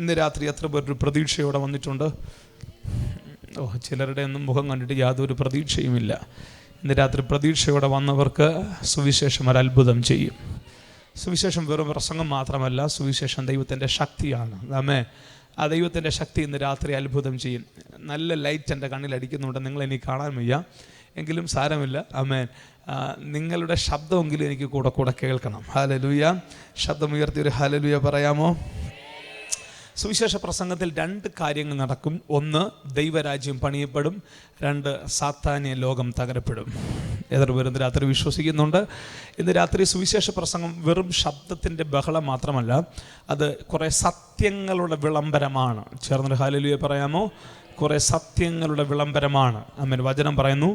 ഇന്ന് രാത്രി എത്ര പേരൊരു പ്രതീക്ഷയോടെ വന്നിട്ടുണ്ട്? ചിലരുടെ ഒന്നും മുഖം കണ്ടിട്ട് യാതൊരു പ്രതീക്ഷയുമില്ല. ഇന്ന് രാത്രി പ്രതീക്ഷയോടെ വന്നവർക്ക് സുവിശേഷം ഒരത്ഭുതം ചെയ്യും. സുവിശേഷം വെറും പ്രസംഗം മാത്രമല്ല, സുവിശേഷം ദൈവത്തിൻ്റെ ശക്തിയാണ്. ആമേൻ. ആ ദൈവത്തിൻ്റെ ശക്തി ഇന്ന് രാത്രി അത്ഭുതം ചെയ്യും. നല്ല ലൈറ്റ് എൻ്റെ കണ്ണിലടിക്കുന്നുണ്ട്, നിങ്ങളെനിക്ക് കാണാൻ വയ്യ, എങ്കിലും സാരമില്ല. ആമേൻ. നിങ്ങളുടെ ശബ്ദമെങ്കിലും എനിക്ക് കൂടെ കേൾക്കണം. ഹല്ലേലൂയ. ശബ്ദമുയർത്തി ഒരു ഹല്ലേലൂയ പറയാമോ? സുവിശേഷ പ്രസംഗത്തിൽ 2 കാര്യങ്ങൾ നടക്കും. 1, ദൈവരാജ്യം പണിയപ്പെടും. 2, സാത്താന്യ ലോകം തകരപ്പെടും. എത്ര പേർ ഇന്ന് രാത്രി വിശ്വസിക്കുന്നുണ്ട്? ഇന്ന് രാത്രി സുവിശേഷ പ്രസംഗം വെറും ശബ്ദത്തിൻ്റെ ബഹളം മാത്രമല്ല, അത് കുറേ സത്യങ്ങളുടെ വിളംബരമാണ്. ചേർന്നൊരു ഹല്ലേലൂയ പറയാമോ? കുറേ സത്യങ്ങളുടെ വിളംബരമാണ്. ആമേൻ. വചനം പറയുന്നു,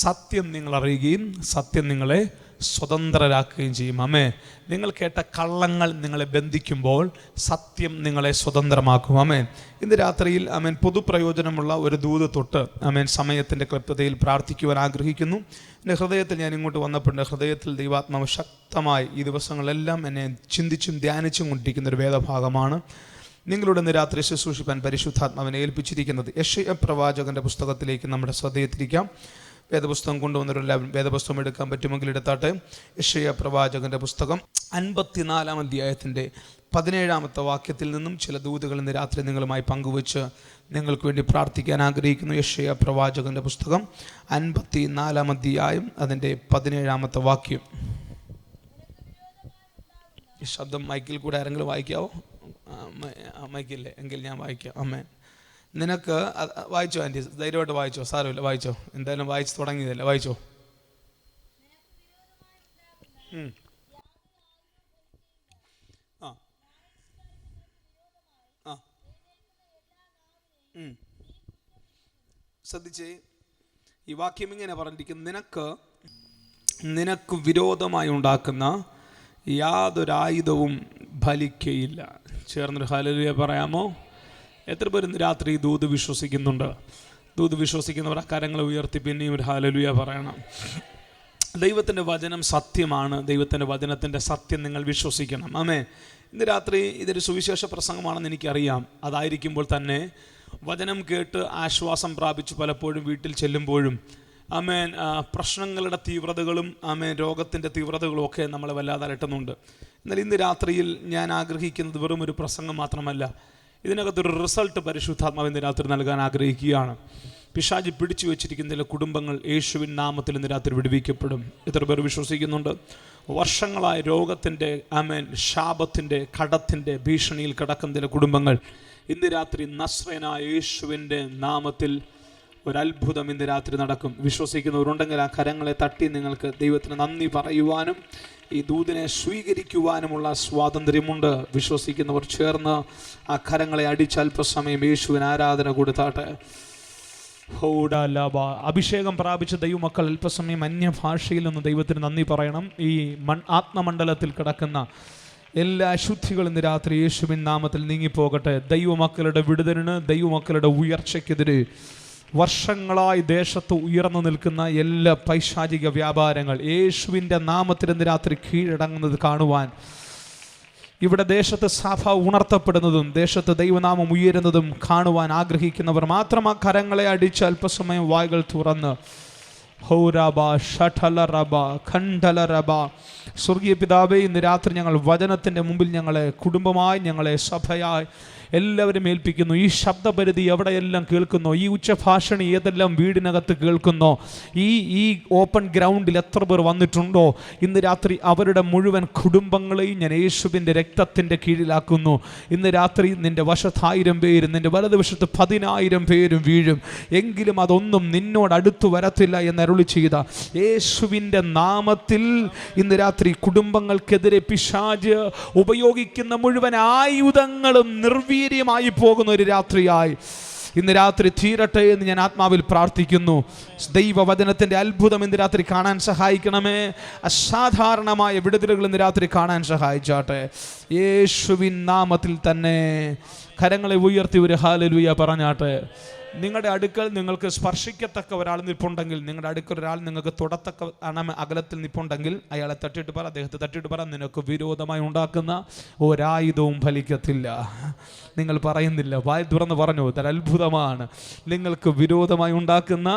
സത്യം നിങ്ങൾ അറിയുകയും സത്യം നിങ്ങളെ സ്വതന്ത്രരാക്കുകയും ചെയ്യും. ആമേൻ. നിങ്ങൾ കേട്ട കള്ളങ്ങൾ നിങ്ങളെ ബന്ധിക്കുമ്പോൾ സത്യം നിങ്ങളെ സ്വതന്ത്രമാക്കും. ആമേൻ. ഇന്ന് രാത്രിയിൽ ആമേൻ പൊതുപ്രയോജനമുള്ള ഒരു ദൂത് തൊട്ട് ആമേൻ സമയത്തിൻ്റെ ക്ലപ്തതയിൽ പ്രാർത്ഥിക്കുവാൻ ആഗ്രഹിക്കുന്നു. എൻ്റെ ഹൃദയത്തിൽ ഞാൻ ഇങ്ങോട്ട് വന്നപ്പോൾ എൻ്റെ ഹൃദയത്തിൽ ദൈവാത്മാവ് ശക്തമായി ഈ ദിവസങ്ങളെല്ലാം എന്നെ ചിന്തിച്ചും ധ്യാനിച്ചും കൊണ്ടിരിക്കുന്നൊരു വേദഭാഗമാണ്. നിങ്ങളുടെ ഇന്ന് രാത്രി ശുശ്രൂഷിപ്പാൻ പരിശുദ്ധാത്മാവിനെ ഏൽപ്പിച്ചിരിക്കുന്നത്. യെശയ്യാ പ്രവാചകൻ്റെ പുസ്തകത്തിലേക്ക് നമ്മുടെ ശ്രദ്ധയെത്തിരിക്കാം. വേദപുസ്തകം കൊണ്ടുവന്നവരെല്ലാം വേദപുസ്തകം എടുക്കാൻ പറ്റുമെങ്കിൽ എടുത്താട്ടെ. യെശയ്യാ പ്രവാചകൻ്റെ പുസ്തകം 54-ാം അധ്യായത്തിൻ്റെ 17-ാമത്തെ വാക്യത്തിൽ നിന്നും ചില ദൂതുകൾ ഇന്ന് രാത്രി നിങ്ങളുമായി പങ്കുവച്ച് നിങ്ങൾക്ക് വേണ്ടി പ്രാർത്ഥിക്കാൻ ആഗ്രഹിക്കുന്നു. യെശയ്യാ പ്രവാചകൻ്റെ പുസ്തകം 54-ാം അധ്യായം അതിൻ്റെ 17-ാമത്തെ വാക്യം. ഈ ശബ്ദം മൈക്കിൽ കൂടെ ആരെങ്കിലും വായിക്കാവോ? മൈക്കില്ലേ? എങ്കിൽ ഞാൻ വായിക്കാം. ആമേൻ. നിനക്ക് വായിച്ചോ ആൻറ്റി? ധൈര്യമായിട്ട് വായിച്ചോ, സാരമില്ല, വായിച്ചോ. എന്തായാലും വായിച്ച് തുടങ്ങിയതല്ലേ, വായിച്ചോ. ശ്രദ്ധിച്ചേ, ഈ വാക്യം ഇങ്ങനെ പറഞ്ഞിരിക്കുന്നു, നിനക്ക് വിരോധമായി ഉണ്ടാക്കുന്ന യാതൊരായുധവും ഫലിക്കയില്ല. ചേർന്നൊരു ഹല്ലേലൂയ പറയാമോ? എത്ര പേർ ഇന്ന് രാത്രി ഈ ദൂത് വിശ്വസിക്കുന്നുണ്ട്? ദൂത് വിശ്വസിക്കുന്നവർ കരങ്ങളെ ഉയർത്തി പിന്നെയും ഒരു ഹല്ലേലൂയ പറയണം. ദൈവത്തിൻ്റെ വചനം സത്യമാണ്. ദൈവത്തിൻ്റെ വചനത്തിൻ്റെ സത്യം നിങ്ങൾ വിശ്വസിക്കണം. ആമേൻ. ഇന്ന് രാത്രി ഇതൊരു സുവിശേഷ പ്രസംഗമാണെന്ന് എനിക്കറിയാം. അതായിരിക്കുമ്പോൾ തന്നെ വചനം കേട്ട് ആശ്വാസം പ്രാപിച്ച് പലപ്പോഴും വീട്ടിൽ ചെല്ലുമ്പോഴും ആമേൻ പ്രശ്നങ്ങളുടെ തീവ്രതകളും ആമേൻ രോഗത്തിൻ്റെ തീവ്രതകളും ഒക്കെ നമ്മളെ വല്ലാതെ അലട്ടുന്നുണ്ട്. എന്നാൽ ഇന്ന് രാത്രിയിൽ ഞാൻ ആഗ്രഹിക്കുന്നത് വെറും ഒരു പ്രസംഗം മാത്രമല്ല, ഇതിനകത്തൊരു റിസൾട്ട് പരിശുദ്ധാത്മാവ് ഇന്ന് രാത്രി നൽകാൻ ആഗ്രഹിക്കുകയാണ്. പിശാച് പിടിച്ചു വെച്ചിരിക്കുന്ന കുടുംബങ്ങൾ യേശുവിൻ നാമത്തിൽ ഇന്ന് രാത്രി വിടുവിക്കപ്പെടും. എത്ര പേർ വിശ്വസിക്കുന്നുണ്ട്? വർഷങ്ങളായ രോഗത്തിൻ്റെ ആമേൻ ശാപത്തിൻ്റെ കടത്തിൻ്റെ ഭീഷണിയിൽ കിടക്കുന്ന കുടുംബങ്ങൾ ഇന്ന് രാത്രി നസ്രയനായ യേശുവിൻ്റെ നാമത്തിൽ ഒരത്ഭുതം ഇന്ന് രാത്രി നടക്കും. വിശ്വസിക്കുന്നവരുണ്ടെങ്കിൽ ആ കരങ്ങളെ തട്ടി നിങ്ങൾക്ക് ദൈവത്തിന് നന്ദി പറയുവാനും ഈ ദൂതിനെ സ്വീകരിക്കുവാനുമുള്ള സ്വാതന്ത്ര്യമുണ്ട്. വിശ്വസിക്കുന്നവർ ചേർന്ന് ആ കരങ്ങളെ അടിച്ച് അല്പസമയം യേശുവിന് ആരാധന കൊടുത്താട്ടെ. അഭിഷേകം പ്രാപിച്ച ദൈവമക്കൾ അല്പസമയം അന്യഭാഷയിൽ നിന്ന് ദൈവത്തിന് നന്ദി പറയണം. ഈ ആത്മമണ്ഡലത്തിൽ കിടക്കുന്ന എല്ലാ അശുദ്ധികളും ഇന്ന് രാത്രി യേശുവിൻ നാമത്തിൽ നീങ്ങിപ്പോകട്ടെ. ദൈവമക്കളുടെ വിടുതലിന്, ദൈവമക്കളുടെ ഉയർച്ചയ്ക്കെതിരെ വർഷങ്ങളായി ദേശത്ത് ഉയർന്നു നിൽക്കുന്ന എല്ലാ പൈശാചിക വ്യാപാരങ്ങൾ യേശുവിൻ്റെ നാമത്തിൽ ഇന്ന് രാത്രി കീഴടങ്ങുന്നത് കാണുവാൻ, ഇവിടെ ദേശത്ത് സഭ ഉണർത്തപ്പെടുന്നതും ദേശത്ത് ദൈവനാമം ഉയരുന്നതും കാണുവാൻ ആഗ്രഹിക്കുന്നവർ മാത്രം ആ കരങ്ങളെ അടിച്ച് അല്പസമയം വായ്കൾ തുറന്ന് സ്വർഗീയ പിതാവേ, ഇന്ന് രാത്രി ഞങ്ങൾ വചനത്തിൻ്റെ മുമ്പിൽ ഞങ്ങളെ കുടുംബമായി, ഞങ്ങളെ സഭയായി എല്ലാവരും ഏൽപ്പിക്കുന്നു. ഈ ശബ്ദപരിധി എവിടെയെല്ലാം കേൾക്കുന്നോ, ഈ ഉച്ചഭാഷണി ഏതെല്ലാം വീടിനകത്ത് കേൾക്കുന്നോ, ഈ ഓപ്പൺ ഗ്രൗണ്ടിൽ എത്ര പേർ വന്നിട്ടുണ്ടോ, ഇന്ന് രാത്രി അവരുടെ മുഴുവൻ കുടുംബങ്ങളെയും ഞാൻ യേശുവിൻ്റെ രക്തത്തിൻ്റെ കീഴിലാക്കുന്നു. ഇന്ന് രാത്രി നിൻ്റെ വശത്ത് 1000 പേരും നിൻ്റെ വലതുവശത്ത് 10,000 പേരും വീഴും, എങ്കിലും അതൊന്നും നിന്നോട് അടുത്തു വരത്തില്ല എന്ന് അരുളി ചെയ്ത യേശുവിൻ്റെ നാമത്തിൽ ഇന്ന് രാത്രി കുടുംബങ്ങൾക്കെതിരെ പിശാച് ഉപയോഗിക്കുന്ന മുഴുവൻ ആയുധങ്ങളും നിർവീര്യമായി പോകുന്ന ഒരു രാത്രിയായി ഇന്ന് രാത്രി തീരട്ടെ എന്ന് ഞാൻ ആത്മാവിൽ പ്രാർത്ഥിക്കുന്നു. ദൈവവചനത്തിൻ്റെ അത്ഭുതം ഇന്ന് രാത്രി കാണാൻ സഹായിക്കണമേ. അസാധാരണമായ വിടുതലുകൾ ഇന്ന് രാത്രി കാണാൻ സഹായിച്ചാട്ടെ. യേശുവിൻ നാമത്തിൽ തന്നെ കരങ്ങളെ ഉയർത്തി ഒരു ഹല്ലേലൂയ പറഞ്ഞാട്ടെ. നിങ്ങളുടെ അടുക്കൽ നിങ്ങൾക്ക് സ്പർശിക്കത്തക്ക ഒരാൾ നിൽപ്പുണ്ടെങ്കിൽ, നിങ്ങളുടെ അടുക്കൽ ഒരാൾ നിങ്ങൾക്ക് തൊടത്തക്ക അകലത്തിൽ നിൽപ്പുണ്ടെങ്കിൽ അയാളെ തട്ടിയിട്ട് പറ, അദ്ദേഹത്തെ തട്ടിയിട്ട് പറ, നിനക്ക് വിരോധമായി ഉണ്ടാക്കുന്ന ഒരായുധവും ഫലിക്കത്തില്ല. നിങ്ങൾ പറയുന്നില്ല, വായ് തുറന്ന് പറഞ്ഞു. അത്ഭുതമാണ്. നിങ്ങൾക്ക് വിരോധമായി ഉണ്ടാക്കുന്ന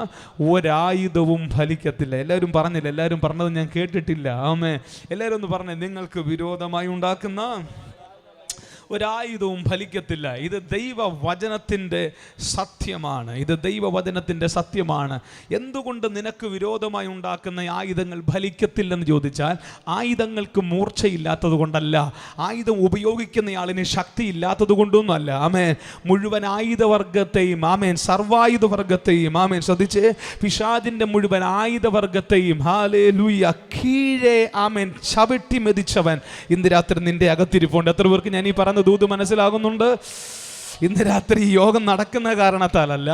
ഒരായുധവും ഫലിക്കത്തില്ല. എല്ലാവരും പറഞ്ഞില്ല, എല്ലാവരും പറഞ്ഞത് ഞാൻ കേട്ടിട്ടില്ല. ആമേൻ. എല്ലാവരും ഒന്ന് പറഞ്ഞേ, നിങ്ങൾക്ക് വിരോധമായി ഉണ്ടാക്കുന്ന ഒരായുധവും ഫലിക്കത്തില്ല. ഇത് ദൈവവചനത്തിൻ്റെ സത്യമാണ്. ഇത് ദൈവവചനത്തിൻ്റെ സത്യമാണ്. എന്തുകൊണ്ട് നിനക്ക് വിരോധമായി ഉണ്ടാക്കുന്ന ആയുധങ്ങൾ ഫലിക്കത്തില്ലെന്ന് ചോദിച്ചാൽ, ആയുധങ്ങൾക്ക് മൂർച്ചയില്ലാത്തത് കൊണ്ടല്ല, ആയുധം ഉപയോഗിക്കുന്നയാളിന് ശക്തിയില്ലാത്തത് കൊണ്ടൊന്നുമല്ല. ആമേൻ. മുഴുവൻ ആയുധവർഗത്തെയും, ആമേൻ, സർവായുധവർഗത്തെയും, ആമേൻ, ശ്രദ്ധിച്ച്, പിശാചിൻ്റെ മുഴുവൻ ആയുധവർഗത്തെയും ഹല്ലേലൂയ കീഴേ, ആമേൻ, ചവിട്ടി മെതിച്ചവൻ ഇന്ന് രാത്രി നിന്റെ അകത്തിരിപ്പുണ്ട്. എത്ര പേർക്ക് ഞാൻ ഈ ദൂത് മനസ്സിലാകുന്നുണ്ട്? ഇന്ന് രാത്രി ഈ യോഗം നടക്കുന്ന കാരണത്താലല്ല,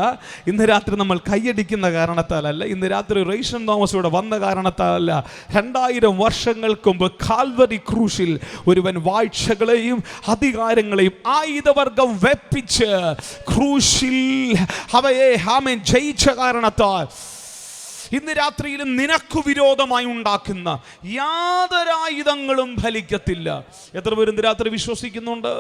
ഇന്ന് രാത്രി നമ്മൾ കൈയടിക്കുന്ന കാരണത്താലല്ല, ഇന്ന് രാത്രി റേഷൻ തോമസ് ഇവിടെ വന്ന കാരണത്താലല്ല. 2000 വർഷങ്ങൾക്ക് മുമ്പ് കാൽവരി ക്രൂശിൽ ഒരുവൻ വാഴ്ചകളെയും അധികാരങ്ങളെയും ആയുധവർഗം വെപ്പിച്ച് ക്രൂശിൽ അവയെ ആമേൻ ജയിച്ച കാരണത്താൽ ഇന്ന് രാത്രിയിലും നിനക്ക് വിരോധമായി ഉണ്ടാക്കുന്ന യാതൊരായുധങ്ങളും ഫലിക്കത്തില്ല. എത്ര പേര് ഇന്ന് രാത്രി വിശ്വസിക്കുന്നുണ്ട്?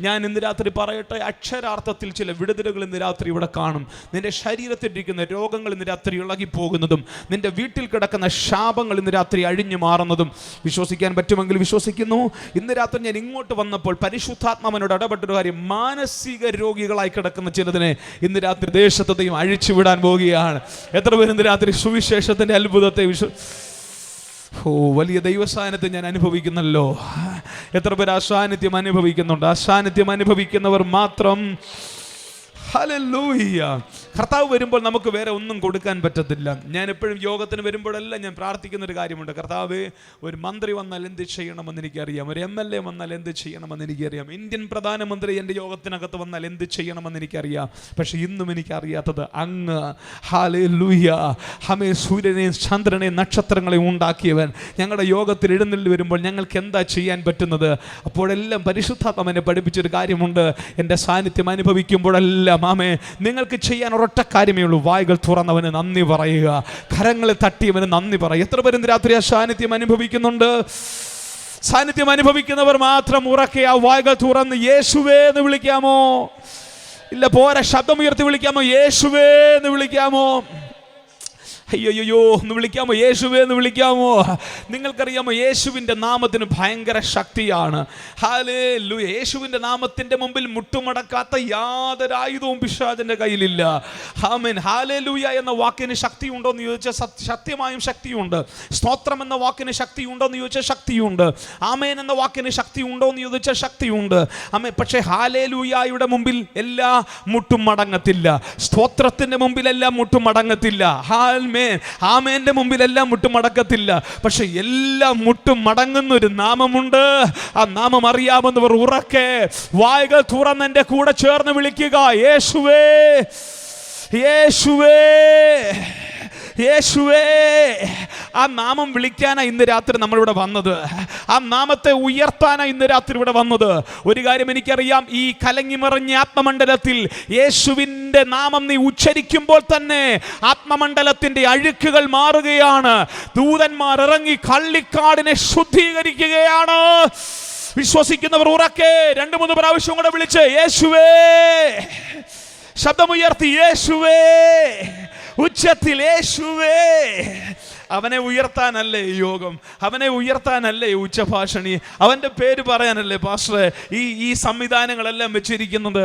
ഞാൻ ഇന്ന് രാത്രി പറയട്ടെ, അക്ഷരാർത്ഥത്തിൽ ചില വിടുതലുകൾ ഇന്ന് രാത്രി ഇവിടെ കാണും. നിന്റെ ശരീരത്തിലിരിക്കുന്ന രോഗങ്ങൾ ഇന്ന് രാത്രി ഇളകിപ്പോകുന്നതും, നിന്റെ വീട്ടിൽ കിടക്കുന്ന ശാപങ്ങൾ ഇന്ന് രാത്രി അഴിഞ്ഞു മാറുന്നതും വിശ്വസിക്കാൻ പറ്റുമെങ്കിൽ വിശ്വസിക്കുന്നു. ഇന്ന് രാത്രി ഞാൻ ഇങ്ങോട്ട് വന്നപ്പോൾ പരിശുദ്ധാത്മാവിനോട് ഇടപെട്ടൊരു കാര്യം, മാനസിക രോഗികളായി കിടക്കുന്ന ചിലതിനെ ഇന്ന് രാത്രി ദേശത്തെയും അഴിച്ചുവിടാൻ പോവുകയാണ്. എത്ര പേര് ഇന്ന് രാത്രി സുവിശേഷത്തിന്റെ അത്ഭുതത്തെ വലിയ ദൈവസാന്നിധ്യം ഞാൻ അനുഭവിക്കുന്നല്ലോ. എത്ര പേര് ആ സാന്നിധ്യം അനുഭവിക്കുന്നുണ്ട്? ആ സാന്നിധ്യം അനുഭവിക്കുന്നവർ മാത്രം ഹല്ലേലൂയ. കർത്താവ് വരുമ്പോൾ നമുക്ക് വേറെ ഒന്നും കൊടുക്കാൻ പറ്റത്തില്ല. ഞാൻ എപ്പോഴും യോഗത്തിന് വരുമ്പോഴെല്ലാം ഞാൻ പ്രാർത്ഥിക്കുന്നൊരു കാര്യമുണ്ട്. കർത്താവേ, ഒരു മന്ത്രി വന്നാൽ എന്ത് ചെയ്യണമെന്ന് എനിക്കറിയാം, ഒരു MLA വന്നാൽ എന്ത് ചെയ്യണമെന്ന് എനിക്കറിയാം, ഇന്ത്യൻ പ്രധാനമന്ത്രി എൻ്റെ യോഗത്തിനകത്ത് വന്നാൽ എന്ത് ചെയ്യണമെന്ന് എനിക്കറിയാം. പക്ഷെ ഇന്നും എനിക്കറിയാത്തത് അങ്ങ് ഹല്ലേലൂയ ഹമേ സൂര്യനെയും ചന്ദ്രനെയും നക്ഷത്രങ്ങളെയും ഉണ്ടാക്കിയവൻ ഞങ്ങളുടെ യോഗത്തിൽ എഴുന്നള്ളി വരുമ്പോൾ ഞങ്ങൾക്ക് എന്താ ചെയ്യാൻ പറ്റുന്നത്? അപ്പോഴെല്ലാം പരിശുദ്ധാത്മാവിനെ പഠിപ്പിച്ചൊരു കാര്യമുണ്ട്. എൻ്റെ സാന്നിധ്യം അനുഭവിക്കുമ്പോഴെല്ലാം ആമേ നിങ്ങൾക്ക് ചെയ്യാൻ ഒരൊറ്റ കാര്യമേ ഉള്ളൂ, വായ്കൾ തുറന്നവന് നന്ദി പറയുക, കരങ്ങളെ തട്ടിയവന് നന്ദി പറയുക. എത്ര പേര് രാത്രി ആ സാന്നിധ്യം അനുഭവിക്കുന്നുണ്ട്? സാന്നിധ്യം അനുഭവിക്കുന്നവർ മാത്രം ഉറക്കെ ആ വായ്കൾ തുറന്ന് യേശുവേ എന്ന് വിളിക്കാമോ? ഇല്ല, പോരാ, ശബ്ദമുയർത്തി വിളിക്കാമോ? യേശുവേ എന്ന് വിളിക്കാമോ? അയ്യോ എന്ന് വിളിക്കാമോ? യേശുവേ എന്ന് വിളിക്കാമോ? നിങ്ങൾക്കറിയാമോ, യേശുവിൻ്റെ നാമത്തിന് ഭയങ്കര ശക്തിയാണ്. ഹല്ലേലൂയ. യേശുവിൻ്റെ നാമത്തിൻ്റെ മുമ്പിൽ മുട്ടുമടക്കാത്ത യാതൊരു ആയുധവും പിശാചിൻ്റെ കയ്യിലില്ല. ആമേൻ. ഹല്ലേലൂയ എന്ന വാക്കിന് ശക്തിയുണ്ടോ എന്ന് ചോദിച്ചാൽ സത്യമായും ശക്തിയുണ്ട്. സ്തോത്രം എന്ന വാക്കിന് ശക്തിയുണ്ടോ എന്ന് ചോദിച്ചാൽ ശക്തിയുണ്ട്. ആമേൻ എന്ന വാക്കിന് ശക്തി ഉണ്ടോ എന്ന് ചോദിച്ചാൽ ശക്തിയുണ്ട്. ആമേൻ. പക്ഷേ ഹല്ലേലൂയയുടെ മുമ്പിൽ എല്ലാ മുട്ടും മടങ്ങത്തില്ല. സ്തോത്രത്തിൻ്റെ മുമ്പിലെല്ലാം മുട്ടും മടങ്ങത്തില്ല. ആമേന്റെ മുമ്പിലെല്ലാം മുട്ടുമടക്കത്തില്ല. പക്ഷെ എല്ലാം മുട്ടും മടങ്ങുന്ന ഒരു നാമമുണ്ട്. ആ നാമം അറിയാമെന്നവർ ഉറക്കെ വായ്കൾ തുറന്ന് എൻ്റെ കൂടെ ചേർന്ന് വിളിക്കുക, യേശുവേ, യേശുവേ, യേശുവേ. ആ നാമം വിളിക്കാനാ ഇന്ന് രാത്രി നമ്മളിവിടെ വന്നത്. ആ നാമത്തെ ഉയർത്താനാ ഇന്ന് രാത്രി ഇവിടെ വന്നത്. ഒരു കാര്യം എനിക്കറിയാം, ഈ കലങ്ങിമറിഞ്ഞ ആത്മമണ്ഡലത്തിൽ യേശുവിൻ്റെ നാമം നീ ഉച്ചരിക്കുമ്പോൾ തന്നെ ആത്മമണ്ഡലത്തിൻ്റെ അഴുക്കുകൾ മാറുകയാണ്. ദൂതന്മാർ ഇറങ്ങി കള്ളിക്കാടിനെ ശുദ്ധീകരിക്കുകയാണ്. വിശ്വസിക്കുന്നവർ ഉറക്കെ 2-3 പ്രാവശ്യം കൂടെ വിളിച്ച് യേശുവേ, ശബ്ദമുയർത്തി യേശുവേ, ഉച്ചത്തിൽ യേശുവേ. അവനെ ഉയർത്താനല്ലേ ഈ യോഗം, അവനെ ഉയർത്താനല്ലേ ഈ ഉച്ചഭാഷണി, അവൻ്റെ പേര് പറയാനല്ലേ പാസ്റ്ററെ ഈ സംവിധാനങ്ങളെല്ലാം വെച്ചിരിക്കുന്നത്,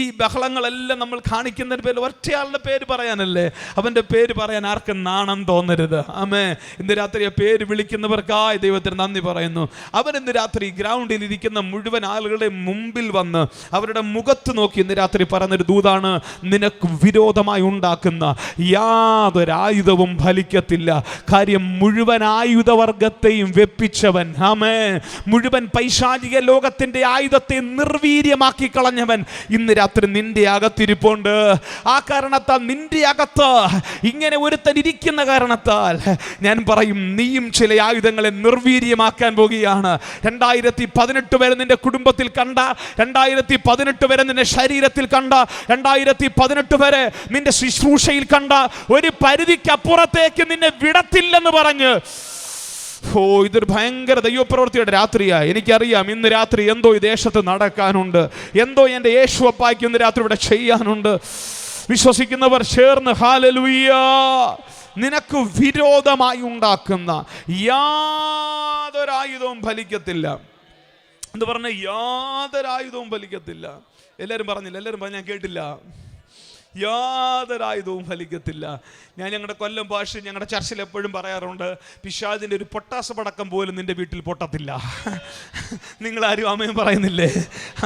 ഈ ബഹളങ്ങളെല്ലാം നമ്മൾ കാണിക്കുന്നതിന് പേര് ഒറ്റയാളുടെ പേര് പറയാനല്ലേ. അവൻ്റെ പേര് പറയാൻ ആർക്കും നാണം തോന്നരുത്. ആമേ. ഇന്ന് രാത്രി ആ പേര് വിളിക്കുന്നവർക്കായി ദൈവത്തിന് നന്ദി പറയുന്നു. അവൻ ഇന്ന് രാത്രി ഗ്രൗണ്ടിൽ ഇരിക്കുന്ന മുഴുവൻ ആളുകളുടെ മുമ്പിൽ വന്ന് അവരുടെ മുഖത്ത് നോക്കി ഇന്ന് രാത്രി പറഞ്ഞൊരു ദൂതാണ്, നിനക്ക് വിരോധമായി ഉണ്ടാക്കുന്ന യാതൊരു ആയുധവും ഫലിക്കത്തില്ല. പോകത്തില്ല. കാര്യം മുഴുവൻ ആയുധവർഗത്തെയും വെപ്പിച്ചവൻ, ആമേൻ, മുഴുവൻ പൈശാചിക ലോകത്തിന്റെ ആയുധത്തെ നിർവീര്യമാക്കി കളഞ്ഞവൻ ഇന്ന് രാത്രി നിന്റെ അകത്തിരിപ്പുണ്ട്. ആ കാരണത്താൽ നിന്റെ അകത്ത് ഇങ്ങനെ ഒരുത്തൻ ഇരിക്കുന്ന കാരണത്താൽ ഞാൻ പറയും, നീയും ചില ആയുധങ്ങളെ നിർവീര്യമാക്കാൻ പോകുകയാണ്. 2018 വരെ നിന്റെ കുടുംബത്തിൽ കണ്ട, 2018 വരെ നിന്റെ ശരീരത്തിൽ കണ്ട, 2018 വരെ നിന്റെ ശുശ്രൂഷയിൽ കണ്ട ഒരു പരിധിക്കപ്പുറത്തേക്ക് നിന്നെ വിടത്തില്ലെന്ന് പറഞ്ഞ്, ഇതൊരു ഭയങ്കര ദൈവപ്രവൃത്തിയുടെ രാത്രിയാ. എനിക്കറിയാം ഇന്ന് രാത്രി എന്തോ ഈ ദേശത്ത് നടക്കാനുണ്ട്, എന്തോ എൻ്റെ യേശുവപ്പായ്ക്ക് ഇന്ന് രാത്രി ഇവിടെ ചെയ്യാനുണ്ട്. വിശ്വസിക്കുന്നവർ ചേർന്ന് ഹല്ലേലൂയ. നിനക്ക് വിരോധമായി ഉണ്ടാക്കുന്ന യാതൊരായുധവും ഫലിക്കത്തില്ല എന്ന് പറഞ്ഞ യാതൊരായുധവും ഫലിക്കത്തില്ല. എല്ലാവരും പറഞ്ഞില്ല, എല്ലാവരും പറഞ്ഞു, ഞാൻ കേട്ടില്ല. യാതൊരായുധവും ഫലിക്കത്തില്ല. ഞാൻ ഞങ്ങളുടെ കൊല്ലം ഭാഷ ഞങ്ങളുടെ ചർച്ചിൽ എപ്പോഴും പറയാറുണ്ട്, പിശാചിൻ്റെ ഒരു പൊട്ടാസ് പടക്കം പോലും നിന്റെ വീട്ടിൽ പൊട്ടത്തില്ല. നിങ്ങളാരും ആമയും പറയുന്നില്ലേ?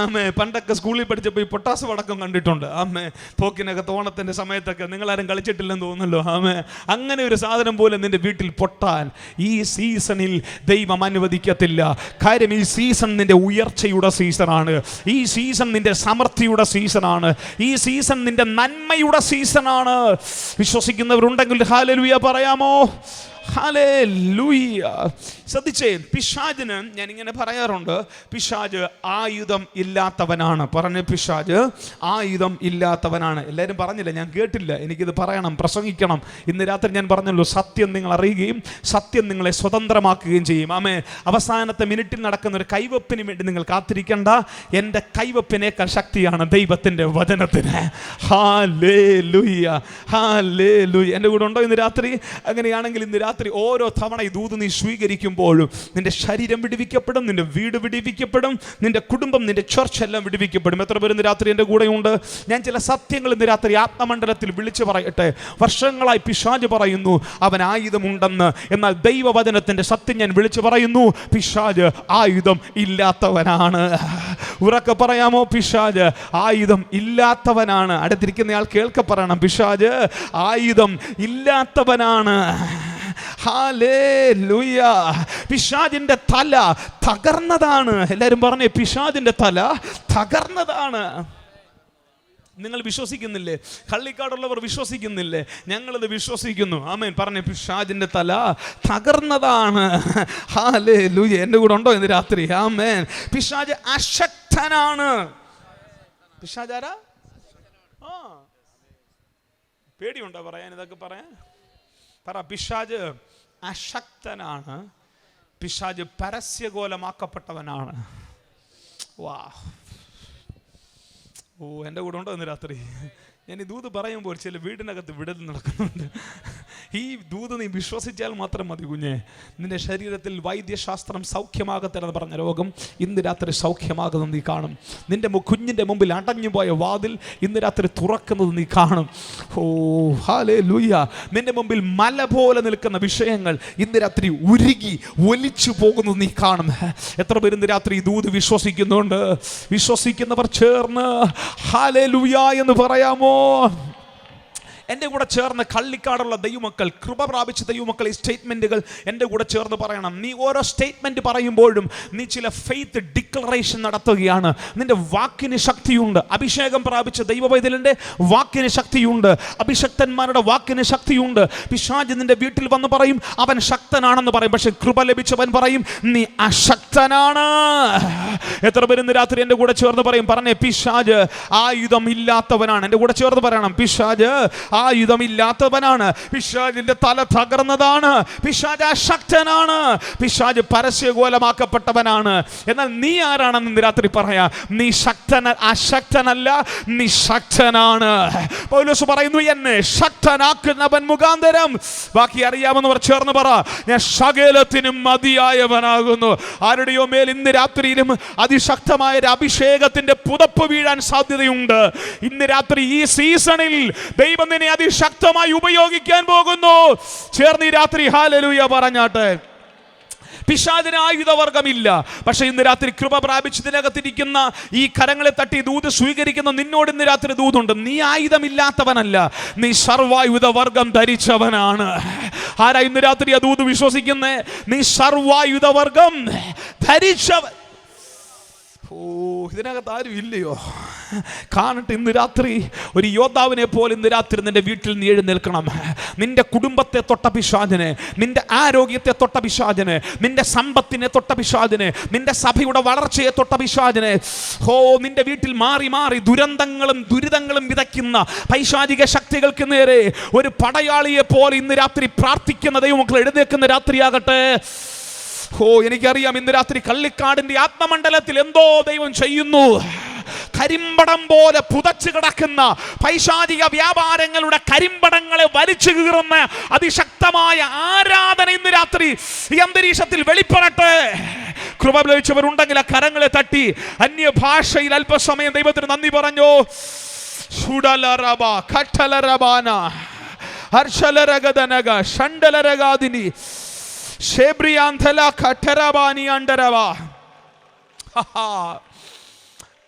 ആമേ, പണ്ടൊക്കെ സ്കൂളിൽ പഠിച്ചപ്പോൾ ഈ പൊട്ടാസ് പടക്കം കണ്ടിട്ടുണ്ട്. ആമേ, പോക്കിനകത്ത് ഓണത്തിൻ്റെ സമയത്തൊക്കെ നിങ്ങളാരും കളിച്ചിട്ടില്ലെന്ന് തോന്നുന്നല്ലോ. ആമേ, അങ്ങനെ ഒരു സാധനം പോലും നിന്റെ വീട്ടിൽ പൊട്ടാൻ ഈ സീസണിൽ ദൈവം അനുവദിക്കത്തില്ല. കാര്യം ഈ സീസൺ നിന്റെ ഉയർച്ചയുടെ സീസണാണ്. ഈ സീസൺ നിന്റെ സമൃദ്ധിയുടെ സീസണാണ്. ഈ സീസൺ നിന്റെ നന്മയുടെ സീസണാണ്. വിശ്വസിക്കുന്നവരുണ്ടെങ്കിൽ ഹല്ലേലൂയ പറയാമോ? ഹല്ലേലൂയ. ശ്രദ്ധിച്ചേ, പിശാചിന് ഞാൻ ഇങ്ങനെ പറയാറുണ്ട്, പിശാച് ആയുധം ഇല്ലാത്തവനാണ്. പറഞ്ഞ്, പിശാച് ആയുധം ഇല്ലാത്തവനാണ്. എല്ലാവരും പറഞ്ഞില്ല, ഞാൻ കേട്ടില്ല. എനിക്കിത് പറയണം, പ്രസംഗിക്കണം. ഇന്ന് രാത്രി ഞാൻ പറഞ്ഞല്ലോ, സത്യം നിങ്ങൾ അറിയുകയും സത്യം നിങ്ങളെ സ്വതന്ത്രമാക്കുകയും ചെയ്യും. ആമേ, അവസാനത്തെ മിനിറ്റിൽ നടക്കുന്ന ഒരു കൈവപ്പിന് വേണ്ടി നിങ്ങൾ കാത്തിരിക്കേണ്ട. എൻ്റെ കൈവപ്പിനേക്കാൾ ശക്തിയാണ് ദൈവത്തിൻ്റെ വചനത്തിന്. Hallelujah, hallelujah. എൻ്റെ കൂടെ ഉണ്ടോ ഇന്ന് രാത്രി? അങ്ങനെയാണെങ്കിൽ ഇന്ന് രാത്രി ഓരോ തവണ ഈ ദൂത് നീ സ്വീകരിക്കുമ്പോഴും നിന്റെ ശരീരം വിടുവിക്കപ്പെടും, നിന്റെ വീട് വിടുവിക്കപ്പെടും, നിന്റെ കുടുംബം, നിന്റെ ചർച്ച് എല്ലാം വിടുവിക്കപ്പെടും. എത്ര പേര് ഇന്ന് രാത്രി എൻ്റെ കൂടെയുണ്ട്? ഞാൻ ചില സത്യങ്ങൾ ഇന്ന് രാത്രി ആത്മമണ്ഡലത്തിൽ വിളിച്ചു പറയട്ടെ. വർഷങ്ങളായി പിശാച് പറയുന്നു അവൻ ആയുധമുണ്ടെന്ന്. എന്നാൽ ദൈവവചനത്തിൻ്റെ സത്യം ഞാൻ വിളിച്ചു പറയുന്നു, പിശാച് ആയുധം ഇല്ലാത്തവനാണ്. ഉറക്കെ പറയാമോ? പിശാച് ആയുധം ഇല്ലാത്തവനാണ്. അടുത്തിരിക്കുന്നയാൾ കേൾക്കെ പറയണം, പിശാച് ആയുധം ഇല്ലാത്തവനാണ്. ഹല്ലേലൂയ. പിശാചിന്റെ തല തകർന്നതാണ്. എല്ലാവരും പറഞ്ഞേ, പിശാചിന്റെ തല തകർന്നതാണ്. നിങ്ങൾ വിശ്വസിക്കുന്നില്ലേ? കള്ളിക്കാടുള്ളവർ വിശ്വസിക്കുന്നില്ലേ? ഞങ്ങളിത് വിശ്വസിക്കുന്നു. ആമേൻ. പറഞ്ഞേ, പിശാചിന്റെ തല തകർന്നതാണ്. ഹല്ലേലൂയ. എൻ്റെ കൂടെ ഉണ്ടോ ഇന്ന് രാത്രി? ആമേൻ. പിശാച് അശക്തനാണ്. പിശാച് ആരാ? പേടിയുണ്ടോ പറയാൻ? ഇതൊക്കെ പറയാൻ പറ. പിശാച് അശക്തനാണ്. പിശാച് പരസ്യകോലമാക്കപ്പെട്ടവനാണ്. വാ, എൻ്റെ കൂടെ ഉണ്ടോ ഇന്ന് രാത്രി? ഞാൻ ഈ ദൂത് പറയുമ്പോൾ ചില വീടിനകത്ത് വിടൽ നടക്കുന്നുണ്ട്. ഈ ദൂത് നീ വിശ്വസിച്ചാൽ മാത്രം മതി കുഞ്ഞെ. നിന്റെ ശരീരത്തിൽ വൈദ്യശാസ്ത്രം സൗഖ്യമാകത്തില്ലെന്ന് പറഞ്ഞ രോഗം ഇന്ന് രാത്രി സൗഖ്യമാകുന്നത് നീ കാണും. നിന്റെ കുഞ്ഞിൻ്റെ മുമ്പിൽ അടഞ്ഞുപോയ വാതിൽ ഇന്ന് രാത്രി തുറക്കുന്നത് നീ കാണും. ഹല്ലേലൂയ. നിന്റെ മുമ്പിൽ മല പോലെ നിൽക്കുന്ന വിഷയങ്ങൾ ഇന്ന് രാത്രി ഉരുകി ഒലിച്ചു പോകുന്നത് നീ കാണും. എത്ര പേര് ഇന്ന് രാത്രി ഈ ദൂത് വിശ്വസിക്കുന്നുണ്ട്? വിശ്വസിക്കുന്നവർ ചേർന്ന് ഹല്ലേലൂയ എന്ന് പറയാമോ? എൻ്റെ കൂടെ ചേർന്ന് കള്ളിക്കാടുള്ള ദൈവമക്കൾ, കൃപ പ്രാപിച്ച ദൈവമക്കൾ, ഈ സ്റ്റേറ്റ്മെൻറ്റുകൾ എൻ്റെ കൂടെ ചേർന്ന് പറയണം. നീ ഓരോ സ്റ്റേറ്റ്മെൻറ്റ് പറയുമ്പോഴും നീ ചില ഫെയ്ത്ത് ഡിക്ലറേഷൻ നടത്തുകയാണ്. നിൻ്റെ വാക്കിന് ശക്തിയുണ്ട്. അഭിഷേകം പ്രാപിച്ച ദൈവവൈതലിൻ്റെ വാക്കിന് ശക്തിയുണ്ട്. അഭിഷക്തന്മാരുടെ വാക്കിന് ശക്തിയുണ്ട്. പിശാച് നിൻ്റെ വീട്ടിൽ വന്ന് പറയും അവൻ ശക്തനാണെന്ന് പറയും. പക്ഷെ കൃപ ലഭിച്ചവൻ പറയും നീ അശക്തനാണ്. എത്ര പേര് ഇന്ന് രാത്രി എൻ്റെ കൂടെ ചേർന്ന് പറയും? പറഞ്ഞേ, പിശാച് ആയുധം ഇല്ലാത്തവനാണ്. എൻ്റെ കൂടെ ചേർന്ന് പറയണം, പിശാച് ആയുധമില്ലാത്തവനാണ്. പിശാചിന്റെ തല തകർന്നതാണ്. പിശാച് അശക്തനാണ്. പിശാച് പരസ്യകോലമാക്കപ്പെട്ടവനാണ്. എന്നാൽ നീ ആരാണെന്ന് ഇന്ന് രാത്രി പറയാ. നീ അശക്തനല്ല, നീ ശക്തനാണ്. പൗലോസ് പറയുന്നു, എന്നെ ശക്തനാക്കുന്നവൻ മുഖാന്തരം. ബാക്കി അറിയാമെന്നവർ ചേർന്ന് പറ, ഞാൻ സകലത്തിനും മതിയായവനാകുന്നു. ആരുടെയോ മേൽ ഇന്ന് രാത്രിയിലും അതിശക്തമായ ഒരു അഭിഷേകത്തിന്റെ പുതപ്പ് വീഴാൻ സാധ്യതയുണ്ട്. ഇന്ന് രാത്രി ഈ സീസണിൽ ദൈവം നിന്നെ അതിശക്തമായി ഉപയോഗിക്കാൻ പോകുന്നു. ചേർന്ന് ഈ രാത്രി ഹല്ലേലൂയ പറഞ്ഞാട്ടെ. പിശാചിന് ആയുധവർഗമില്ല. പക്ഷെ ഇന്ന് രാത്രി കൃപ പ്രാപിച്ചതിനകത്തിരിക്കുന്ന ഈ കരങ്ങളെ തട്ടി ദൂത് സ്വീകരിക്കുന്ന നിന്നോട് ഇന്ന് രാത്രി ദൂതുണ്ട്. നീ ആയുധമില്ലാത്തവനല്ല, നീ സർവായുധ വർഗം ധരിച്ചവനാണ്. ആരാ ഇന്ന് രാത്രി ആ ദൂത് വിശ്വസിക്കുന്നേ? നീ സർവായുധവർഗം ധരിച്ചവൻ. ഇതിനകത്ത് ആരും ഇല്ലയോ? കാണട്ടെ, ഇന്ന് രാത്രി ഒരു യോദ്ധാവിനെ പോലെ ഇന്ന് രാത്രി നിന്റെ വീട്ടിൽ നീ എഴുന്നേൽക്കണം. നിന്റെ കുടുംബത്തെ തൊട്ട പിശാചിനെ, നിന്റെ ആരോഗ്യത്തെ തൊട്ട പിശാചിനെ, നിന്റെ സമ്പത്തിനെ തൊട്ട പിശാചിനെ, നിന്റെ സഭയുടെ വളർച്ചയെ തൊട്ട പിശാചിനെ, നിന്റെ വീട്ടിൽ മാറി മാറി ദുരിതങ്ങളും വിതയ്ക്കുന്ന പൈശാചിക ശക്തികൾക്ക് നേരെ ഒരു പടയാളിയെ പോലെ ഇന്ന് രാത്രി പ്രാർത്ഥിക്കുന്ന ദൈവമക്കൾ എഴുന്നേൽക്കുന്ന രാത്രിയാകട്ടെ. എനിക്കറിയാം ഇന്ന് രാത്രി കള്ളിക്കാടിന്റെ ആത്മമണ്ഡലത്തിൽ എന്തോ ദൈവം ചെയ്യുന്നു. കരിമ്പടം പോലെ പുതച്ചു കിടക്കുന്ന പൈശാചിക വ്യാപാരങ്ങളുടെ കരിമ്പടങ്ങളെ വലിച്ചു കീറുന്ന അതിശക്തമായ ആരാധന ഇന്ന് രാത്രി ഈ അന്തരീക്ഷത്തിൽ വെളിപ്പെടട്ടെ. കൃപ ലഭിച്ചവരുണ്ടെങ്കിൽ ആ കരങ്ങളെ തട്ടി അന്യഭാഷയിൽ അല്പസമയം ദൈവത്തിന് നന്ദി പറഞ്ഞു.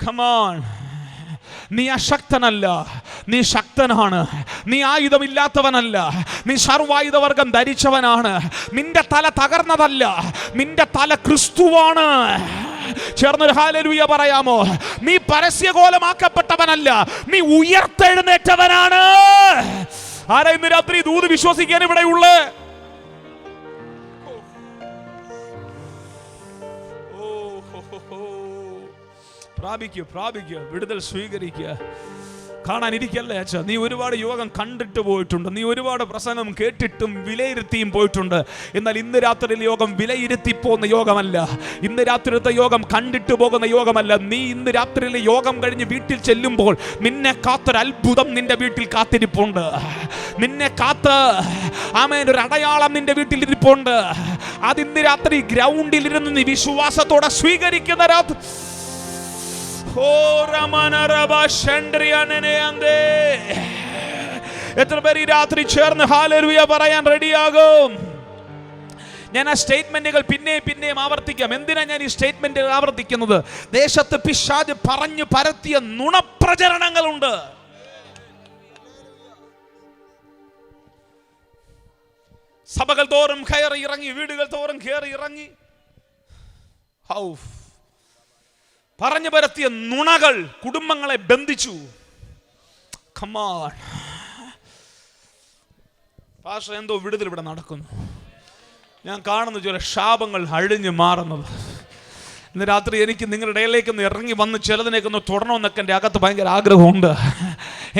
Come on. നീ അശക്തനല്ല, നീ ശക്തനാണ്. നീ ആയുധമില്ലാത്തവനല്ല, നീ സർവായുധവർഗം ധരിച്ചവനാണ്. നിന്റെ തല തകർന്നതല്ല, നിന്റെ തല ക്രിസ്തുവാണ്. ചേർന്നൊരു ഹല്ലേലൂയ പറയാമോ? നീ പരസ്യകോലമാക്കപ്പെട്ടവനല്ല, നീ ഉയർത്തെഴുന്നേറ്റവനാണ്. ആരാ ഇന്ന് രാത്രി ദൂത് വിശ്വസിക്കാൻ ഇവിടെ ഉള്ളേ? പ്രാപിക്കുക, വിടുതൽ സ്വീകരിക്കുക. കാണാനിരിക്കല്ലേ അച്ഛാ? നീ ഒരുപാട് യോഗം കണ്ടിട്ട് പോയിട്ടുണ്ട്, നീ ഒരുപാട് പ്രസംഗം കേട്ടിട്ടും വിലയിരുത്തിയും പോയിട്ടുണ്ട്. എന്നാൽ ഇന്ന് രാത്രിയിലെ യോഗം വിലയിരുത്തി പോകുന്ന യോഗമല്ല, ഇന്ന് രാത്രിയിലത്തെ യോഗം കണ്ടിട്ട് പോകുന്ന യോഗമല്ല. നീ ഇന്ന് രാത്രിയിലെ യോഗം കഴിഞ്ഞ് വീട്ടിൽ ചെല്ലുമ്പോൾ നിന്നെ കാത്തൊരു അത്ഭുതം നിന്റെ വീട്ടിൽ കാത്തിരിപ്പുണ്ട്. നിന്നെ കാത്ത് ആമേൻ ഒരു അടയാളം നിന്റെ വീട്ടിൽ ഇരിപ്പുണ്ട്. അത് ഇന്ന് രാത്രി ഗ്രൗണ്ടിലിരുന്ന് നീ വിശ്വാസത്തോടെ സ്വീകരിക്കുന്ന രാത്രി. എത്ര പേര് ഈ രാത്രി ചേർന്ന് ഹല്ലേലൂയ പറയാൻ റെഡിയാകും? ഞാൻ ആ സ്റ്റേറ്റ്മെന്റുകൾ പിന്നെയും ആവർത്തിക്കാം. എന്തിനാ ഞാൻ ഈ സ്റ്റേറ്റ്മെന്റുകൾ ആവർത്തിക്കുന്നത്? ദേശത്ത് പിശാച് പറഞ്ഞു പരത്തിയ നുണപ്രചരണങ്ങളുണ്ട്. സഭകൾ തോറും കയറി ഇറങ്ങി, വീടുകൾ തോറും കയറി ഇറങ്ങി പറഞ്ഞു പരത്തിയ നുണകൾ കുടുംബങ്ങളെ ബന്ധിച്ചു. പാസ്റ്റർ, എന്തോ വിടുതൽ ഇവിടെ നടക്കുന്നു. ഞാൻ കാണുന്നു ചില ശാപങ്ങൾ അഴിഞ്ഞു മാറുന്നത്. ഇന്ന് രാത്രി എനിക്ക് നിങ്ങളുടെ ഇടയിലേക്കൊന്ന് ഇറങ്ങി വന്ന് ചിലതിനേക്കൊന്ന് തുടരണമെന്നൊക്കെ എൻ്റെ അകത്ത് ഭയങ്കര ആഗ്രഹമുണ്ട്.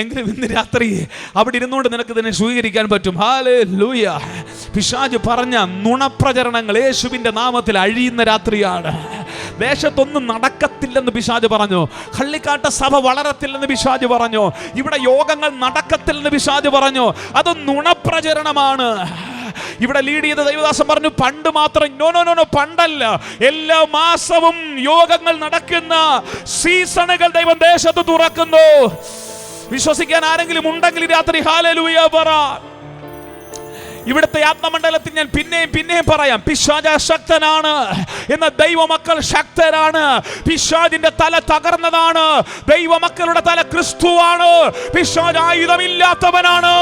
എങ്കിലും ഇന്ന് രാത്രി അവിടെ ഇരുന്നുകൊണ്ട് നിനക്ക് ഇതിനെ സ്വീകരിക്കാൻ പറ്റും. ഹല്ലേലൂയ. പിശാച് പറഞ്ഞ നുണപ്രചരണങ്ങൾ യേശുവിൻ്റെ നാമത്തിൽ അഴിയുന്ന രാത്രിയാണ്. ദേശത്തൊന്നും നടക്കത്തില്ലെന്ന് പിശാച് പറഞ്ഞു. കള്ളിക്കാട്ട സഭ വളരത്തില്ലെന്ന് പിശാച് പറഞ്ഞു. ഇവിടെ യോഗങ്ങൾ നടക്കത്തില്ലെന്ന് പിശാച് പറഞ്ഞു. അത് നുണപ്രചരണമാണ്. ഇവിടെ ലീഡ് ചെയ്ത ദൈവദാസൻ പറഞ്ഞു പണ്ട് മാത്രം. നോ, പണ്ടല്ല. എല്ലാ മാസവും യോഗങ്ങൾ നടക്കുന്ന സീസണുകൾ ദൈവം ദേശത്ത് തുറക്കുന്നു. വിശ്വസിക്കാൻ ആരെങ്കിലും ഉണ്ടെങ്കിൽ രാത്രി ഹല്ലേലൂയ പറ. ഇവിടുത്തെ ആത്മമണ്ഡലത്തിൽ ഞാൻ പിന്നെയും പറയാം, പിശാച് ശക്തനാണ്, എന്ന ദൈവമക്കൾ ശക്തരാണ്. പിശാചിന്റെ തല തകർന്നതാണ്, ദൈവമക്കളുടെ തല ക്രിസ്തുവാണ്. പിശാച് ആയുധമില്ലാത്തവനാണ്,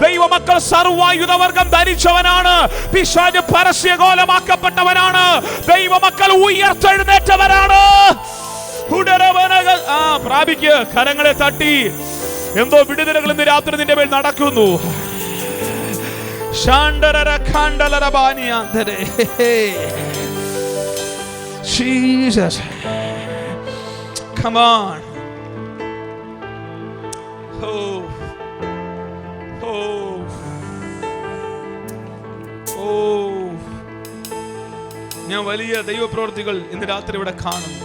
ദൈവമക്കൾ സർവായുധവർഗം ധരിച്ചവനാണ്. പിശാച് പരസ്യകോലമാക്കപ്പെട്ടവനാണ്, ദൈവമക്കൾ ഉയർത്തെഴുന്നേറ്റവരാണ്. പ്രാപിക്ക്, കരങ്ങളെ തട്ടി. എന്തോ വിടുതലുകൾ ഇന്ന് രാത്രി നിന്റെ മേൽ നടക്കുന്നു. Jesus, come on. ഞാൻ വലിയ ദൈവപ്രവൃത്തികൾ ഇന്ന് രാത്രി ഇവിടെ കാണുന്നു.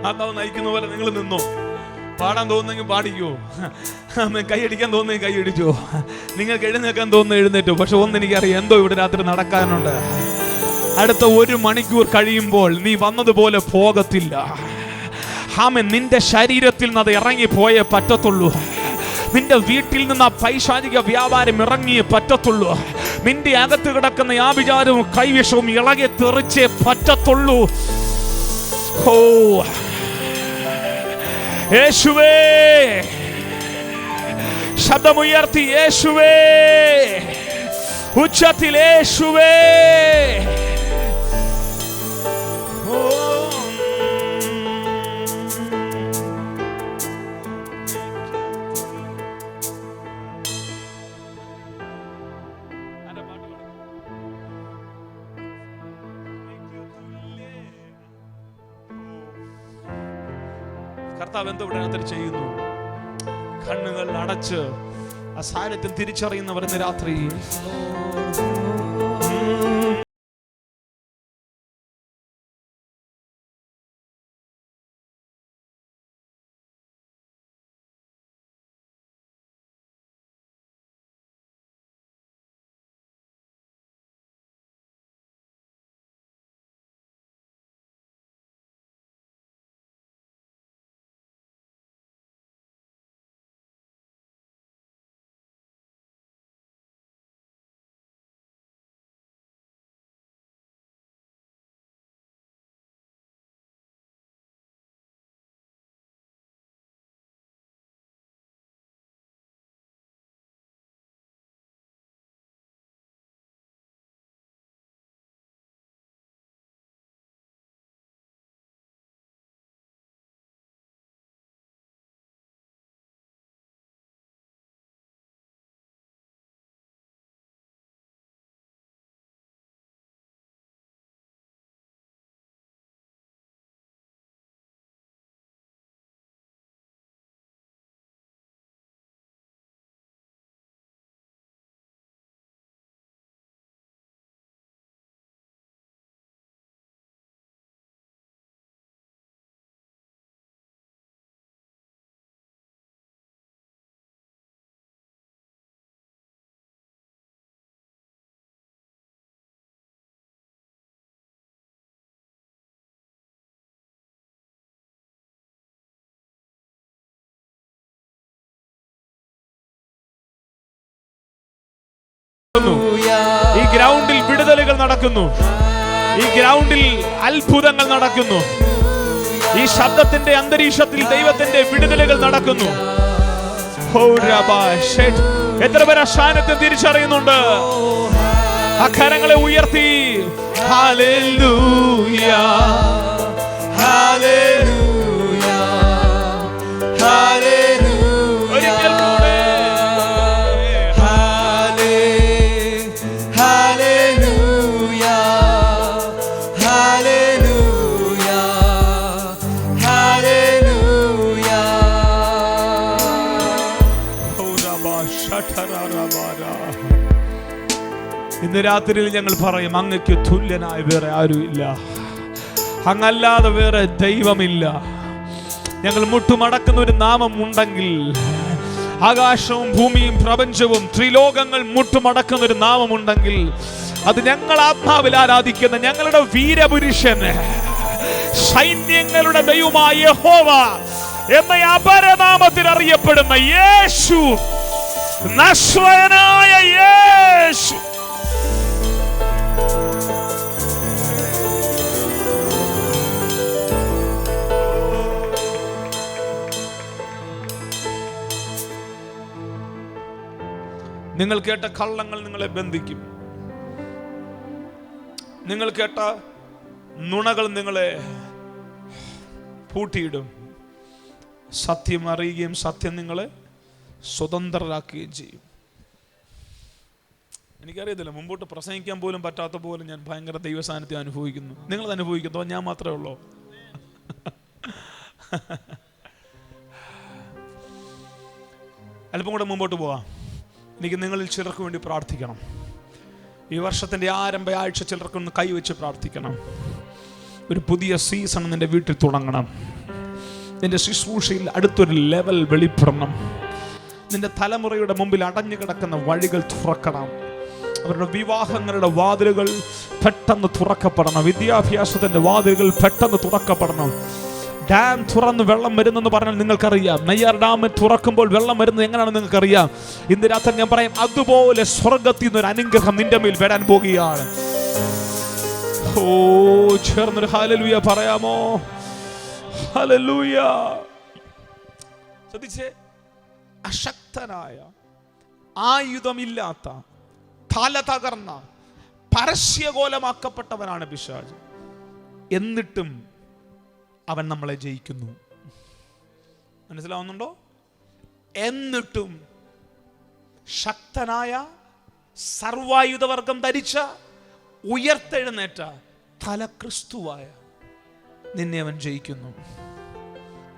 ആത്മാവ് നയിക്കുന്ന പോലെ നിങ്ങൾ നിന്നോ. പാടാൻ തോന്നുന്നെങ്കിൽ പാടിക്കോ, കൈയടിക്കാൻ തോന്നുന്നെങ്കിൽ കൈയടിച്ചോ, നിങ്ങൾക്ക് എഴുന്നേക്കാൻ തോന്നുന്നു എഴുന്നേറ്റോ. പക്ഷെ ഒന്നെനിക്കറിയാം, എന്തോ ഇവിടെ രാത്രി നടക്കാനുണ്ട്. അടുത്ത 1 മണിക്കൂർ കഴിയുമ്പോൾ നീ വന്നതുപോലെ പോകത്തില്ല. നിന്റെ ശരീരത്തിൽ നിന്ന് അത് ഇറങ്ങിപ്പോയേ പറ്റത്തുള്ളൂ. നിന്റെ വീട്ടിൽ നിന്ന് ആ പൈശാചിക വ്യാപാരം ഇറങ്ങിയേ പറ്റത്തുള്ളൂ. നിന്റെ അകത്ത് കിടക്കുന്ന ആ വിചാരവും കൈവശവും ഇളകി തെറിച്ചേ പറ്റത്തുള്ളൂ. യേശുവേ, ശബ്ദമുയർത്തി യേശുവേ, ഉച്ചത്തിൽ യേശുവേ. കർത്താവ് എന്തോ ഇവിടെ ചെയ്യുന്നു? കണ്ണുകൾ അടച്ച് ആ സാന്നിധ്യം തിരിച്ചറിയുന്നവർ ഇന്ന് രാത്രി ഈ ഗ്രൗണ്ടിൽ വിടുതലുകൾ നടക്കുന്നു. ഈ ഗ്രൗണ്ടിൽ അത്ഭുതങ്ങൾ നടക്കുന്നു. ഈ ശബ്ദത്തിന്റെ അന്തരീക്ഷത്തിൽ ദൈവത്തിന്റെ വിടുതലുകൾ നടക്കുന്നു. എത്ര പേര് സാന്നിധ്യം തിരിച്ചറിയുന്നുണ്ട്? അക്ഷരങ്ങളെ ഉയർത്തി ഹല്ലേലൂയ, ഹല്ലേലൂയ, ഹല്ലേലൂയ. ഒരിക്കൽ കൂടെ ഇന്ന് രാത്രിയിൽ ഞങ്ങൾ പറയും, അങ്ങക്ക് തുല്യനായ വേറെ ആരുമില്ല, അങ്ങല്ലാതെ വേറെ ദൈവമില്ല. ഞങ്ങൾ മുട്ടുമടക്കുന്ന ഒരു നാമം ഉണ്ടെങ്കിൽ, ആകാശവും ഭൂമിയും പ്രപഞ്ചവും ത്രിലോകങ്ങൾ മുട്ടുമടക്കുന്ന ഒരു നാമമുണ്ടെങ്കിൽ, അത് ഞങ്ങൾ ആത്മാവിൽ ആരാധിക്കുന്ന ഞങ്ങളുടെ വീരപുരുഷൻ, സൈന്യങ്ങളുടെ ദൈവമായ യഹോവ എന്ന അപരനാമത്തിൽ അറിയപ്പെടുന്ന യേശു, നസ്രയനായ യേശു. നിങ്ങൾ കേട്ട കള്ളങ്ങൾ നിങ്ങളെ ബന്ധിക്കും. നിങ്ങൾ കേട്ട നുണകൾ നിങ്ങളെ പൂട്ടിയിടും. സത്യം അറിയുകയും സത്യം നിങ്ങളെ സ്വതന്ത്രരാക്കുകയും ചെയ്യും. എനിക്കറിയത്തില്ല, മുമ്പോട്ട് പ്രസംഗിക്കാൻ പോലും പറ്റാത്ത പോലെ ഞാൻ ഭയങ്കര ദൈവസാന്നിധ്യം അനുഭവിക്കുന്നു. നിങ്ങളത് അനുഭവിക്കുന്നു, ഞാൻ മാത്രമേ ഉള്ളൂ? അല്പം കൂടെ മുമ്പോട്ട് പോവാം. എനിക്ക് നിങ്ങളിൽ ചിലർക്ക് വേണ്ടി പ്രാർത്ഥിക്കണം. ഈ വർഷത്തിൻ്റെ ആരംഭ ആഴ്ച ചിലർക്കൊന്ന് കൈവച്ച് പ്രാർത്ഥിക്കണം. ഒരു പുതിയ സീസൺ നിന്റെ വീട്ടിൽ തുടങ്ങണം. നിന്റെ ശുശ്രൂഷയിൽ അടുത്തൊരു ലെവൽ വെളിപ്പെടണം. നിന്റെ തലമുറയുടെ മുമ്പിൽ അടഞ്ഞു കിടക്കുന്ന വഴികൾ തുറക്കണം. അവരുടെ വിവാഹങ്ങളുടെ വാതിലുകൾ പെട്ടെന്ന് തുറക്കപ്പെടണം. വിദ്യാഭ്യാസത്തിന്റെ വാതിലുകൾ പെട്ടെന്ന് തുറക്കപ്പെടണം. ഡാം തുറന്ന് വെള്ളം വരുന്നെന്ന് പറഞ്ഞാൽ നിങ്ങൾക്കറിയാം. നെയ്യാർ ഡാം തുറക്കുമ്പോൾ വെള്ളം വരുന്നത് എങ്ങനെയാണെന്ന് നിങ്ങൾക്കറിയാം. ഇന്ന് രാത്രി ഞാൻ പറയാം, അതുപോലെ സ്വർഗത്തിൽ നിന്നൊരു അനുഗ്രഹം നിന്റെ മേൽ വരാൻ പോകുകയാണ്. ഓ, ചേർന്നൊരു ഹല്ലേലൂയ പറയാമോ? ഹല്ലേലൂയ. ശ്രദ്ധിച്ചേ, ശക്തനായ, ആയുധമില്ലാത്ത, തല തകർന്ന, പരസ്യകോലമാക്കപ്പെട്ടവനാണ് പിശാച്. എന്നിട്ടും അവൻ നമ്മളെ ജയിക്കുന്നു. മനസ്സിലാവുന്നുണ്ടോ? എന്നിട്ടും ശക്തനായ, സർവായുധവർഗം ധരിച്ച, ഉയർത്തെഴുന്നേറ്റ തല ക്രിസ്തുവായ നിന്നെ അവൻ ജയിക്കുന്നു.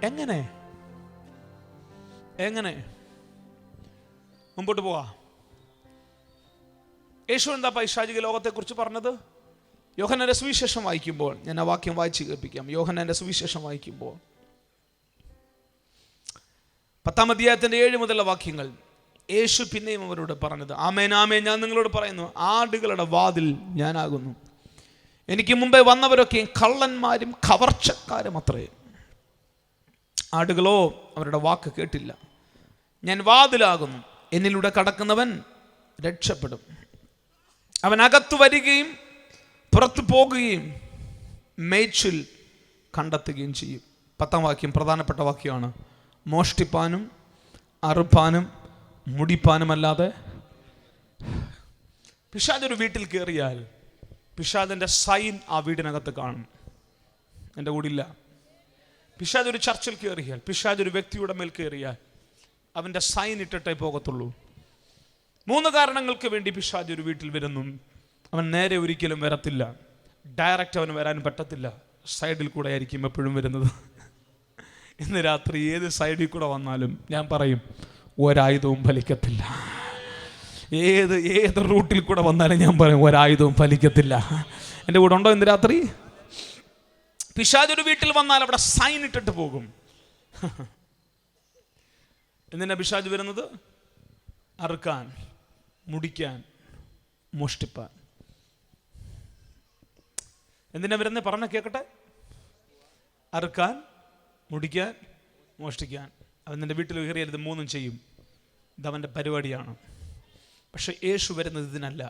എങ്ങനെ? മുമ്പോട്ട് പോവാ. യേശു എന്താ പൈശാചിക ലോകത്തെക്കുറിച്ച് പറഞ്ഞത്? യോഹന്നാന്റെ സുവിശേഷം വായിക്കുമ്പോൾ, ഞാൻ ആ വാക്യം വായിച്ച് കേൾപ്പിക്കാം. യോഹന്നാന്റെ സുവിശേഷം വായിക്കുമ്പോൾ 10-ാം അധ്യായത്തിന്റെ 7 മുതലുള്ള വാക്യങ്ങൾ. യേശു പിന്നെയും അവരോട് പറഞ്ഞത്, ആമേൻ ആമേൻ ഞാൻ നിങ്ങളോട് പറയുന്നു, ആടുകളുടെ വാതിൽ ഞാനാകുന്നു. എനിക്ക് മുമ്പേ വന്നവരൊക്കെയും കള്ളന്മാരും കവർച്ചക്കാരും അത്രേ. ആടുകളോ അവരുടെ വാക്ക് കേട്ടില്ല. ഞാൻ വാതിലാകുന്നു, എന്നിലൂടെ കടക്കുന്നവൻ രക്ഷപ്പെടും. അവൻ അകത്തു വരികയും പുറത്തു പോകുകയും മേച്ചിൽ കണ്ടെത്തുകയും ചെയ്യും. 10-ാം വാക്യം പ്രധാനപ്പെട്ട വാക്യമാണ്. മോഷ്ടിപ്പാനും അറുപ്പാനും മുടിപ്പാനുമല്ലാതെ. പിശാച് ഒരു വീട്ടിൽ കയറിയാൽ പിശാചിന്റെ സൈൻ ആ വീടിനകത്ത് കാണും. എൻ്റെ കൂടില്ല. പിശാച് ഒരു ചർച്ചിൽ കയറിയാൽ, പിശാച് ഒരു വ്യക്തിയുടെ മേൽ കയറിയാൽ അവൻ്റെ സൈൻ ഇട്ടിട്ടേ പോകത്തുള്ളൂ. 3 കാരണങ്ങൾക്ക് വേണ്ടി പിശാച് ഒരു വീട്ടിൽ വരുന്നു. അവൻ നേരെ ഒരിക്കലും വരത്തില്ല. ഡയറക്റ്റ് അവന് വരാൻ പറ്റത്തില്ല. സൈഡിൽ കൂടെ ആയിരിക്കും എപ്പോഴും വരുന്നത്. ഇന്ന് രാത്രി ഏത് സൈഡിൽ കൂടെ വന്നാലും ഞാൻ പറയും, ഒരായുധവും ഫലിക്കത്തില്ല. ഏത് റൂട്ടിൽ കൂടെ വന്നാലും ഞാൻ പറയും, ഒരായുധവും ഫലിക്കത്തില്ല. എൻ്റെ കൂടെ ഉണ്ടോ ഇന്ന് രാത്രി? പിശാച് ഒരു വീട്ടിൽ വന്നാൽ അവിടെ സൈൻ ഇട്ടിട്ട് പോകും. എന്തിനാ പിശാച് വരുന്നത്? അറുക്കാൻ, മുടിക്കാൻ, മോഷ്ടിപ്പാൻ. എന്തിനാ വരുന്നത്? പറഞ്ഞ കേൾക്കട്ടെ. അറുക്കാൻ, മുടിക്കാൻ, മോഷ്ടിക്കാൻ. അവൻ നിന്റെ വീട്ടിൽ കയറിയാൽ ഇത് 3 ചെയ്യും. ഇതവൻ്റെ പരിപാടിയാണ്. പക്ഷെ യേശു വരുന്നത് ഇതിനല്ല.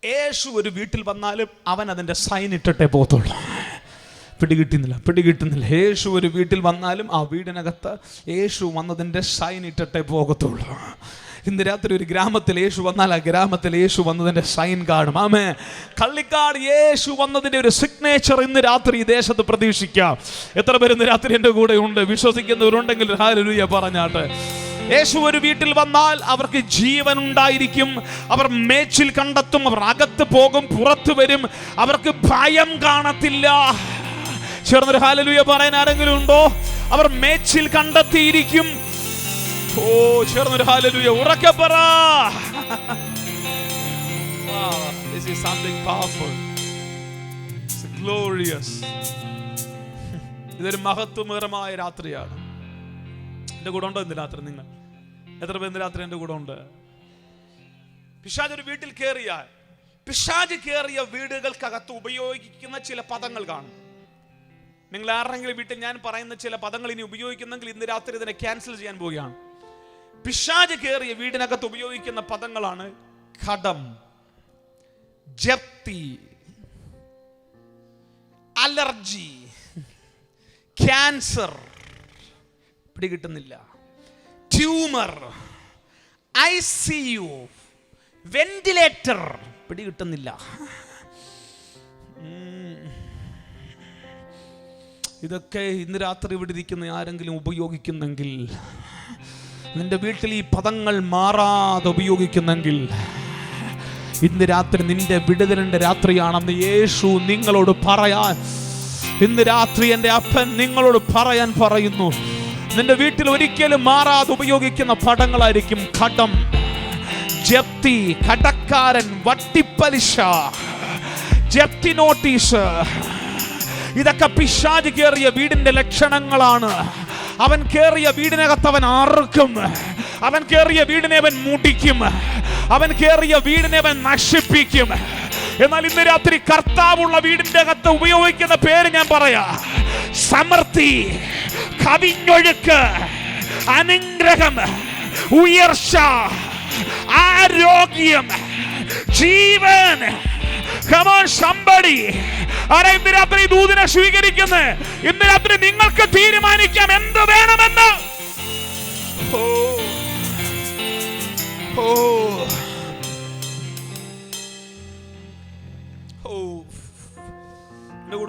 യേശു ഒരു വീട്ടിൽ വന്നാലും അവൻ അതിൻ്റെ സൈൻ ഇട്ടിട്ടേ പോകത്തുള്ളൂ. പിടികിട്ടുന്നില്ല. യേശു ഒരു വീട്ടിൽ വന്നാലും ആ വീടിനകത്ത് യേശു വന്നതിൻ്റെ സൈൻ ഇട്ടിട്ടേ പോകത്തുള്ളൂ. ഇന്ന് രാത്രി ഒരു ഗ്രാമത്തിൽ യേശു വന്നാൽ ആ ഗ്രാമത്തിൽ യേശു വന്നതിൻ്റെ സൈൻ കാണും. ആമേ. കള്ളിക്കാട് യേശു വന്നതിൻ്റെ ഒരു സിഗ്നേച്ചർ ഇന്ന് രാത്രി ഈ ദേശത്ത് പ്രതീക്ഷിക്കാം. എത്ര പേര് ഇന്ന് രാത്രി എൻ്റെ കൂടെ ഉണ്ട്? വിശ്വസിക്കുന്നവരുണ്ടെങ്കിൽ ഹല്ലേലൂയ പറഞ്ഞാട്ടെ. യേശു ഒരു വീട്ടിൽ വന്നാൽ അവർക്ക് ജീവൻ ഉണ്ടായിരിക്കും. അവർ മേച്ചിൽ കണ്ടെത്തും. അവർ അകത്ത് പോകും, പുറത്തു വരും. അവർക്ക് ഭയം കാണത്തില്ല. ചേർന്നൊരു ഹല്ലേലൂയ പറയാൻ ആരെങ്കിലും ഉണ്ടോ? അവർ മേച്ചിൽ കണ്ടെത്തിയിരിക്കും. ഓ, ചേർന്നൊരു ഹല്ലേലൂയ ഉറക്കെ പറ. This is something powerful. It's glorious. ഇതൊരു മഹത്വമേറമായ രാത്രിയാണ്. എൻ്റെ കൂടെ ഉണ്ടോ ഇന്ന് രാത്രി? നിങ്ങൾ എത്ര പേര് ഇന്ന് രാത്രി എൻ്റെ കൂടെ ഉണ്ട്? പിശാച് ഒരു വീട്ടിൽ കയറിയാൽ, പിശാച് കയറിയ വീടുകൾക്കകത്ത് ഉപയോഗിക്കുന്ന ചില പദങ്ങൾ കാണും. നിങ്ങൾ ആരെങ്കിലും വീട്ടിൽ ഞാൻ പറയുന്ന ചില പദങ്ങൾ ഇനി ഉപയോഗിക്കുന്നെങ്കിൽ ഇന്ന് രാത്രി ഇതിനെ ക്യാൻസൽ ചെയ്യാൻ പോവുകയാണ്. പിശാച് കയറിയ വീടിനകത്ത് ഉപയോഗിക്കുന്ന പദങ്ങളാണ് കടം, ജപ്തി, അലർജി, ക്യാൻസർ, പിടികിട്ടുന്നില്ല, ട്യൂമർ, ICU, വെന്റിലേറ്റർ, പിടികിട്ടുന്നില്ല. ഇതൊക്കെ ഇന്ന് രാത്രി ഇവിടെ ഇരിക്കുന്ന ആരെങ്കിലും ഉപയോഗിക്കുന്നെങ്കിൽ, നിന്റെ വീട്ടിൽ ഈ പദങ്ങൾ മാറാതെ ഉപയോഗിക്കുന്നെങ്കിൽ, ഇന്ന് രാത്രി നിന്റെ വിടുതലിന്റെ രാത്രിയാണെന്ന് യേശു നിങ്ങളോട് പറയാൻ, ഇന്ന് രാത്രി എൻ്റെ അപ്പൻ നിങ്ങളോട് പറയാൻ പറയുന്നു. നിന്റെ വീട്ടിൽ ഒരിക്കലും മാറാതെ ഉപയോഗിക്കുന്ന പദങ്ങളായിരിക്കും കടം, ജപ്തി, കടക്കാരൻ, വട്ടിപ്പലിശ, ജപ്തി നോട്ടീസ്. ഇതൊക്കെ പിശാച് കയറിയ വീടിന്റെ ലക്ഷണങ്ങളാണ്. അവൻ കയറിയ വീടിനകത്ത് അവൻ അറുക്കും. അവൻ കയറിയ വീടിനെ അവൻ മുടിക്കും. അവൻ കയറിയ വീടിനെ അവൻ നശിപ്പിക്കും. എന്നാൽ ഇന്ന് രാത്രി കർത്താവുള്ള വീടിന്റെ അകത്ത് ഉപയോഗിക്കുന്ന പേര് ഞാൻ പറയാ: സമൃദ്ധി, കവിഞ്ഞൊഴുക്ക്, അനുഗ്രഹം, ഉയർച്ച, ആരോഗ്യം, ജീവൻ. Come on somebody. ആരാ ഇന്ന് രാത്രി ദൂതിനെ സ്വീകരിക്കുന്നത്? ഇന്ന് രാത്രി നിങ്ങൾക്ക് തീരുമാനിക്കാം എന്ത് വേണമെന്ന്.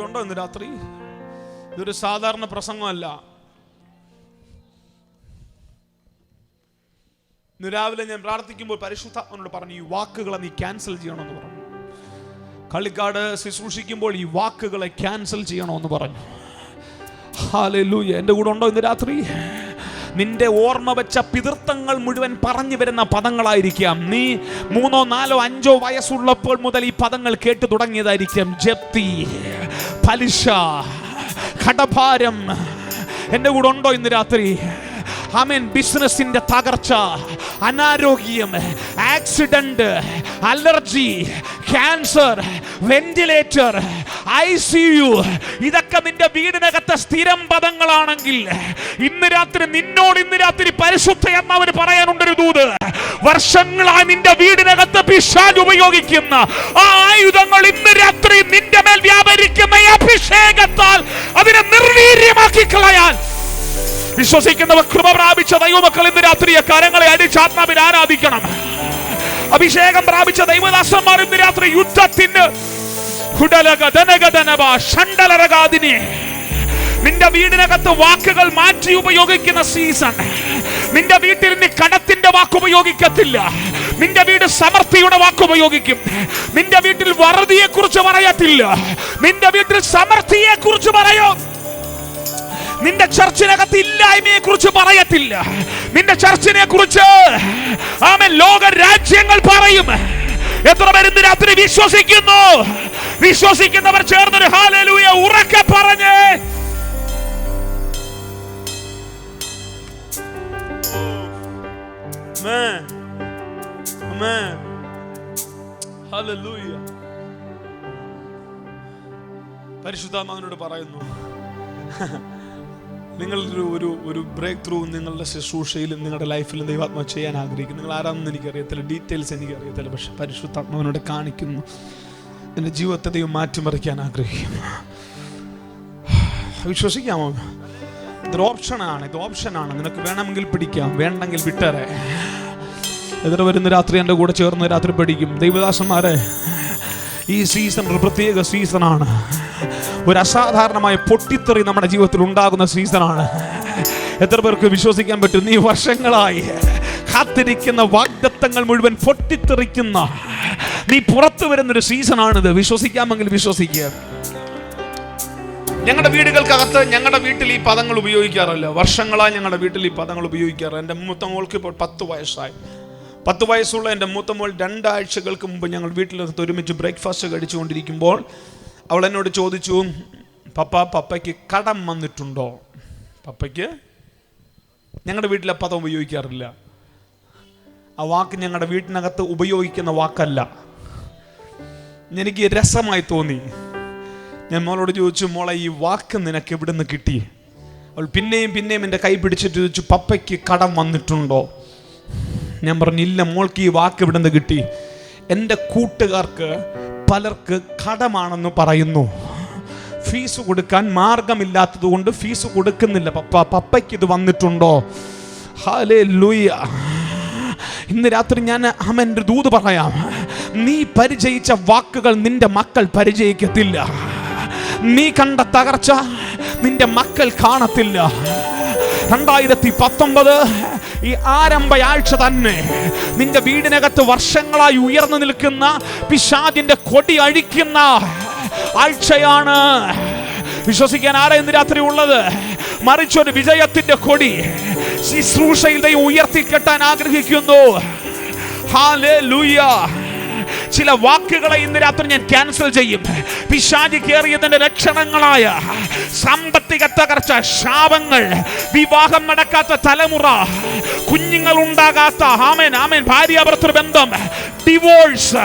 ഉണ്ടോ ഇന്ന് രാത്രി? ഇതൊരു സാധാരണ പ്രസംഗമല്ല. ഇന്ന് രാവിലെ ഞാൻ പ്രാർത്ഥിക്കുമ്പോൾ പരിശുദ്ധാത്മാവിനോട് പറഞ്ഞു, ഈ വാക്കുകളെ നീ ക്യാൻസൽ ചെയ്യണമെന്ന് പറഞ്ഞു. കളിക്കാട് ശുശ്രൂഷിക്കുമ്പോൾ ഈ വാക്കുകളെ ക്യാൻസൽ ചെയ്യണമെന്ന് പറഞ്ഞു. ഹല്ലേലൂയ. എൻ്റെ കൂടെ ഉണ്ടോ ഇന്ന് രാത്രി? നിന്റെ ഓർമ്മ വെച്ച പിതൃത്വങ്ങൾ മുഴുവൻ പറഞ്ഞു വരുന്ന പദങ്ങളായിരിക്കാം. നീ 3, 4, 5 വയസ്സുള്ളപ്പോൾ മുതൽ ഈ പദങ്ങൾ കേട്ടു തുടങ്ങിയതായിരിക്കാം. ജപ്തി, പലിശ, കടഭാരം. എൻ്റെ കൂടെ ഉണ്ടോ ഇന്ന് രാത്രി? ആമേൻ. ബിസിനസിന്റെ തകർച്ച, അനാരോഗ്യം, accident, allergy, cancer, ventilator, ICU, ഇതൊക്കെ നിന്റെ വീടിനകത്തെ സ്ഥിരം പദങ്ങളാണെങ്കിൽ ഇന്ന് രാത്രി പരിശുദ്ധനാമത്തിന് പറയാനുണ്ടൊരു ദൂത്. വർഷങ്ങളായി നിന്റെ വീടിനകത്ത് പിശാച് ഉപയോഗിക്കുന്ന ആ ആയുധങ്ങൾ ഇന്ന് രാത്രി നിന്റെ മേൽ വ്യാപരിക്കുന്ന അഭിഷേകത്താൽ അതിനെ നിർവീര്യമാക്കി കളയാൻ വിശ്വസിക്കുന്നവർ കൃപ പ്രാപിച്ച ദൈവമക്കൾ ഇന്ന് രാത്രി കരങ്ങളെ അടിച്ചാത്മാവിൽ ആരാധിക്കണം. അഭിഷേകം പ്രാപിച്ച ദൈവദാസന്മാർ ഇന്ന് രാത്രി യുദ്ധത്തിന് നിന്റെ വീടിനകത്ത് വാക്കുകൾ മാറ്റി ഉപയോഗിക്കുന്ന സീസൺ. നിന്റെ വീട്ടിൽ നീ കടത്തിന്റെ വാക്ക് ഉപയോഗിക്കത്തില്ല. നിന്റെ വീട് സമൃദ്ധിയുടെ വാക്ക് ഉപയോഗിക്കും. നിന്റെ വീട്ടിൽ വറുതിയെ കുറിച്ച് പറയത്തില്ല. നിന്റെ വീട്ടിൽ സമൃദ്ധിയെ കുറിച്ച് പറയും. നിന്റെ ചർച്ചിനകത്ത് ഇല്ലായ്മയെ കുറിച്ച് പറയത്തില്ല. നിന്റെ ചർച്ചിനെ കുറിച്ച് ആമേൻ ലോക രാജ്യങ്ങൾ പറയും. എത്ര പേര് ഇന്ന് രാത്രി വിശ്വസിക്കുന്നു? വിശ്വസിക്കുന്നവർ ചേർന്നൊരു ഹല്ലേലൂയ ഉറക്കെ പറഞ്ഞേ. ഹല്ലേലൂയ. പരിശുദ്ധാത്മാവിനോട് പറയുന്നു, നിങ്ങളൊരു ഒരു ബ്രേക്ക് ത്രൂ നിങ്ങളുടെ ശുശ്രൂഷയിലും നിങ്ങളുടെ ലൈഫിലും ദൈവാത്മാ ചെയ്യാൻ ആഗ്രഹിക്കുന്നു. നിങ്ങൾ ആരാണെന്ന് എനിക്കറിയത്തില്ല, ഡീറ്റെയിൽസ് എനിക്കറിയത്തില്ല. പക്ഷെ പരിശുദ്ധാത്മാവിനോട് കാണിക്കുന്നു, എൻ്റെ ജീവിതത്തെ ദൈവം മാറ്റിമറിക്കാൻ ആഗ്രഹിക്കുന്നു. വിശ്വസിക്കാമോ? ഇതൊരു ഓപ്ഷനാണ്. ഇത് ഓപ്ഷനാണ്. നിനക്ക് വേണമെങ്കിൽ പിടിക്കാം, വേണ്ടെങ്കിൽ വിട്ടേരെ. എത്ര വരുന്ന രാത്രി എൻ്റെ കൂടെ ചേർന്ന് രാത്രി പഠിക്കും? ദൈവദാസന്മാരെ, ഈ സീസൺ ഒരു പ്രത്യേക സീസണാണ്. ഒരു അസാധാരണമായ പൊട്ടിത്തെറി നമ്മുടെ ജീവിതത്തിൽ ഉണ്ടാകുന്ന സീസണാണ്. എത്ര പേർക്ക് വിശ്വസിക്കാൻ പറ്റും? നീ വർഷങ്ങളായി കാത്തിരിക്കുന്ന വാഗ്ദത്തങ്ങൾ മുഴുവൻ പൊട്ടിത്തെറിക്കുന്ന നീ പുറത്തു വരുന്നൊരു സീസണാണിത്. വിശ്വസിക്കാമെങ്കിൽ വിശ്വസിക്കുക. ഞങ്ങളുടെ വീടുകൾക്കകത്ത് ഞങ്ങളുടെ വീട്ടിൽ ഈ പദങ്ങൾ ഉപയോഗിക്കാറില്ല. വർഷങ്ങളായി ഞങ്ങളുടെ വീട്ടിൽ ഈ പദങ്ങൾ ഉപയോഗിക്കാറ്. എൻ്റെ മൂത്ത മോൾക്ക് ഇപ്പോൾ 10 വയസ്സായി. 10 വയസ്സുള്ള എൻ്റെ മൂത്ത മോൾ 2 ആഴ്ചകൾക്ക് മുമ്പ് ഞങ്ങൾ വീട്ടിലകത്ത് ഒരുമിച്ച് ബ്രേക്ക്ഫാസ്റ്റ് കഴിച്ചുകൊണ്ടിരിക്കുമ്പോൾ അവൾ എന്നോട് ചോദിച്ചു, പപ്പയ്ക്ക് കടം വന്നിട്ടുണ്ടോ? പപ്പയ്ക്ക് ഞങ്ങളുടെ വീട്ടിലെ പദം ഉപയോഗിക്കാറില്ല. ആ വാക്ക് ഞങ്ങളുടെ വീട്ടിനകത്ത് ഉപയോഗിക്കുന്ന വാക്കല്ല. എനിക്ക് രസമായി തോന്നി. ഞാൻ മോളോട് ചോദിച്ചു, മോളെ ഈ വാക്ക് നിനക്ക് എവിടെ നിന്ന് കിട്ടി? അവൾ പിന്നെയും എൻ്റെ കൈ പിടിച്ചിട്ട് ചോദിച്ചു, പപ്പയ്ക്ക് കടം വന്നിട്ടുണ്ടോ? ഞാൻ പറഞ്ഞു, ഇല്ല. മോൾക്ക് ഈ വാക്ക് എവിടെ നിന്ന് കിട്ടി? എൻ്റെ കൂട്ടുകാർക്ക് പലർക്ക് കടമാണെന്ന് പറയുന്നു. ഫീസ് കൊടുക്കാൻ മാർഗമില്ലാത്തത് കൊണ്ട് ഫീസ് കൊടുക്കുന്നില്ല. പപ്പയ്ക്ക് ഇത് വന്നിട്ടുണ്ടോ? ഹല്ലേലൂയ. ഇന്ന് രാത്രി ഞാൻ അമ്മൻ്റെ ദൂത് പറയാം. നീ പരിചയിച്ച വാക്കുകൾ നിന്റെ മക്കൾ പരിചയിക്കത്തില്ല. നീ കണ്ട തകർച്ച നിന്റെ മക്കൾ കാണത്തില്ല. 2019 ഈ ആരംഭയാഴ്ച തന്നെ നിന്റെ വീടിനകത്ത് വർഷങ്ങളായി ഉയർന്നു നിൽക്കുന്ന പിശാചിന്റെ കൊടി അഴിക്കുന്ന ആഴ്ചയാണ്. വിശ്വസിക്കാൻ ആരാ ഇന്ന് രാത്രി ഉള്ളത്? മറിച്ചൊരു വിജയത്തിന്റെ കൊടി ശുശ്രൂഷയിൽ ദൈവം ഉയർത്തിക്കെട്ടാൻ ആഗ്രഹിക്കുന്നു. ഹല്ലേലൂയ. ചില വാക്കുകളെ ഇന്ന് രാത്രി ഞാൻ ക്യാൻസൽ ചെയ്യും. പിശാച് കയറിയതിന്റെ ലക്ഷണങ്ങളായ സാമ്പത്തിക തകർച്ച, ശാപങ്ങൾ, വിവാഹം നടക്കാത്ത തലമുറ, കുഞ്ഞുങ്ങൾ ഉണ്ടാകാത്ത ആമേൻ ഭാര്യാഭർത്തൃ ബന്ധം, ഡിവോഴ്സ്,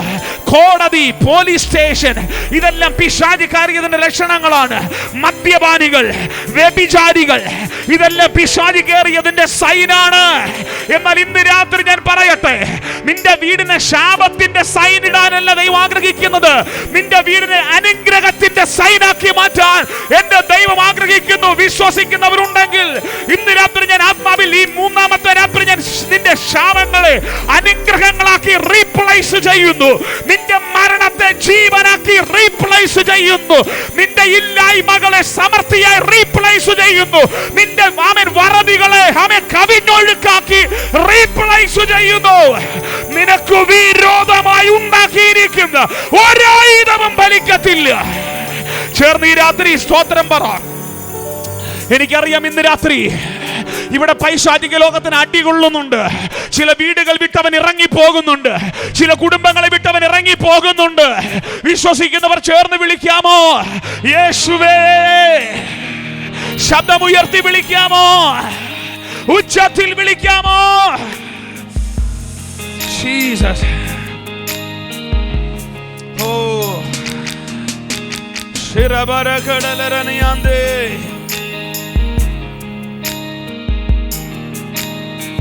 കോടതി, പോലീസ് സ്റ്റേഷൻ, ഇതെല്ലാം പിശാച് കയറിയതിന്റെ ലക്ഷണങ്ങളാണ്. മദ്യപാനികൾ, വ്യഭിചാരികൾ, ഇതെല്ലാം പിശാച് കയറിയതിന്റെ സൈനാണ്. എന്നാൽ ഇന്ന് രാത്രി ഞാൻ പറയട്ടെ, നിന്റെ വീടിന് ശാപത്തിന്റെ സൈൻ ഇടാനല്ല ദൈവം ആഗ്രഹിക്കുന്നത്. നിന്റെ വീടിനെ അനുഗ്രഹത്തിന്റെ സൈനാക്കി മാറ്റാൻ എന്റെ ദൈവം ആഗ്രഹിക്കുന്നു. വിശ്വസിക്കുന്നവരുണ്ടെങ്കിൽ ഇന്ന് രാത്രി ഞാൻ ആത്മാവിൽ ഈ 3-ാമത്തെ രാത്രി ഞാൻ നിന്റെ ശാപങ്ങളെ അനുഗ്രഹങ്ങളാക്കി റീപ്ലേസ് ചെയ്യുന്നു. നിന്റെ മരണത്തെ ജീവനാക്കി റീപ്ലേസ് ചെയ്യുന്നു. നിന്റെ ഇല്ലായ്മകളെ സമൃദ്ധിയായി റീപ്ലേസ് ചെയ്യുന്നു. നിന്റെ വറവികളെ കവിഞ്ഞൊഴുക്കാക്കി റീപ്ലേസ് ചെയ്യുന്നു. നിനക്ക് വിരോധമായി ഉണ്ടാക്കിയിരിക്കുന്ന ഒരായുധവും ഫലിക്കത്തില്ല. ചേർന്ന് ഈ രാത്രി സ്തോത്രം പറ. എനിക്കറിയാം ഇന്ന് രാത്രി ഇവിടെ പൈശാചിക ലോകത്തിന് അടികൊള്ളുന്നുണ്ട്. ചില വീടുകൾ വിട്ടവൻ ഇറങ്ങി പോകുന്നുണ്ട്. ചില കുടുംബങ്ങളെ വിട്ടവൻ ഇറങ്ങി പോകുന്നുണ്ട്. വിശ്വസിക്കുന്നവർ ചേർന്ന് വിളിക്കാമോ? യേശുവേ. ശബ്ദമുയർത്തി വിളിക്കാമോ? ഉച്ചത്തിൽ വിളിക്കാമോ? ജീസസ്. ഓ ശിരബരകടലരനിയാന്തേ.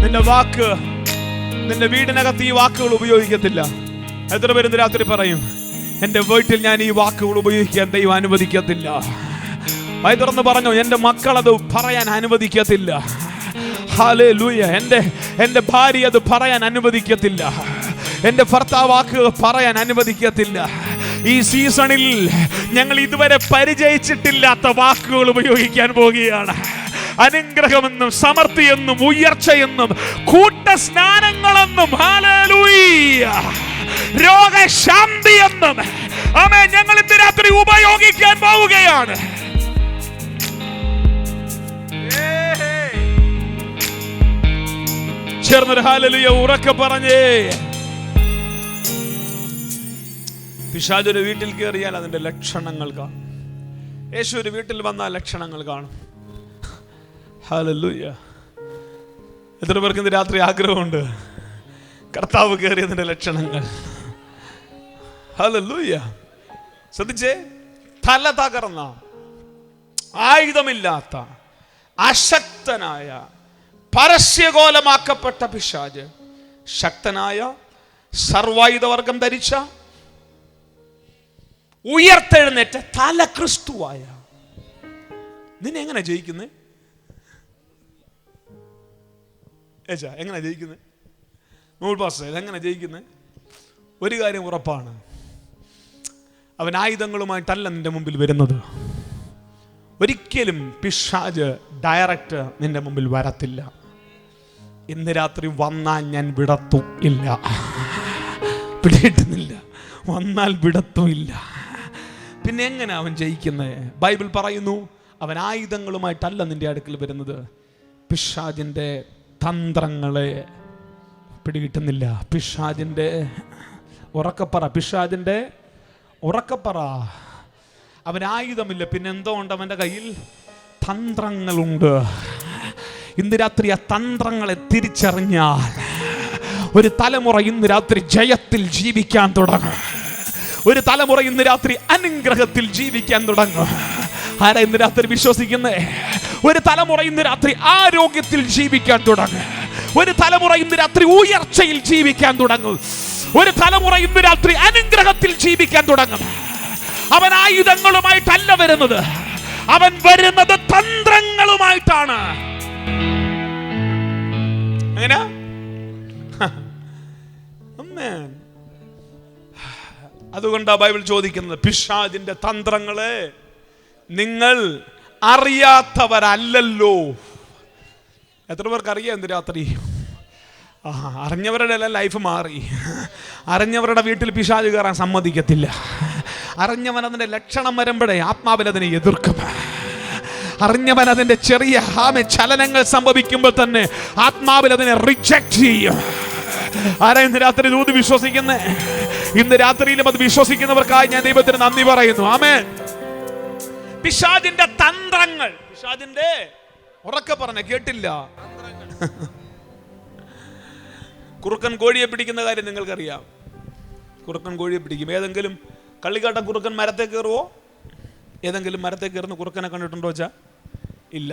നിന്റെ വാക്ക്, നിന്റെ വീടിനകത്ത് ഈ വാക്കുകൾ ഉപയോഗിക്കത്തില്ല. എത്ര പേര് രാത്രി പറയും, എന്റെ വീട്ടിൽ ഞാൻ ഈ വാക്കുകൾ ഉപയോഗിക്കാൻ ദൈവം അനുവദിക്കത്തില്ല. വായി തുറന്ന് പറഞ്ഞു, എന്റെ മക്കളത് പറയാൻ അനുവദിക്കത്തില്ല. ഹല്ലേലൂയ. എന്റെ ഭാര്യ അത് പറയാൻ അനുവദിക്കത്തില്ല. എന്റെ ഭർത്താവ് വാക്കുകൾ പറയാൻ അനുവദിക്കത്തില്ല. ഈ സീസണിൽ ഞങ്ങൾ ഇതുവരെ പരിചയിച്ചിട്ടില്ലാത്ത വാക്കുകൾ ഉപയോഗിക്കാൻ പോവുകയാണ്. അനുഗ്രഹമെന്നും സമൃദ്ധിയെന്നും ഉയർച്ചയെന്നും കൂട്ടസ്നാനങ്ങളെന്നും ഹല്ലേലൂയ രോഗശാന്തിയെന്നും ആമേൻ ഞങ്ങൾ ഇന്ന് രാത്രി ഉപയോഗിക്കാൻ പോവുകയാണ്. ചേർന്നൊരു ഹല്ലേലൂയ ഉറക്കെ പറഞ്ഞേ. പിശാച് ഒരു വീട്ടിൽ കയറിയാൽ അതിന്റെ ലക്ഷണങ്ങൾ കാണും. യേശു ഒരു വീട്ടിൽ വന്നാൽ ലക്ഷണങ്ങൾ കാണും. ഹല്ലേലൂയ. എത്ര പേർക്ക് ഇന്ന് രാത്രി ആഗ്രഹമുണ്ട് കർത്താവ് കയറിയതിന്റെ ലക്ഷണങ്ങൾ? ഹല്ലേലൂയ. ശ്രദ്ധിച്ചേ, തല തകർന്ന, ആയുധമില്ലാത്ത, അശക്തനായ, പരസ്യകോലമാക്കപ്പെട്ട പിശാച് ശക്തനായ, സർവായുധവർഗം ധരിച്ച, ഉയർത്തെഴുന്നേറ്റ തല ക്രിസ്തുവായ നിന്നെ എങ്ങനെ ജയിക്കുന്നത്? എങ്ങനെ ജയിക്കുന്നത്? എങ്ങനെ ജയിക്കുന്നത്? ഒരു കാര്യം ഉറപ്പാണ്, അവൻ ആയുധങ്ങളുമായിട്ടല്ല നിന്റെ മുമ്പിൽ വരുന്നത്. ഒരിക്കലും പിശാച് ഡയറക്റ്റ് നിന്റെ മുമ്പിൽ വരത്തില്ല. ഇന്ന് രാത്രി വന്നാൽ ഞാൻ വിടത്തും ഇല്ല. പിടികിട്ടുന്നില്ല, വന്നാൽ വിടത്തും ഇല്ല. പിന്നെ എങ്ങനെ അവൻ ജയിക്കുന്നത്? ബൈബിൾ പറയുന്നു, അവൻ ആയുധങ്ങളുമായിട്ടല്ല നിന്റെ അടുക്കൽ വരുന്നത്. പിശാചിന്റെ തന്ത്രങ്ങളെ പിടികിട്ടുന്നില്ല. പിശാചിന്റെ ഉറക്കപ്പറ, പിശാചിന്റെ ഉറക്കപ്പറ. അവൻ ആയുധമില്ല, പിന്നെ എന്തോ ഉണ്ട് അവന്റെ കയ്യിൽ? തന്ത്രങ്ങളുണ്ട്. ഇന്ന് രാത്രി ആ തന്ത്രങ്ങളെ തിരിച്ചറിഞ്ഞാൽ ഒരു തലമുറ ഇന്ന് രാത്രി ജയത്തിൽ ജീവിക്കാൻ തുടങ്ങും. ഒരു തലമുറ ഇന്ന് രാത്രി അനുഗ്രഹത്തിൽ ജീവിക്കാൻ തുടങ്ങും. ആരാ ഇന്ന് രാത്രി വിശ്വസിക്കുന്നേ? ഒരു തലമുറ ഇന്ന് രാത്രി ആരോഗ്യത്തിൽ ജീവിക്കാൻ തുടങ്ങും. ഒരു തലമുറ ഇന്ന് രാത്രി ഉയർച്ചയിൽ ജീവിക്കാൻ തുടങ്ങും. ഒരു തലമുറ ഇന്ന് രാത്രി അനുഗ്രഹത്തിൽ ജീവിക്കാൻ തുടങ്ങും. അവൻ ആയുധങ്ങളുമായിട്ടല്ല വരുന്നത്, അവൻ വരുന്നത് തന്ത്രങ്ങളുമായിട്ടാണ്. എങ്ങനെ? അതുകൊണ്ടാ ബൈബിൾ ചോദിക്കുന്നത്, പിശാചിന്റെ തന്ത്രങ്ങളെ നിങ്ങൾ അറിയാത്തവരല്ലല്ലോ. എത്ര പേർക്ക് അറിയാം ഇന്ന് രാത്രി? അറിഞ്ഞവരുടെ എല്ലാം ലൈഫ് മാറി. അറിഞ്ഞവരുടെ വീട്ടിൽ പിശാച് കയറാൻ സമ്മതിക്കത്തില്ല. അറിഞ്ഞവൻ അതിന്റെ ലക്ഷണം വരുമ്പോഴേ ആത്മാവിൽ അതിനെ എതിർക്കും. അറിഞ്ഞവൻ അതിന്റെ ചെറിയ ചലനങ്ങൾ സംഭവിക്കുമ്പോൾ തന്നെ ആത്മാവിൽ അതിനെ റിജക്ട് ചെയ്യും. ആരാ ഇന്ന് രാത്രി ദൂത് വിശ്വസിക്കുന്നേ? ഇന്ന് രാത്രിയിലും അത് വിശ്വസിക്കുന്നവർക്കായി ഞാൻ ദൈവത്തിന് നന്ദി പറയുന്നു. ആമേൻ. പിശാചിന്റെ തന്ത്രങ്ങൾ, പിശാചിന്റെ ഉറക്കെ പറഞ്ഞ കേട്ടില്ല. കുറുക്കൻ കോഴിയെ പിടിക്കുന്ന കാര്യം നിങ്ങൾക്കറിയാം. കുറുക്കൻ കോഴിയെ പിടിക്കും. ഏതെങ്കിലും കള്ളിക്കാട്ട കുറുക്കൻ മരത്തെ കയറുവോ? ഏതെങ്കിലും മരത്തെ കയറുന്ന കുറുക്കനെ കണ്ടിട്ടുണ്ടോ വെച്ചാ? ഇല്ല.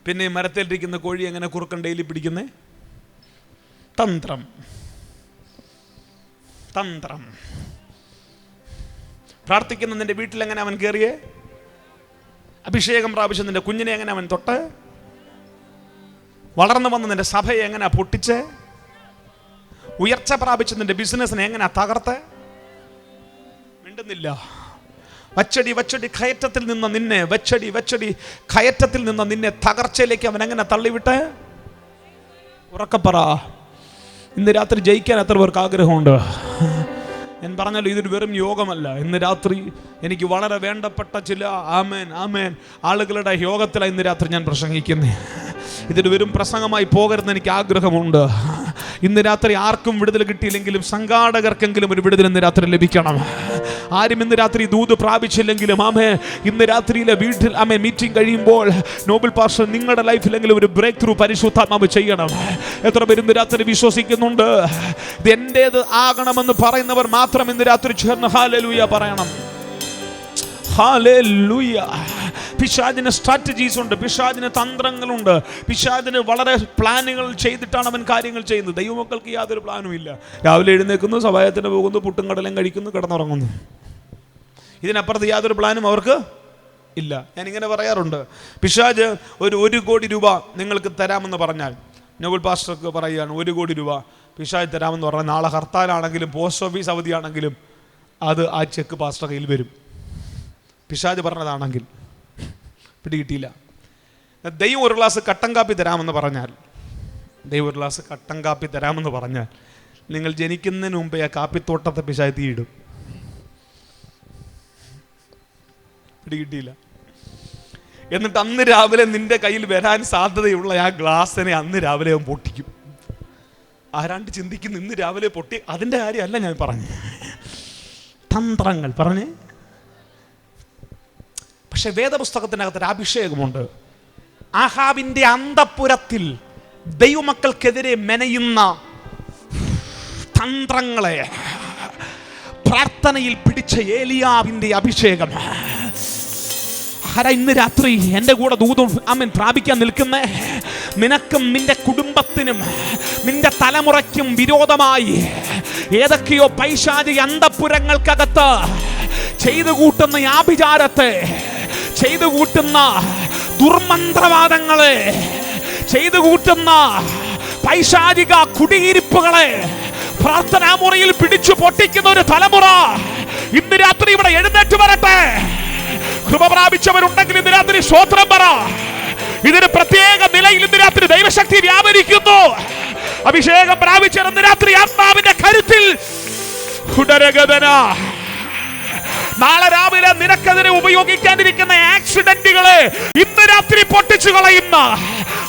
പിന്നെ ഈ മരത്തിലിരിക്കുന്ന കോഴി എങ്ങനെ കുറുക്കൻ ഡെയിലി പിടിക്കുന്നേ? തന്ത്രം. തന്ത്രം. പ്രാർത്ഥിക്കുന്ന നിന്റെ വീട്ടിൽ എങ്ങനെ അവൻ കയറിയേ? അഭിഷേകം പ്രാപിച്ച നിന്റെ കുഞ്ഞിനെ എങ്ങനെ അവൻ തൊട്ട്? വളർന്നു വന്ന് നിന്റെ സഭയെ എങ്ങനെ പൊട്ടിച്ച്? ഉയർച്ച പ്രാപിച്ച നിന്റെ ബിസിനസ്സിനെ എങ്ങനെ തകർത്ത് മിണ്ടുന്നില്ല. വച്ചടി കയറ്റത്തിൽ നിന്ന് നിന്നെ വച്ചടി കയറ്റത്തിൽ നിന്ന് നിന്നെ തകർച്ചയിലേക്ക് അവൻ എങ്ങനെ തള്ളിവിട്ട്? ഉറക്കപ്പറ. ഇന്ന് രാത്രി ജയിക്കാൻ എത്ര പേർക്ക് ആഗ്രഹമുണ്ട്? ഞാൻ പറഞ്ഞല്ലോ, ഇതൊരു വെറും യോഗമല്ല. ഇന്ന് രാത്രി എനിക്ക് വളരെ വേണ്ടപ്പെട്ട ചില ആമേൻ ആളുകളുടെ യോഗത്തിലാണ് ഇന്ന് രാത്രി ഞാൻ പ്രസംഗിക്കുന്നത്. ഇതൊരു വെറും പ്രസംഗമായി പോകരുതെന്ന് എനിക്ക് ആഗ്രഹമുണ്ട്. ഇന്ന് രാത്രി ആർക്കും വിടുതൽ കിട്ടിയില്ലെങ്കിലും സംഘാടകർക്കെങ്കിലും ഒരു വിടുതൽ ഇന്ന് രാത്രി ലഭിക്കണം. ആരും ഇന്ന് രാത്രി ദൂത് പ്രാപിച്ചില്ലെങ്കിലും ഇന്ന് രാത്രിയിലെ വീട്ടിൽ മീറ്റിംഗ് കഴിയുമ്പോൾ നോബൽ പാസ്റ്റർ നിങ്ങളുടെ ലൈഫിലെങ്കിലും ഒരു ബ്രേക്ക് ത്രൂ പരിശുദ്ധാത്മാവ് ചെയ്യണം. എത്ര പേര് ഇന്ന് രാത്രി വിശ്വസിക്കുന്നുണ്ട്? ഇത് എന്റേത് ആകണമെന്ന് പറയുന്നവർ മാത്രം ഇന്ന് രാത്രി ചേർന്ന് ഹല്ലേലൂയ പറയണം. ഹല്ലേലൂയ. പിശാചിന് സ്ട്രാറ്റജീസ് ഉണ്ട്, പിശാചിന് തന്ത്രങ്ങളുണ്ട്, പിശാചിന് വളരെ പ്ലാനുകൾ ചെയ്തിട്ടാണ് അവൻ കാര്യങ്ങൾ ചെയ്യുന്നത്. ദൈവമക്കൾക്ക് യാതൊരു പ്ലാനും ഇല്ല. രാവിലെ എഴുന്നേൽക്കുന്നു, സഭായത്തിന് പോകുന്നു, പുട്ടും കടലും കഴിക്കുന്നു, കിടന്നുറങ്ങുന്നു. ഇതിനപ്പുറത്ത് യാതൊരു പ്ലാനും അവർക്ക് ഇല്ല. ഞാനിങ്ങനെ പറയാറുണ്ട്, പിശാച് ഒരു 1 കോടി രൂപ നിങ്ങൾക്ക് തരാമെന്ന് പറഞ്ഞാൽ, നോബൽ പാസ്റ്റർക്ക് പറയുകയാണ് 1 കോടി രൂപ പിശാച് തരാമെന്ന് പറഞ്ഞാൽ, നാളെ ഹർത്താലാണെങ്കിലും പോസ്റ്റ് ഓഫീസ് അവധിയാണെങ്കിലും അത് ആ ചെക്ക് പാസ്റ്റർ കയ്യിൽ വരും. പിശാച് പറഞ്ഞതാണെങ്കിൽ പിടികിട്ടിയില്ല. ദൈവം ഒരു ഗ്ലാസ് കട്ടൻ കാപ്പി തരാമെന്ന് പറഞ്ഞാൽ, നിങ്ങൾ ജനിക്കുന്നതിന് മുമ്പേ ആ കാപ്പിത്തോട്ടത്തെ പിശാച് തീയിടും. പിടികിട്ടിയില്ല. എന്നിട്ട് അന്ന് രാവിലെ നിന്റെ കയ്യിൽ വരാൻ സാധ്യതയുള്ള ആ ഗ്ലാസ്സിനെ അന്ന് രാവിലെ അവൻ പൊട്ടിക്കും. ആരാണ്ട് ചിന്തിക്കുന്നു ഇന്ന് രാവിലെ പൊട്ടി. അതിൻ്റെ കാര്യമല്ല ഞാൻ പറഞ്ഞു, തന്ത്രങ്ങൾ പറഞ്ഞേ. പക്ഷെ വേദപുസ്തകത്തിനകത്തൊരു അഭിഷേകമുണ്ട്. ആഹാബിന്റെ അന്തഃപുരത്തിൽ ദൈവമക്കൾക്കെതിരെ മെനയുന്ന തന്ത്രങ്ങളെ പ്രാർത്ഥനയിൽ പിടിച്ച ഏലിയാവിന്റെ അഭിഷേകം. ഇന്ന് രാത്രി എൻ്റെ കൂടെ ദൂതും പ്രാപിക്കാൻ നിൽക്കുന്നേ, നിനക്കും നിന്റെ കുടുംബത്തിനും നിന്റെ തലമുറയ്ക്കും വിരോധമായി ഏതൊക്കെയോ പൈശാചിക അന്തഃപുരങ്ങൾക്കകത്ത് ചെയ്തു കൂട്ടുന്ന ആഭിചാരത്തെ, ചെയ്തു കൂട്ടുന്ന ദുർമന്ത്രവാദങ്ങളെ, ചെയ്തു കൂട്ടുന്ന പൈശാചിക കുടിയിരിപ്പുകളെ പ്രാർത്ഥനാ മുറിയിൽ പിടിച്ചു പൊട്ടിക്കുന്ന ഒരു തലമുറ ഇന്ന് രാത്രി ഇവിടെ എഴുന്നേറ്റ് വരട്ടെ. കൃപ പ്രാപിച്ചവരുണ്ടെങ്കിൽ ഇന്ന് രാത്രി സ്തോത്രം പറ. ഇതിന് പ്രത്യേക നിലയിൽ ഇന്ന് രാത്രി ദൈവശക്തി വ്യാപരിക്കുന്നു. അഭിഷേകം പ്രാപിച്ച ഇന്ന് രാത്രി ആത്മാവിന്റെ കരുത്തിൽ നാളെ രാവിലെ നിനക്കെതിരെ ഉപയോഗിക്കാനിരിക്കുന്ന ആക്സിഡന്റുകളെ ഇന്ന് രാത്രി പൊട്ടിച്ചു കളയുന്ന,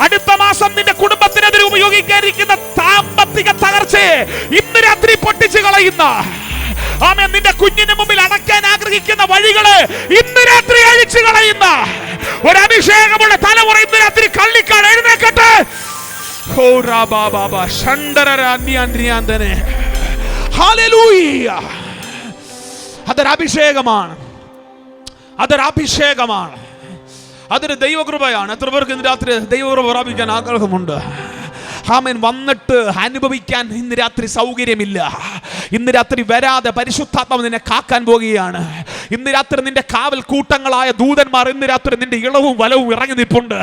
അടുത്ത മാസം നിന്റെ കുടുംബത്തിനെതിരെ ഉപയോഗിക്കാനിരിക്കുന്ന സാമ്പത്തിക തകർച്ചയെ ഇന്ന് രാത്രി പൊട്ടിച്ചു കളയുന്ന, നിന്റെ കുഞ്ഞിന് മുമ്പിൽ അടയ്ക്കാൻ ആഗ്രഹിക്കുന്ന വഴികളെ ഇന്ന് രാത്രി അഴിച്ചു കളയുന്ന ഒരു അഭിഷേകമുള്ള തലമുറ ഇന്ന് രാത്രി കള്ളിക്കാൻ എഴുന്നേക്കട്ടെ. അതൊരഭിഷേകമാണ്, അതൊരു ദൈവകൃപയാണ്. എത്ര പേർക്ക് ഇന്ന് രാത്രി ദൈവകൃപ പ്രാപിക്കാൻ ആഗ്രഹമുണ്ട്? വന്നിട്ട് അനുഭവിക്കാൻ ഇന്ന് രാത്രി സൗകര്യമില്ല. ഇന്ന് രാത്രി വരാതെ പരിശുദ്ധാത്മാവ് നിന്നെ കാക്കാൻ പോകുകയാണ്. ഇന്ന് രാത്രി നിന്റെ കാവൽ കൂട്ടങ്ങളായ ദൂതന്മാർ ഇന്ന് രാത്രി നിന്റെ ഇളവും വലവും ഇറങ്ങി നിൽപ്പുണ്ട്.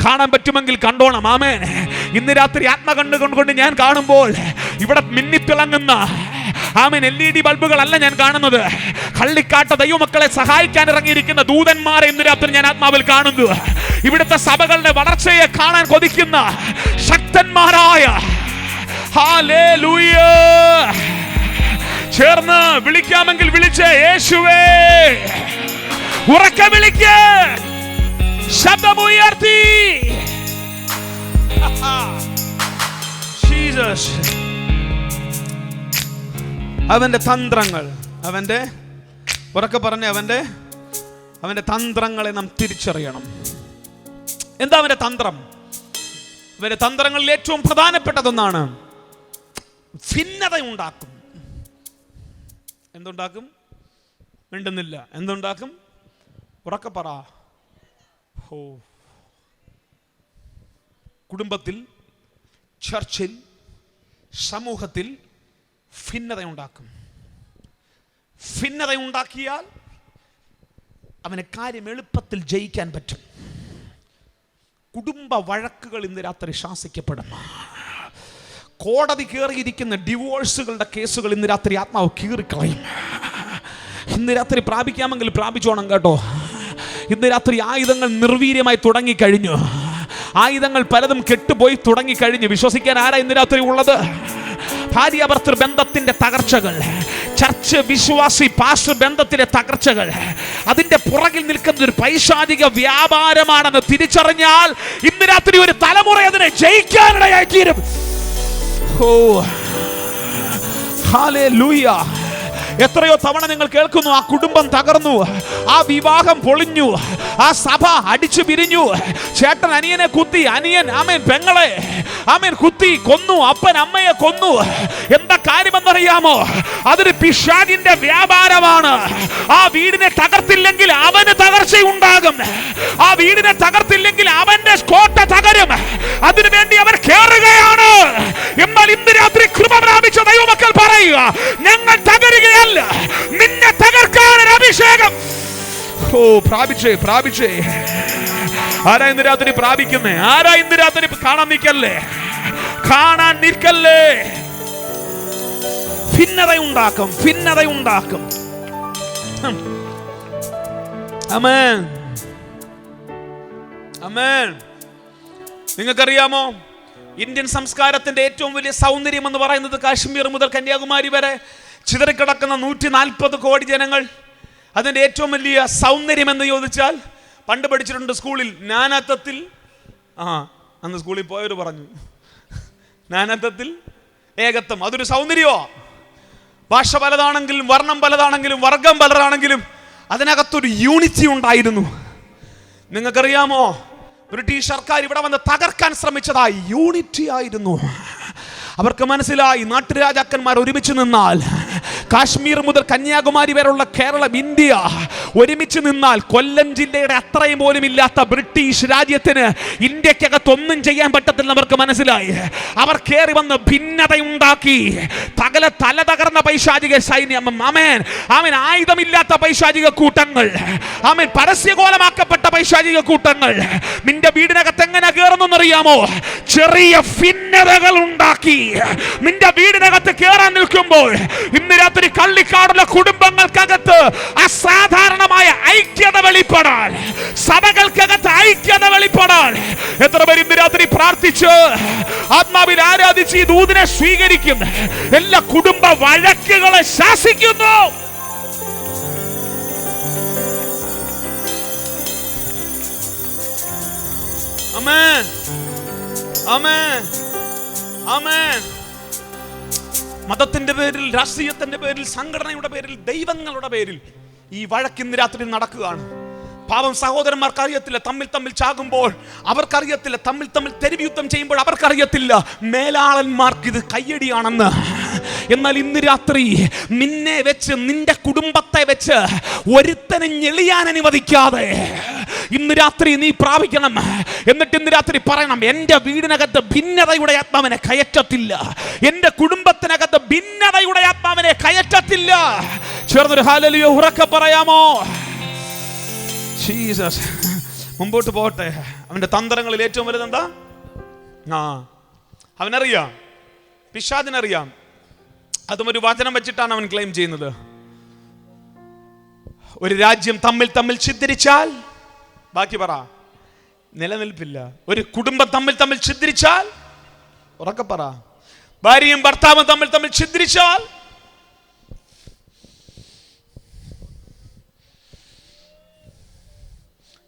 കാണാൻ പറ്റുമെങ്കിൽ കണ്ടോണം. ആമേൻ. ഇന്ന് രാത്രി ആത്മകണ്ണുകൊണ്ട് ഞാൻ കാണുമ്പോൾ ഇവിടെ മിന്നിത്തിളങ്ങുന്ന LED ബൾബുകളല്ല ഞാൻ കാണുന്നത്. കള്ളിക്കാട്ട ദൈവമക്കളെ സഹായിക്കാൻ ഇറങ്ങിയിരിക്കുന്ന ദൂതന്മാരെ ഇന്ന് രാത്രി ഞാൻ ആത്മാവിൽ കാണുന്നു. ഇവിടുത്തെ സഭകളുടെ വളർച്ചയെ കാണാൻ കൊതിക്കുന്ന ശക്തന്മാരായ, ഹല്ലേലൂയ, ചേർന്ന് വിളിക്കാമെങ്കിൽ വിളിച്ചേ, യേശുവേ, ഉറക്കെ വിളിക്ക്, ശബ്ദമുയർത്തി. ജീസസ്. അവന്റെ തന്ത്രങ്ങൾ, ഉറക്കെ പറഞ്ഞ അവന്റെ തന്ത്രങ്ങളെ നാം തിരിച്ചറിയണം. എന്താ അവന്റെ തന്ത്രം? അവന്റെ തന്ത്രങ്ങളിൽ ഏറ്റവും പ്രധാനപ്പെട്ടതൊന്നാണ് ഭിന്നത ഉണ്ടാക്കും. എന്തുണ്ടാക്കും? മിണ്ടുന്നില്ല. എന്തുണ്ടാക്കും? ഉറക്കെ പറ. കുടുംബത്തിൽ, ചർച്ചിൽ, സമൂഹത്തിൽ ഭിന്നതയുണ്ടാക്കും. ഭിന്നതയുണ്ടാക്കിയാൽ അവന് കാര്യം എളുപ്പത്തിൽ ജയിക്കാൻ പറ്റും. കുടുംബ വഴക്കുകൾ ഇന്ന് രാത്രി ശാസിക്കപ്പെടും. കോടതി കയറിയിരിക്കുന്ന ഡിവോഴ്സുകളുടെ കേസുകൾ ഇന്ന് രാത്രി ആത്മാവ് കീറിക്കളയും. ഇന്ന് രാത്രി പ്രാപിക്കാമെങ്കിൽ പ്രാപിച്ചോണം കേട്ടോ. ഇന്ന് രാത്രി ആയുധങ്ങൾ നിർവീര്യമായി തുടങ്ങിക്കഴിഞ്ഞു. ആയുധങ്ങൾ പലതും കെട്ടുപോയി തുടങ്ങിക്കഴിഞ്ഞു. വിശ്വസിക്കാൻ ആരാ ഇന്ന് രാത്രി ഉള്ളത്? ഭാര്യാഭർത്തൃ ബന്ധത്തിന്റെ തകർച്ചകൾ, ചർച്ച് വിശ്വാസി പാസ്റ്റർ ബന്ധത്തിന്റെ തകർച്ചകൾ, അതിന്റെ പുറകിൽ നിൽക്കുന്ന ഒരു പൈശാചിക വ്യാപാരമാണെന്ന് തിരിച്ചറിഞ്ഞാൽ ഇന്ന് രാത്രി ഒരു തലമുറ അതിനെ ജയിക്കാനിടയായി തീരും. ഓ ഹല്ലേലൂയ. എത്രയോ തവണ നിങ്ങൾ കേൾക്കുന്നു, ആ കുടുംബം തകർന്നു, ആ വിവാഹം പൊളിഞ്ഞു, ആ സഭ അടിച്ചു പിരിഞ്ഞു, ചേട്ടൻ അനിയനെ കുത്തി, അനിയൻ ആമേൻ പെങ്ങളെ ആമേൻ കുത്തി കൊന്നു, അപ്പൻ അമ്മയെ കൊന്നു. എന്താ കാര്യമെന്നറിയാമോ? അതൊരു പിശാചിന്റെ വ്യാപാരമാണ്. ആ വീടിനെ തകർത്തില്ലെങ്കിൽ അവന് തകർച്ചയുണ്ടാകും. ആ വീടിനെ തകർത്തില്ലെങ്കിൽ അവന്റെ കോട്ട തകരും. അതിനുവേണ്ടി അവർ കേറുകയാണ്. എന്നാൽ ഇന്ന് രാത്രി കൃപ പ്രാപിച്ച ദൈവമക്കൾ പറയുക, ഞങ്ങൾ തകരുകയല്ല, നിന്നെ തകർക്കാൻ അഭിഷേകം. ഓ പ്രാപിച്ചേ. ആരാ ഇന്ന് രാത്രി പ്രാപിക്കുന്നേ? ആരാ ഇന്ന് രാത്രി കാണാൻ നിൽക്കല്ലേ? ഭിന്നതയുണ്ടാക്കും. ആമേൻ. നിങ്ങൾക്കറിയാമോ, ഇന്ത്യൻ സംസ്കാരത്തിന്റെ ഏറ്റവും വലിയ സൗന്ദര്യം എന്ന് പറയുന്നത് കാശ്മീർ മുതൽ കന്യാകുമാരി വരെ ചിതറിക്കിടക്കുന്ന 140 കോടി ജനങ്ങൾ. അതിൻ്റെ ഏറ്റവും വലിയ സൗന്ദര്യം എന്ന് ചോദിച്ചാൽ, പണ്ട് പഠിച്ചിട്ടുണ്ട് സ്കൂളിൽ, നാനാത്വത്തിൽ, അന്ന് സ്കൂളിൽ പോയവർ പറഞ്ഞു, നാനാത്വത്തിൽ ഏകത്വം. അതൊരു സൗന്ദര്യമോ? ഭാഷ പലതാണെങ്കിലും, വർണ്ണം പലതാണെങ്കിലും, വർഗം പലതാണെങ്കിലും അതിനകത്തൊരു യൂണിറ്റി ഉണ്ടായിരുന്നു. നിങ്ങൾക്കറിയാമോ, ബ്രിട്ടീഷ് സർക്കാർ ഇവിടെ വന്ന് തകർക്കാൻ ശ്രമിച്ചത് ആ യൂണിറ്റി ആയിരുന്നു. അവർക്ക് മനസ്സിലായി, നാട്ടുരാജാക്കന്മാർ ഒരുമിച്ച് നിന്നാൽ, കാശ്മീർ മുതൽ കന്യാകുമാരി വരെയുള്ള കേരളം, ഇന്ത്യ ഒരുമിച്ച് നിന്നാൽ കൊല്ലം ജില്ലയുടെ അത്രയും പോലും ഇല്ലാത്ത ബ്രിട്ടീഷ് രാജ്യത്തിന് ഇന്ത്യക്കകത്ത് ഒന്നും ചെയ്യാൻ പറ്റത്തില്ല. അവർക്ക് മനസ്സിലായി. അവർ കയറി വന്ന് ഭിന്നതയുണ്ടാക്കി. തല തകർന്ന പൈശാചിക സൈന്യം, ആമേൻ, ആയുധമില്ലാത്ത പൈശാചിക കൂട്ടങ്ങൾ, ആമേൻ, പരസ്യകോലമാക്കപ്പെട്ട പൈശാചിക കൂട്ടങ്ങൾ നിന്റെ വീടിനകത്ത് എങ്ങനെ കയറുന്നറിയാമോ? ചെറിയ ഭിന്നതകൾ ഉണ്ടാക്കി നിന്റെ വീടിനകത്ത് കയറാൻ നിൽക്കുമ്പോൾ ഇന്ന് രാത്രി കള്ളിക്കാടുള്ള കുടുംബങ്ങൾക്കകത്ത് അസാധാരണമായ ഐക്യത വെളിപ്പെടാൻ, സഭകൾക്കകത്ത് ഐക്യത വെളിപ്പെടാൻ എത്ര പേര് ഇന്ന് രാത്രി പ്രാർത്ഥിച്ച് ആത്മാവിൽ ആരാധിച്ച് ഈ ദൂതിനെ സ്വീകരിക്കും? എല്ലാ കുടുംബ വഴക്കുകളെ ശാസിക്കുന്നു. ആമേൻ, ആമേൻ, ആമേൻ. മതത്തിന്റെ പേരിൽ, രാഷ്ട്രീയത്തിന്റെ പേരിൽ, സംഘടനയുടെ പേരിൽ, ദൈവങ്ങളുടെ പേരിൽ ഈ വഴക്കിന്ന് രാത്രി നടക്കുകയാണ്. പാവം സഹോദരന്മാർക്ക് അറിയത്തില്ല, തമ്മിൽ ചാകുമ്പോൾ അവർക്കറിയത്തില്ല, തമ്മിൽ തെരുവ് യുദ്ധം ചെയ്യുമ്പോൾ അവർക്കറിയത്തില്ല, മേലാളന്മാർക്ക് ഇത് കയ്യടിയാണെന്ന്. എന്നാൽ ഇന്ന് രാത്രി നിന്നെ വെച്ച്, നിന്റെ കുടുംബത്തെ വെച്ച് ഒരുത്തനെ ഞെളിയാൻ അനുവദിക്കാതെ ഇന്ന് രാത്രി നീ പ്രാപിക്കണം. എന്നിട്ട് ഇന്ന് രാത്രി പറയണം, എൻ്റെ വീടിനകത്ത് ഭിന്നതയുടെ ആത്മാവിനെ കയറ്റത്തില്ല, എൻ്റെ കുടുംബത്തിനകത്ത് ഭിന്നതയുടെ ആത്മാവിനെ കയറ്റത്തില്ല. ചേർന്നൊരു ഹല്ലേലൂയ ഉറക്കെ പറയാമോ? ജീസസ്. മുമ്പോട്ട് പോകട്ടെ. അവന്റെ തന്ത്രങ്ങളിൽ ഏറ്റവും വലുതെന്താ? അവനറിയാം, പിശാചിനറിയാം. അതും ഒരു വചനം വെച്ചിട്ടാണ് അവൻ ക്ലെയിം ചെയ്യുന്നത്. ഒരു രാജ്യം തമ്മിൽ ഛിദ്രിച്ചാൽ, ബാക്കി പറ, നിലനിൽപ്പില്ല. ഒരു കുടുംബം തമ്മിൽ ഛിദ്രിച്ചാൽ, ഉറക്കെ പറ, ഭാര്യയും ഭർത്താവും തമ്മിൽ ഛിദ്രിച്ചാൽ,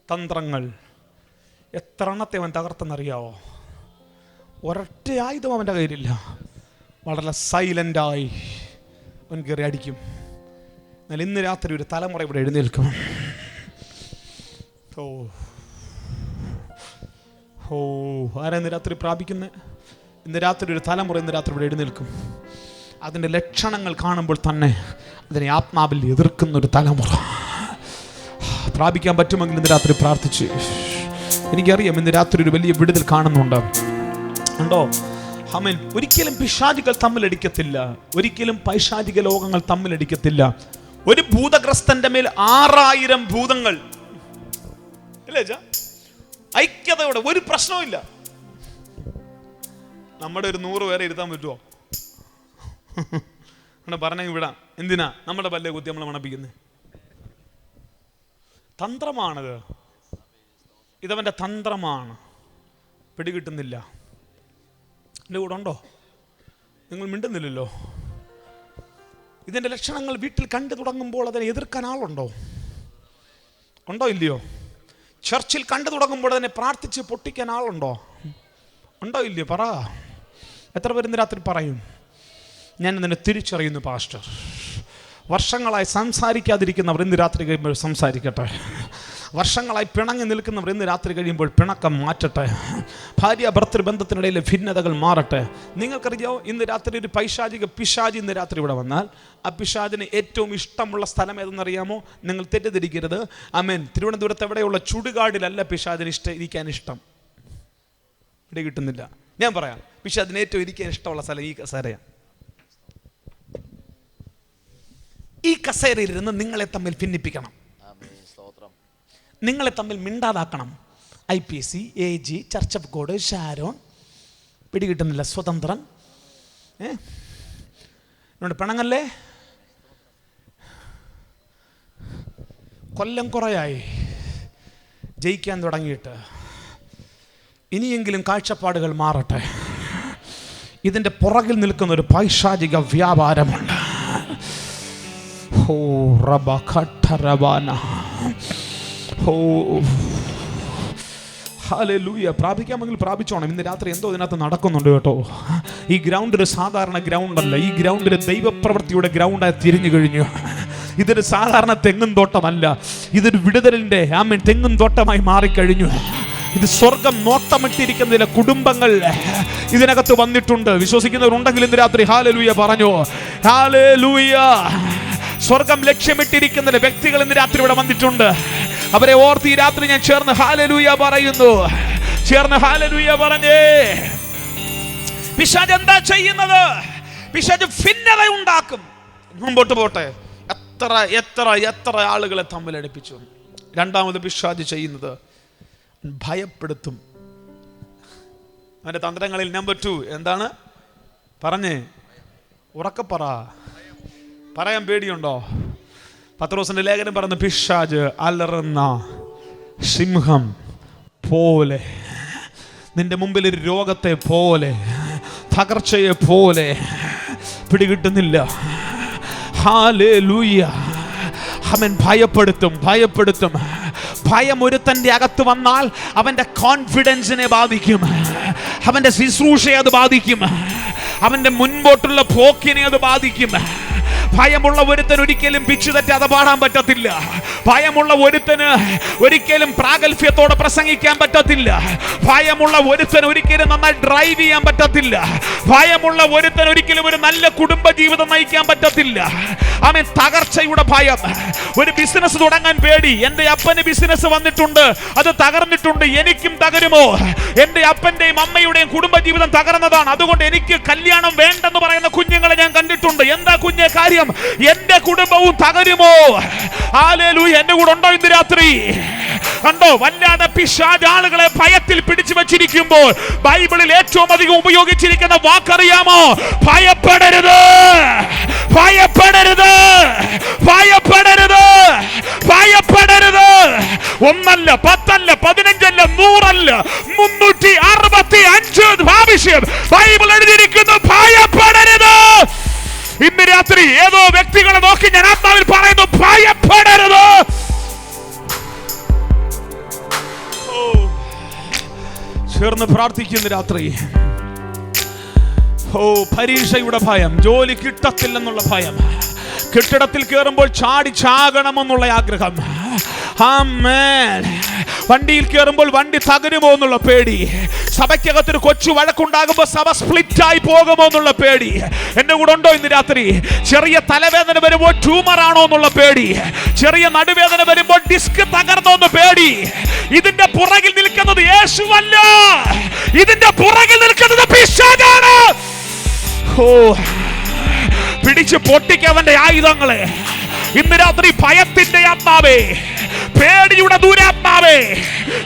തന്ത്രങ്ങൾ എത്ര എണ്ണത്തെ അവൻ തകർത്തെന്നറിയാവോ? ഒരൊറ്റ ആയുധം അവൻ്റെ കയ്യിലില്ല. വളരെ സൈലൻ്റായി അവൻ കയറി അടിക്കും. എന്നാൽ ഇന്ന് രാത്രി ഒരു തലമുറ ഇവിടെ എഴുന്നേൽക്കും. ആരാ ഇന്ന് രാത്രി പ്രാപിക്കുന്നത്? ഇന്ന് രാത്രി ഒരു തലമുറ ഇന്ന് രാത്രി ഇവിടെ എഴുന്നേൽക്കും. അതിൻ്റെ ലക്ഷണങ്ങൾ കാണുമ്പോൾ തന്നെ അതിനെ ആത്മാവിൽ എതിർക്കുന്നൊരു തലമുറ പ്രാപിക്കാൻ പറ്റുമെങ്കിൽ ഇന്ന് രാത്രി പ്രാർത്ഥിച്ച്. എനിക്കറിയാം ഇന്ന് രാത്രി ഒരു വലിയ വിടുതൽ കാണുന്നുണ്ട്. ഉണ്ടോ? ആമേൻ. ഒരിക്കലും പിശാചികൾ തമ്മിലടിക്കത്തില്ല, ഒരിക്കലും പൈശാചിക ലോകങ്ങൾ തമ്മിലടിക്കത്തില്ല. ഒരു ഭൂതഗ്രസ്തന്റെ മേൽ 6000 ഭൂതങ്ങൾ ഇല്ലേ? ഐക്യതയോടെ ഒരു പ്രശ്നവും ഇല്ല. നമ്മുടെ ഒരു 100 പേരെ ഇരുത്താൻ പറ്റുമോ? പറഞ്ഞെങ്കിൽ വിടാം. എന്തിനാ നമ്മുടെ പല്ലേ കുത്തി നമ്മൾ മണപ്പിക്കുന്നത്? തന്ത്രമാണത്. ഇതവൻ്റെ തന്ത്രമാണ്. പിടികിട്ടുന്നില്ല. എൻ്റെ കൂടെ ഉണ്ടോ? നിങ്ങൾ മിണ്ടുന്നില്ലല്ലോ. ഇതിൻ്റെ ലക്ഷണങ്ങൾ വീട്ടിൽ കണ്ടു തുടങ്ങുമ്പോൾ അതിനെ എതിർക്കാൻ ആളുണ്ടോ? ഉണ്ടോ ഇല്ലയോ? ചർച്ചിൽ കണ്ടു തുടങ്ങുമ്പോൾ അതിനെ പ്രാർത്ഥിച്ച് പൊട്ടിക്കാൻ ആളുണ്ടോ? ഉണ്ടോ ഇല്ലയോ? പറ. എത്ര പേര് ഇന്ന് രാത്രി പറയും, ഞാൻ ഇതിനെ തിരിച്ചറിയുന്നു പാസ്റ്റർ? വർഷങ്ങളായി സംസാരിക്കാതിരിക്കുന്നവർ ഇന്ന് രാത്രി കഴിയുമ്പോൾ സംസാരിക്കട്ടെ. വർഷങ്ങളായി പിണങ്ങി നിൽക്കുന്നവർ ഇന്ന് രാത്രി കഴിയുമ്പോൾ പിണക്കം മാറ്റട്ടെ. ഭാര്യ ഭർത്തൃ ബന്ധത്തിനിടയിലെ ഭിന്നതകൾ മാറട്ടെ. നിങ്ങൾക്കറിയാമോ, ഇന്ന് രാത്രി ഒരു പിശാചി ഇന്ന് രാത്രി ഇവിടെ വന്നാൽ ആ പിശാചിന് ഏറ്റവും ഇഷ്ടമുള്ള സ്ഥലം ഏതെന്നറിയാമോ? നിങ്ങൾ തെറ്റിദ്ധരിക്കരുത്. ആമേൻ. തിരുവനന്തപുരത്ത് എവിടെയുള്ള ചുടുകാടിലല്ല പിശാചിന് ഇരിക്കാൻ ഇഷ്ടം. ഇവിടെ കിട്ടുന്നില്ല. ഞാൻ പറയാം, പിശാചിന് ഏറ്റവും ഇരിക്കാൻ ഇഷ്ടമുള്ള സ്ഥലം ഈ കസേരയാണ്. ഈ കസേരയിലിരുന്ന് നിങ്ങളെ തമ്മിൽ ഭിന്നിപ്പിക്കണം, നിങ്ങളെ തമ്മിൽ മിണ്ടാതാക്കണം. IPC, AG, church of God, Sharon, പിടികിട്ടുന്നില്ല, സ്വതന്ത്രൻ. പിണങ്ങല്ലേ? കൊല്ലം കുറയായി ജയിക്കാൻ തുടങ്ങിയിട്ട്. ഇനിയെങ്കിലും കാഴ്ചപ്പാടുകൾ മാറട്ടെ. ഇതിൻ്റെ പുറകിൽ നിൽക്കുന്ന ഒരു പൈശാചിക വ്യാപാരമുണ്ട്. ഹല്ലേലൂയ. പ്രാപിക്കാമെങ്കിൽ പ്രാപിച്ചോണം. ഇന്ന് രാത്രി എന്തോ ഇതിനകത്ത് നടക്കുന്നുണ്ട് കേട്ടോ. ഈ ഗ്രൗണ്ട് ഒരു സാധാരണ ഗ്രൗണ്ട് അല്ല. ഈ ഗ്രൗണ്ട് ഒരു ദൈവപ്രവൃത്തിയുടെ ഗ്രൗണ്ടായി തിരിഞ്ഞു കഴിഞ്ഞു. ഇതൊരു സാധാരണ തെങ്ങും തോട്ടമല്ല. ഇതൊരു വിടുതലിൻ്റെ തെങ്ങും തോട്ടമായി മാറിക്കഴിഞ്ഞു. ഇത് സ്വർഗം നോട്ടമിട്ടിരിക്കുന്ന ചില കുടുംബങ്ങൾ ഇതിനകത്ത് വന്നിട്ടുണ്ട്. വിശ്വസിക്കുന്നവരുണ്ടെങ്കിൽ ഇന്ന് രാത്രി ഹല്ലേലൂയ പറഞ്ഞു. ഹല്ലേലൂയ. സ്വർഗം ലക്ഷ്യമിട്ടിരിക്കുന്ന വ്യക്തികൾ ഇന്ന് രാത്രി ഇവിടെ വന്നിട്ടുണ്ട്. അവരെ ഓർത്ത് ഈ രാത്രി ഞാൻ ചേർന്ന് ഹല്ലേലൂയ പറയുന്നു. ചേർന്ന് ഹല്ലേലൂയ പറഞ്ഞേ. പിശാച് എന്താ ചെയ്യുന്നത്? പിശാച് ഭിന്നത ഉണ്ടാക്കും. മുമ്പോട്ട് പോട്ടെ. എത്ര എത്ര എത്ര ആളുകളെ തമ്മിലടിപ്പിച്ചു. രണ്ടാമത് പിശാച് ചെയ്യുന്നത് ഭയപ്പെടുത്തും. അവന്റെ തന്ത്രങ്ങളിൽ നമ്പർ 2 എന്താണ്? പറഞ്ഞേ, ഉറക്കപ്പറ. പറയാൻ പേടിയുണ്ടോ? പത്രോസിന്റെ ലേഖനം പറയുന്ന പിശാച് അലറുന്ന സിംഹം പോലെ, നിന്റെ മുമ്പിൽ ഒരു രോഗത്തെ പോലെ, തകർച്ചയെ പോലെ പിടികിട്ടുന്നില്ല. ഹല്ലേലൂയ. അവൻ ഭയപ്പെടുത്തും. ഭയം ഒരുത്തൻ്റെ അകത്ത് വന്നാൽ അവൻ്റെ കോൺഫിഡൻസിനെ ബാധിക്കും, അവൻ്റെ ശുശ്രൂഷയെ അത് ബാധിക്കും, അവൻ്റെ മുൻപോട്ടുള്ള പോക്കിനെ അത് ബാധിക്കും. ഭയമുള്ള ഒരുത്തൻ ഒരിക്കലും പിച്ചു തെറ്റാതെ പാടാൻ പറ്റത്തില്ല. ഭയമുള്ള ഒരുത്തന് ഒരിക്കലും പ്രാഗൽഭ്യത്തോടെ പ്രസംഗിക്കാൻ പറ്റത്തില്ല. ഭയമുള്ള ഒരുത്തൻ ഒരിക്കലും നന്നായി ഡ്രൈവ് ചെയ്യാൻ പറ്റത്തില്ല. ഭയമുള്ള ഒരുത്തൻ ഒരിക്കലും ഒരു നല്ല കുടുംബ ജീവിതം നയിക്കാൻ പറ്റത്തില്ല. അവൻ തകർച്ചയുടെ ഭയം. ഒരു ബിസിനസ് തുടങ്ങാൻ പേടി. എൻ്റെ അപ്പന് ബിസിനസ് വന്നിട്ടുണ്ട്, അത് തകർന്നിട്ടുണ്ട്, എനിക്കും തകരുമോ? എൻ്റെ അപ്പൻ്റെയും അമ്മയുടെയും കുടുംബ ജീവിതം തകർന്നതാണ്, അതുകൊണ്ട് എനിക്ക് കല്യാണം വേണ്ടെന്ന് പറയുന്ന കുഞ്ഞുങ്ങളെ ഞാൻ കണ്ടിട്ടുണ്ട്. എന്താ കുഞ്ഞെ കാര്യം? എന്റെ കുടുംബവും തകരുമോ? ഹല്ലേലൂയ. എന്റെ കൂടെ ഉണ്ടോ ഇന്ന് രാത്രി? കണ്ടോ? വല്ലാതെ പിശാച് ആളുകളെ ഭയത്തിൽ പിടിച്ചു വെച്ചിരിക്കുമ്പോൾ ബൈബിളിൽ ഏറ്റവും അധികം ഉപയോഗിച്ചിരിക്കുന്ന വാക്കറിയാമോ? ഭയപ്പെടരുത്, ഭയപ്പെടരുത്, ഭയപ്പെടരുത്, ഭയപ്പെടരുത്. 1 അല്ല, 10 അല്ല, 15 അല്ല, 100 അല്ല, 365 പ്രാവശ്യം ബൈബിൾ എഴുതിയിരിക്കുന്നു ഭയപ്പെടരുത്. ഇന്ന് രാത്രി ഏതോ വ്യക്തികളെ നോക്കി ഞാൻ ആത്മാവിൽ പറയുന്നു, ഭയപ്പെടരുത്. ചേർന്ന് പ്രാർത്ഥിക്കുന്ന രാത്രി. പരീക്ഷയുടെ ഭയം, ജോലി കിട്ടത്തില്ലെന്നുള്ള ഭയം, കെട്ടിടത്തിൽ കയറുമ്പോൾ ചാടി ചാകണമെന്നുള്ള ആഗ്രഹം, വണ്ടിയിൽ കയറുമ്പോൾ വണ്ടി തകരുമോ എന്നുള്ള പേടി, സഭയ്ക്കകത്തൊരു കൊച്ചു വഴക്കുണ്ടാകുമ്പോൾ സഭ സ്പ്ലിറ്റായി പോകുമോ എന്നുള്ള പേടി. എന്റെ കൂടെ ഉണ്ടോ ഇന്ന് രാത്രി? ചെറിയ തലവേദന വരുമ്പോൾ ട്യൂമർ ആണോ എന്നുള്ള പേടി, ചെറിയ നടുവേദന വരുമ്പോൾ ഡിസ്ക് തകർന്നോ എന്ന് പേടി. ഇതിന്റെ പുറകിൽ നിൽക്കുന്നത് യേശുവല്ല, ഇതിന്റെ പുറകിൽ നിൽക്കുന്നത് പിശാചാണ്. പിടിച്ച് പൊട്ടിക്കവന്റെ ആയുധങ്ങളെ ഇന്ന് രാത്രി. ഭയത്തിന്റെ ആത്മാവേ, പേടിയുടെ ദൂരാത്മാവേ,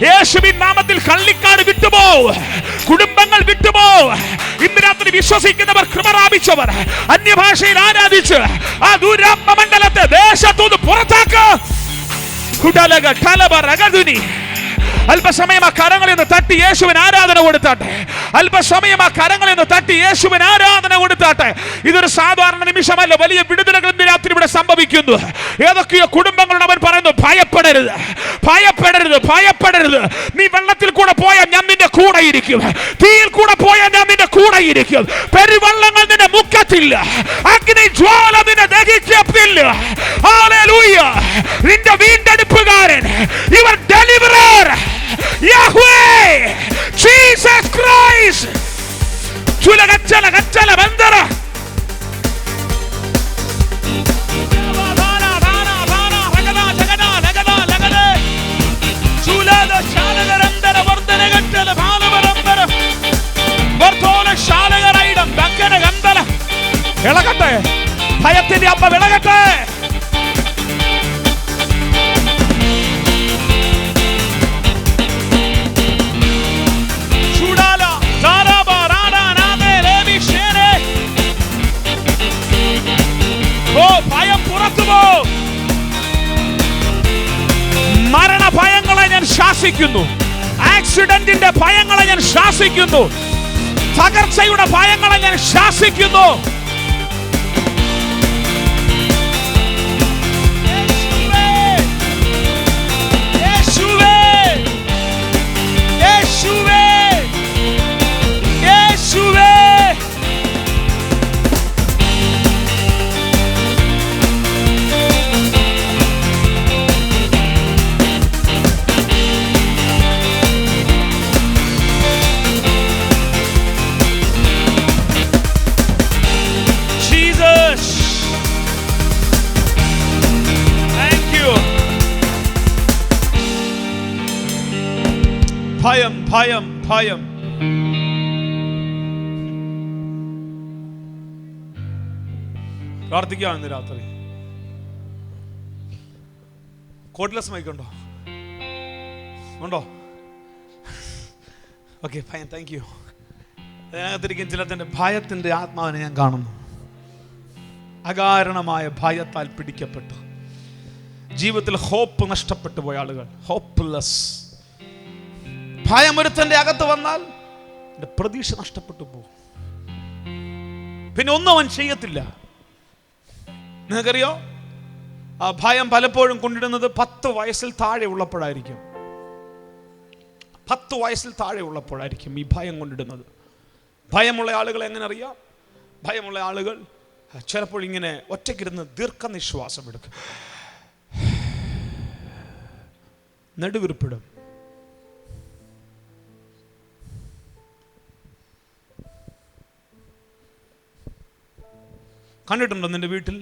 യേശുവിൻ നാമത്തിൽ കള്ളിക്കാട് വിട്ടുപോ. കുടുംബങ്ങൾ വിട്ടുപോ. ഇന്ന് രാത്രി വിശ്വസിക്കുന്നവർ, കൃപ പ്രാപിച്ചവർ, അന്യഭാഷയിൽ ആരാധിച്ച് ആ ദുരാത്മമണ്ഡലത്തെ ദേശത്തുനിന്ന് പുറത്താക്ക്. അല്പസമയം ആ കരങ്ങളിൽ നിന്ന് തട്ടി യേശുവിന് ആരാധന കൊടുത്താട്ടെ. അല്പസമയം ആ കരങ്ങളിൽ നിന്ന് തട്ടി യേശുവിന് ആരാധന കൊടുത്താട്ടെ. ഇതൊരു സാധാരണ നിമിഷമല്ല, വലിയ വിടുതലുകൾ ഇന്ന് രാത്രി ഇവിടെ സംഭവിക്കുന്നു. ഏതൊക്കെയോ കുടുംബങ്ങളോട് അവൻ പറയുന്നു, ഭയപ്പെടരുത്, ഭയപ്പെടരുത്, ഭയപ്പെടരുത്. നീ വെള്ളത്തിൽ കൂടെ പോയാൽ ഞാൻ നിന്റെ കൂടെ ഇരിക്കും, തീയിൽ കൂടെ പോയാൽ ഞാൻ നിന്റെ കൂടെ ഇരിക്കും. പെരുവെള്ളങ്ങൾ നിന്നെ മുക്കത്തില്ല, അഗ്നി ജ്വാല നിന്നെ ദഹിക്കത്തില്ല. ഹല്ലേലൂയ. നിന്റെ വീണ്ടെടുപ്പുകാരൻ, യുവർ ഡെലിവറർ, യഹോവേ ജീസസ് ക്രൈസ്റ്റ്. ചുലകച്ചല കച്ചല ബന്ധര ഇളകട്ടെ, ഭയത്തിന്റെ അപ്പ വിളകട്ടെ. ഭയം പുറത്തുപോ. മരണ ഭയങ്ങളെ ഞാൻ ശാസിക്കുന്നു, ആക്സിഡന്റിന്റെ ഭയങ്ങളെ ഞാൻ ശാസിക്കുന്നു, തകർച്ചയുടെ ഭയങ്ങളെ ഞാൻ ശാസിക്കുന്നു. ഭയം, ഭയം, ഭയം. പ്രാർത്ഥിക്കാം ഇന്ന് രാത്രി. കോഡ്ലെസ് മൈക്ക് ഉണ്ടോ? ഉണ്ടോ? Okay, fine, thank you. അതിനകത്തിരിക്കും ചിലതിൻ്റെ ഭയത്തിൻ്റെ ആത്മാവിനെ ഞാൻ കാണുന്നു. അകാരണമായ ഭയത്താൽ പിടിക്കപ്പെട്ടു ജീവിതത്തിൽ ഹോപ്പ് നഷ്ടപ്പെട്ടു പോയ ആളുകൾ, ഹോപ്പ്ലെസ്. ഭയം ഒരുത്തന്റെ അകത്ത് വന്നാൽ പ്രതീക്ഷ നഷ്ടപ്പെട്ടു പോകും, പിന്നെ ഒന്നും അവൻ ചെയ്യത്തില്ല. നിങ്ങൾക്കറിയോ, ആ ഭയം പലപ്പോഴും കൊണ്ടിടുന്നത് 10 വയസ്സിൽ താഴെ ഉള്ളപ്പോഴായിരിക്കും. 10 വയസ്സിൽ താഴെ ഉള്ളപ്പോഴായിരിക്കും ഈ ഭയം കൊണ്ടിടുന്നത്. ഭയമുള്ള ആളുകൾ എങ്ങനെ അറിയാം? ഭയമുള്ള ആളുകൾ ചിലപ്പോൾ ഇങ്ങനെ ഒറ്റയ്ക്കിരുന്ന് ദീർഘനിശ്വാസം എടുക്കും, നെടുവീർപ്പിടും. കണ്ടിട്ടുണ്ടോ? നിന്റെ വീട്ടിൽ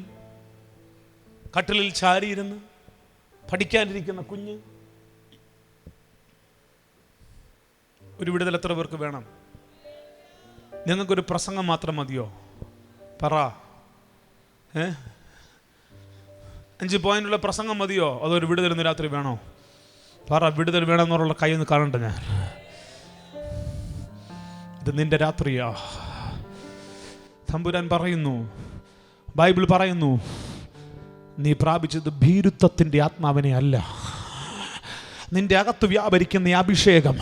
കട്ടിലിൽ ചാരിയിരുന്ന് പഠിക്കാനിരിക്കുന്ന കുഞ്ഞ്. ഒരു വിടുതൽ എത്ര പേർക്ക് വേണം? നിങ്ങൾക്കൊരു പ്രസംഗം മാത്രം മതിയോ? പറ. 5 പോയിന്റുള്ള പ്രസംഗം മതിയോ? അതൊരു വിടുതൽ ഇന്ന് രാത്രി വേണോ? പറ. വിടുതൽ വേണമെന്നുള്ള കൈയൊന്ന് കാണണ്ട ഞാൻ. ഇത് നിന്റെ രാത്രിയാ. തമ്പുരാൻ പറയുന്നു, ബൈബിൾ പറയുന്നു, നീ പ്രാപിച്ചത് ഭീരുത്വത്തിൻ്റെ ആത്മാവിനെ അല്ല, നിന്റെ അകത്ത് വ്യാപരിക്കുന്ന അഭിഷേകം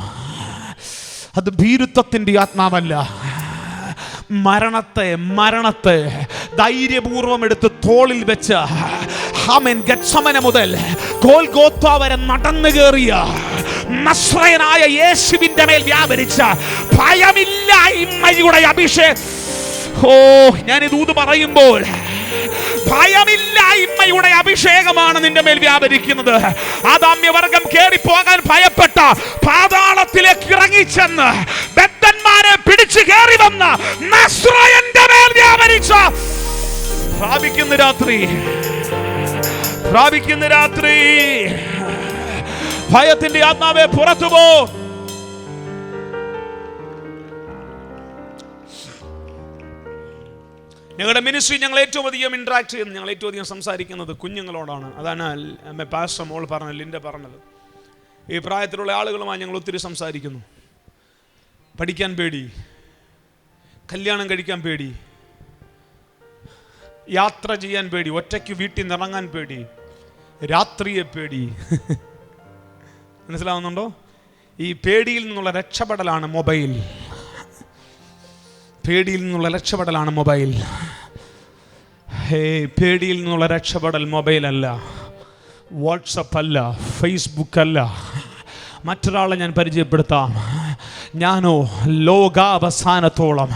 അത് ഭീരുത്വത്തിൻ്റെ ആത്മാവല്ല. മരണത്തെ ധൈര്യപൂർവം എടുത്ത് തോളിൽ വെച്ച് ഗെത്സമന മുതൽ ഗോൽഗോഥ വരെ നടന്നു കയറിയ നസ്രയനായ യേശുവിന്റെ മേൽ വ്യാപരിച്ച ഭയമില്ലായ്മയുടെ അഭിഷേകം. ഓ, ഞാനിത് ഊത് പറയുമ്പോൾ ഭയമില്ലായ്മയുടെ അഭിഷേകമാണ് നിന്റെ മേൽ വ്യാപരിക്കുന്നത്. ആദാമ്യവർഗം കേറിപ്പോകാൻ ഭയപ്പെട്ട പാതാളത്തിലേക്ക് ഇറങ്ങിച്ചെന്ന് ബദ്ധന്മാരെ പിടിച്ചു കയറി വന്ന നസ്രയന്റെ മേൽ വ്യാപരിച്ച പ്രാപിക്കുന്ന രാത്രി ഭയത്തിന്റെ ആത്മാവെ പുറത്തുപോ. ഞങ്ങളുടെ മിനിസ്ട്രി ഞങ്ങൾ ഏറ്റവും അധികം ഇന്ററാക്ട് ചെയ്യുന്നത്, ഞങ്ങൾ ഏറ്റവും അധികം സംസാരിക്കുന്നത് കുഞ്ഞുങ്ങളോടാണ്. അതാണ് പാസ്റ്റർ മോൾ പറഞ്ഞത്, ലിൻഡ പറഞ്ഞത്. ഈ പ്രായത്തിലുള്ള ആളുകളുമായി ഞങ്ങൾ ഒത്തിരി സംസാരിക്കുന്നു. പഠിക്കാൻ പേടി, കല്യാണം കഴിക്കാൻ പേടി, യാത്ര ചെയ്യാൻ പേടി, ഒറ്റയ്ക്ക് വീട്ടിൽ നിന്ന് ഇറങ്ങാൻ പേടി, രാത്രിയെ പേടി. മനസ്സിലാവുന്നുണ്ടോ? ഈ പേടിയിൽ നിന്നുള്ള രക്ഷപ്പെടലാണ് മൊബൈൽ. പേടിയിൽ നിന്നുള്ള രക്ഷപ്പെടലാണ് മൊബൈൽ. പേടിയിൽ നിന്നുള്ള രക്ഷപ്പെടൽ മൊബൈലല്ല, വാട്സപ്പ് അല്ല, ഫേസ്ബുക്ക് അല്ല. മറ്റൊരാളെ ഞാൻ പരിചയപ്പെടുത്താം. ഞാനോ ലോകാവസാനത്തോളം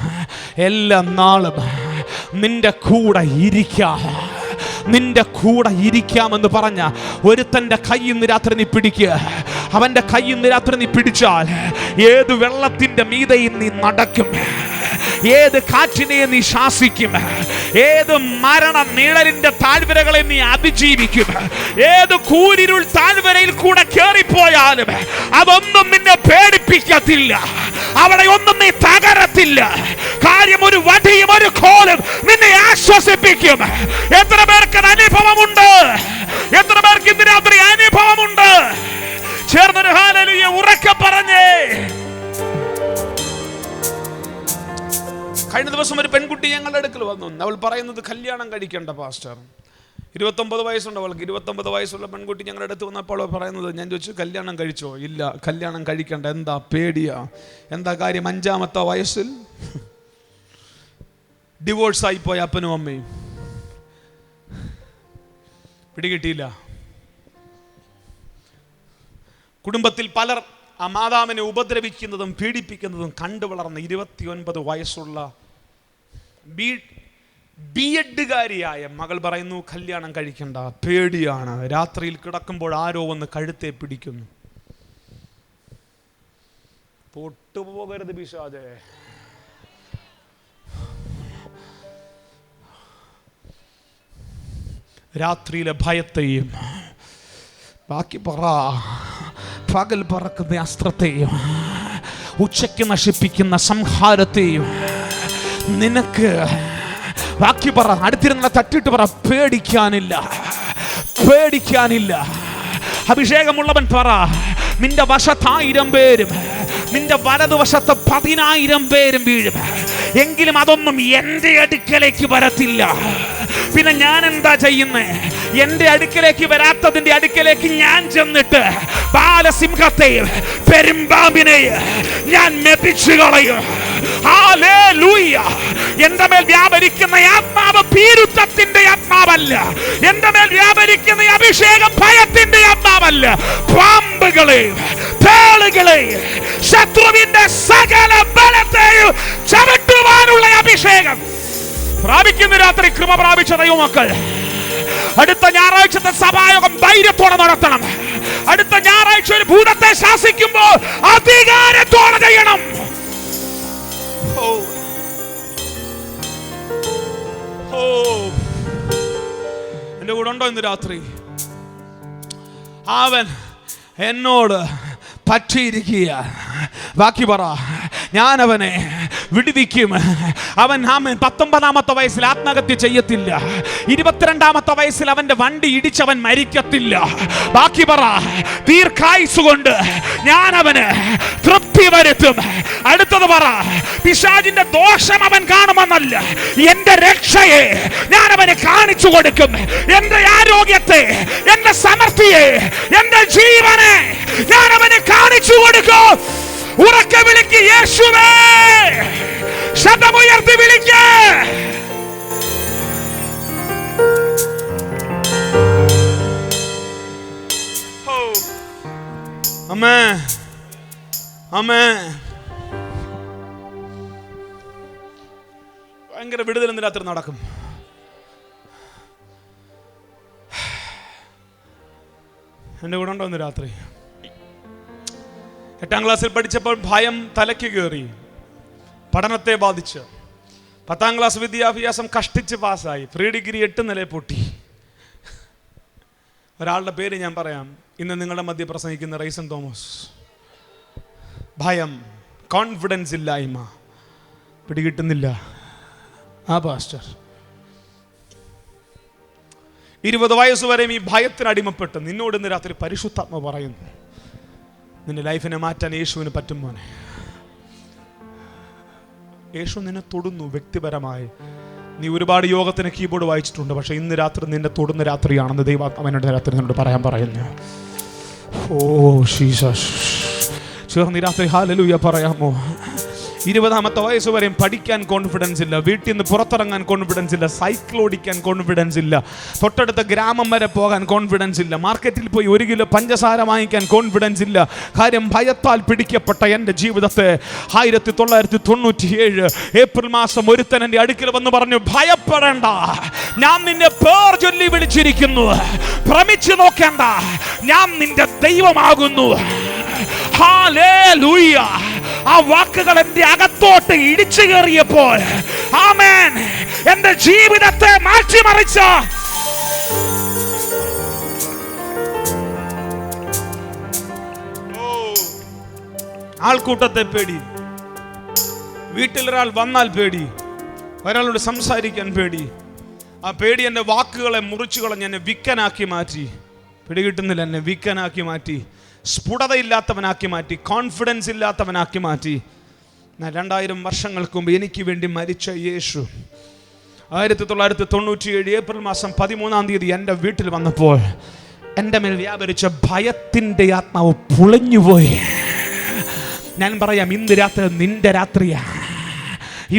എല്ലാ നാളും നിന്റെ കൂടെ ഇരിക്കാം, നിന്റെ കൂടെ ഇരിക്കാമെന്ന് പറഞ്ഞ ഒരുത്തൻ്റെ കയ്യിൽ നിന്ന് രാത്രി നീ പിടിക്കുക. അവൻ്റെ കയ്യിൽ നിന്ന് രാത്രി നീ പിടിച്ചാൽ ഏത് വെള്ളത്തിൻ്റെ മീതയും നീ നടക്കും, ഏത് കാറ്റിനെ നീ ശാസിക്കും, ഏത് മരണ നിഴലിന്റെ താഴ്വരകളെ നീ അതിജീവിക്കും, ഏത് കൂരിരുൾ താഴ്വരയിൽ കൂടെ കേറിപ്പോയാലും അതൊന്നും നിന്നെ പേടിപ്പിക്കത്തില്ല, അവിടെ ഒന്നും നീ തകരത്തില്ല. കാര്യം ഒരു വടിയും ഒരു കോലും നിന്നെ ആശ്വസിപ്പിക്കും. എത്ര പേർക്ക് അനുഭവമുണ്ട്? എത്ര പേർക്ക് ഇന്ന് രാത്രി അനുഭവമുണ്ട്? ചേർന്നൊരു ഹല്ലേലൂയ ഉറക്കെ പറഞ്ഞേ. കഴിഞ്ഞ ദിവസം ഒരു പെൺകുട്ടി ഞങ്ങളുടെ അടുക്കൽ വന്നു. അവൾ പറയുന്നത് കല്യാണം കഴിക്കേണ്ട പാസ്റ്റർ. 29 വയസ്സുണ്ട് അവൾക്ക്. 29 വയസ്സുള്ള പെൺകുട്ടി ഞങ്ങളുടെ അടുത്ത് വന്നപ്പോൾ അവൾ പറയുന്നത്, ഞാൻ ചോദിച്ചു കല്യാണം കഴിച്ചോ? ഇല്ല, കല്യാണം കഴിക്കണ്ട. എന്താ പേടിയാ? എന്താ കാര്യം? 5-ാമത്തെ വയസ്സിൽ ഡിവോഴ്സായി പോയ അപ്പനും അമ്മയും. പിടികിട്ടിയില്ല. കുടുംബത്തിൽ പലർ ആ മാതാവിനെ ഉപദ്രവിക്കുന്നതും പീഡിപ്പിക്കുന്നതും കണ്ടു വളർന്ന 29 വയസ്സുള്ള ബിഎഡുകാരിയായ മകൾ പറയുന്നു കല്യാണം കഴിക്കണ്ട, പേടിയാണ്. രാത്രിയിൽ കിടക്കുമ്പോൾ ആരോ വന്ന് കഴുത്തെ പിടിക്കുന്നു. പൊട്ടുപോകരുത് പിശാചേ. രാത്രിയിലെ ഭയത്തെയും ബാക്കി പകൽ പറക്കുന്ന അസ്ത്രത്തെയും ഉച്ചയ്ക്ക് നശിപ്പിക്കുന്ന സംഹാരത്തെയും നിനക്ക് ബാക്കി പറ, അടുത്തിരുന്ന തട്ടിട്ട് പറ, പേടിക്കാനില്ല, പേടിക്കാനില്ല. അഭിഷേകമുള്ളവൻ പറ, നിന്റെ വശത്ത് 1000 പേരും നിന്റെ വലതുവശത്ത് 10,000 പേരും വീഴും, എങ്കിലും അതൊന്നും എൻ്റെ അടുക്കലേക്ക് വരത്തില്ല. പിന്നെ ഞാൻ എന്താ ചെയ്യുന്നേ? എൻ്റെ അടുക്കലേക്ക് വരാത്തതിൻ്റെ അടുക്കലേക്ക് ഞാൻ ചെന്നിട്ട് ബാലസിംഹത്തെയും പെരുമ്പാമ്പിനെയും ഞാൻ മെതിച്ചു കളയും. ഹല്ലേലൂയ. എൻ്റെ മേൽ വ്യാപരിക്കുന്ന ആത്മാവ് ഭീരുത്വത്തിന്റെ ആത്മാവല്ല. എൻ്റെ മേൽ വ്യാപരിക്കുന്ന അഭിഷേകം ഭയത്തിന്റെ ആത്മാവല്ല. പാമ്പുകളെയും തേളുകളെയും ശത്രുവിന്റെ സകല ബലത്തെയും ചവിട്ടുവാനുള്ള അഭിഷേകം പ്രാപിക്കുന്ന രാത്രി കൃപ പ്രാപിച്ച ദൈവമക്കൾ, അടുത്ത ഞായറാഴ്ചത്തെ സഭായോഗം ധൈര്യത്തോടെ നടത്തണം. അടുത്ത ഞായറാഴ്ച ഒരു ഭൂതത്തെ ശാസിക്കുമ്പോൾ അധികാരത്തോടെ ചെയ്യണം. എന്റെ കൂടെ ഉണ്ടോ ഇന്ന് രാത്രി? അവൻ എന്നോട് പറ്റിയിരിക്കുക. ബാക്കി പറ, ഞാൻ അവനെ വിടുവിക്കും. അവൻ 19-ാമത്തെ വയസ്സിൽ ആത്മഹത്യ ചെയ്യത്തില്ല. 22-ാമത്തെ വയസ്സിൽ അവന്റെ വണ്ടി ഇടിച്ചവൻ മരിക്കത്തില്ല. ബാക്കി പറ, ദീർഘായുസ് കൊണ്ട് ഞാൻ അവന് തൃപ്തി വരുത്തും. അടുത്തത് പറ, പിശാചിന്റെ ദോഷം അവൻ കാണുമെന്നല്ല, എന്റെ രക്ഷയെ ഞാൻ അവന് കാണിച്ചു കൊടുക്കും. എന്റെ ആരോഗ്യത്തെ, എന്റെ സമൃദ്ധിയെ, എന്റെ ജീവനെ ഞാൻ അവന് കാണിച്ചു കൊടുക്കും. ഉറക്കെ വിളിക്ക് യേശുവേ, ശബ്ദമുയർത്തി വിളിക്ക്. ആമേൻ, ആമേൻ. ഭയങ്കര വിടുതൽ ഇന്ന് രാത്രി നടക്കും. എൻ്റെ കൂടെ ഉണ്ടോ ഇന്ന് രാത്രി? 8-ാം ക്ലാസ്സിൽ പഠിച്ചപ്പോൾ ഭയം തലയ്ക്ക് കയറി, പഠനത്തെ ബാധിച്ച്. 10-ാം ക്ലാസ് വിദ്യാഭ്യാസം കഷ്ടിച്ച് പാസ്സായി, പ്രീ ഡിഗ്രി 8 നില പൊട്ടി. ഒരാളുടെ പേര് ഞാൻ പറയാം, ഇന്ന് നിങ്ങളുടെ മധ്യ പ്രസംഗിക്കുന്ന റൈസൻ തോമസ്. ഭയം, കോൺഫിഡൻസ് ഇല്ലായ്മ, പിടികിട്ടുന്നില്ല. ആ പാസ്റ്റർ 20 വയസ്സ് വരെയും ഈ ഭയത്തിന് അടിമപ്പെട്ട് നിന്നോട് ഇന്ന് രാത്രി പരിശുദ്ധാത്മ പറയുന്നു, നിന്റെ ലൈഫിനെ മാറ്റാൻ യേശുവിന് പറ്റും മോനെ. യേശു നിന്നെ തൊടുന്നു വ്യക്തിപരമായി. നീ ഒരുപാട് യോഗത്തിന് കീബോർഡ് വായിച്ചിട്ടുണ്ട്, പക്ഷെ ഇന്ന് രാത്രി നിന്നെ തൊടുന്ന രാത്രിയാണെന്ന് ദൈവാത്മാവിനോട് രാത്രി നിന്നോട് പറയുന്നു. ഓ ജീസസ്, ചേർന്ന് രാത്രി ഹല്ലേലൂയ പറയാമോ? 20-ാമത്തെ വയസ്സ് വരെയും പഠിക്കാൻ കോൺഫിഡൻസ് ഇല്ല, വീട്ടിൽ നിന്ന് പുറത്തിറങ്ങാൻ കോൺഫിഡൻസ് ഇല്ല, സൈക്കിൾ ഓടിക്കാൻ കോൺഫിഡൻസ് ഇല്ല, തൊട്ടടുത്ത ഗ്രാമം വരെ പോകാൻ കോൺഫിഡൻസ് ഇല്ല, മാർക്കറ്റിൽ പോയി 1 കിലോ പഞ്ചസാര വാങ്ങിക്കാൻ കോൺഫിഡൻസ് ഇല്ല. കാര്യം ഭയത്താൽ പിടിക്കപ്പെട്ട എൻ്റെ ജീവിതത്തെ 1997 ഏപ്രിൽ മാസം ഒരുത്തൻ എൻ്റെ അടുക്കൽ വന്ന് പറഞ്ഞു, ഭയപ്പെടേണ്ട, ഞാൻ നിന്നെ പേർ ചൊല്ലി വിളിച്ചിരിക്കുന്നു, ഭ്രമിച്ചു നോക്കേണ്ട, ഞാൻ നിന്റെ ദൈവമാകുന്നു. ഹല്ലേലൂയ. ആ വാക്കുകൾ എന്റെ അകത്തോട്ട് ഇടിച്ചു കയറിയപ്പോൾ ആമേൻ, എന്റെ ജീവിതത്തെ മാറ്റിമറിച്ച ആൾക്കൂട്ടത്തെ പേടി, വീട്ടിലൊരാൾ വന്നാൽ പേടി, ഒരാളോട് സംസാരിക്കാൻ പേടി. ആ പേടി എൻ്റെ വാക്കുകളെ മുറിച്ചു കളഞ്ഞ് എന്നെ വിക്കനാക്കി മാറ്റി. പിടികിട്ടുന്നില്ല, എന്നെ വിക്കനാക്കി മാറ്റി, സ്ഫുടതയില്ലാത്തവനാക്കി മാറ്റി, കോൺഫിഡൻസ് ഇല്ലാത്തവനാക്കി മാറ്റി. 2000 വർഷങ്ങൾക്ക് മുമ്പ് എനിക്ക് വേണ്ടി മരിച്ച യേശു 1997 ഏപ്രിൽ മാസം 13-ാം തീയതി എൻ്റെ വീട്ടിൽ വന്നപ്പോൾ എൻ്റെ മേൽ വ്യാപരിച്ച ഭയത്തിൻ്റെ ആത്മാവ് പൊളിഞ്ഞുപോയി. ഞാൻ പറയാം, ഇന്ന് രാത്രി നിന്റെ രാത്രിയാണ്.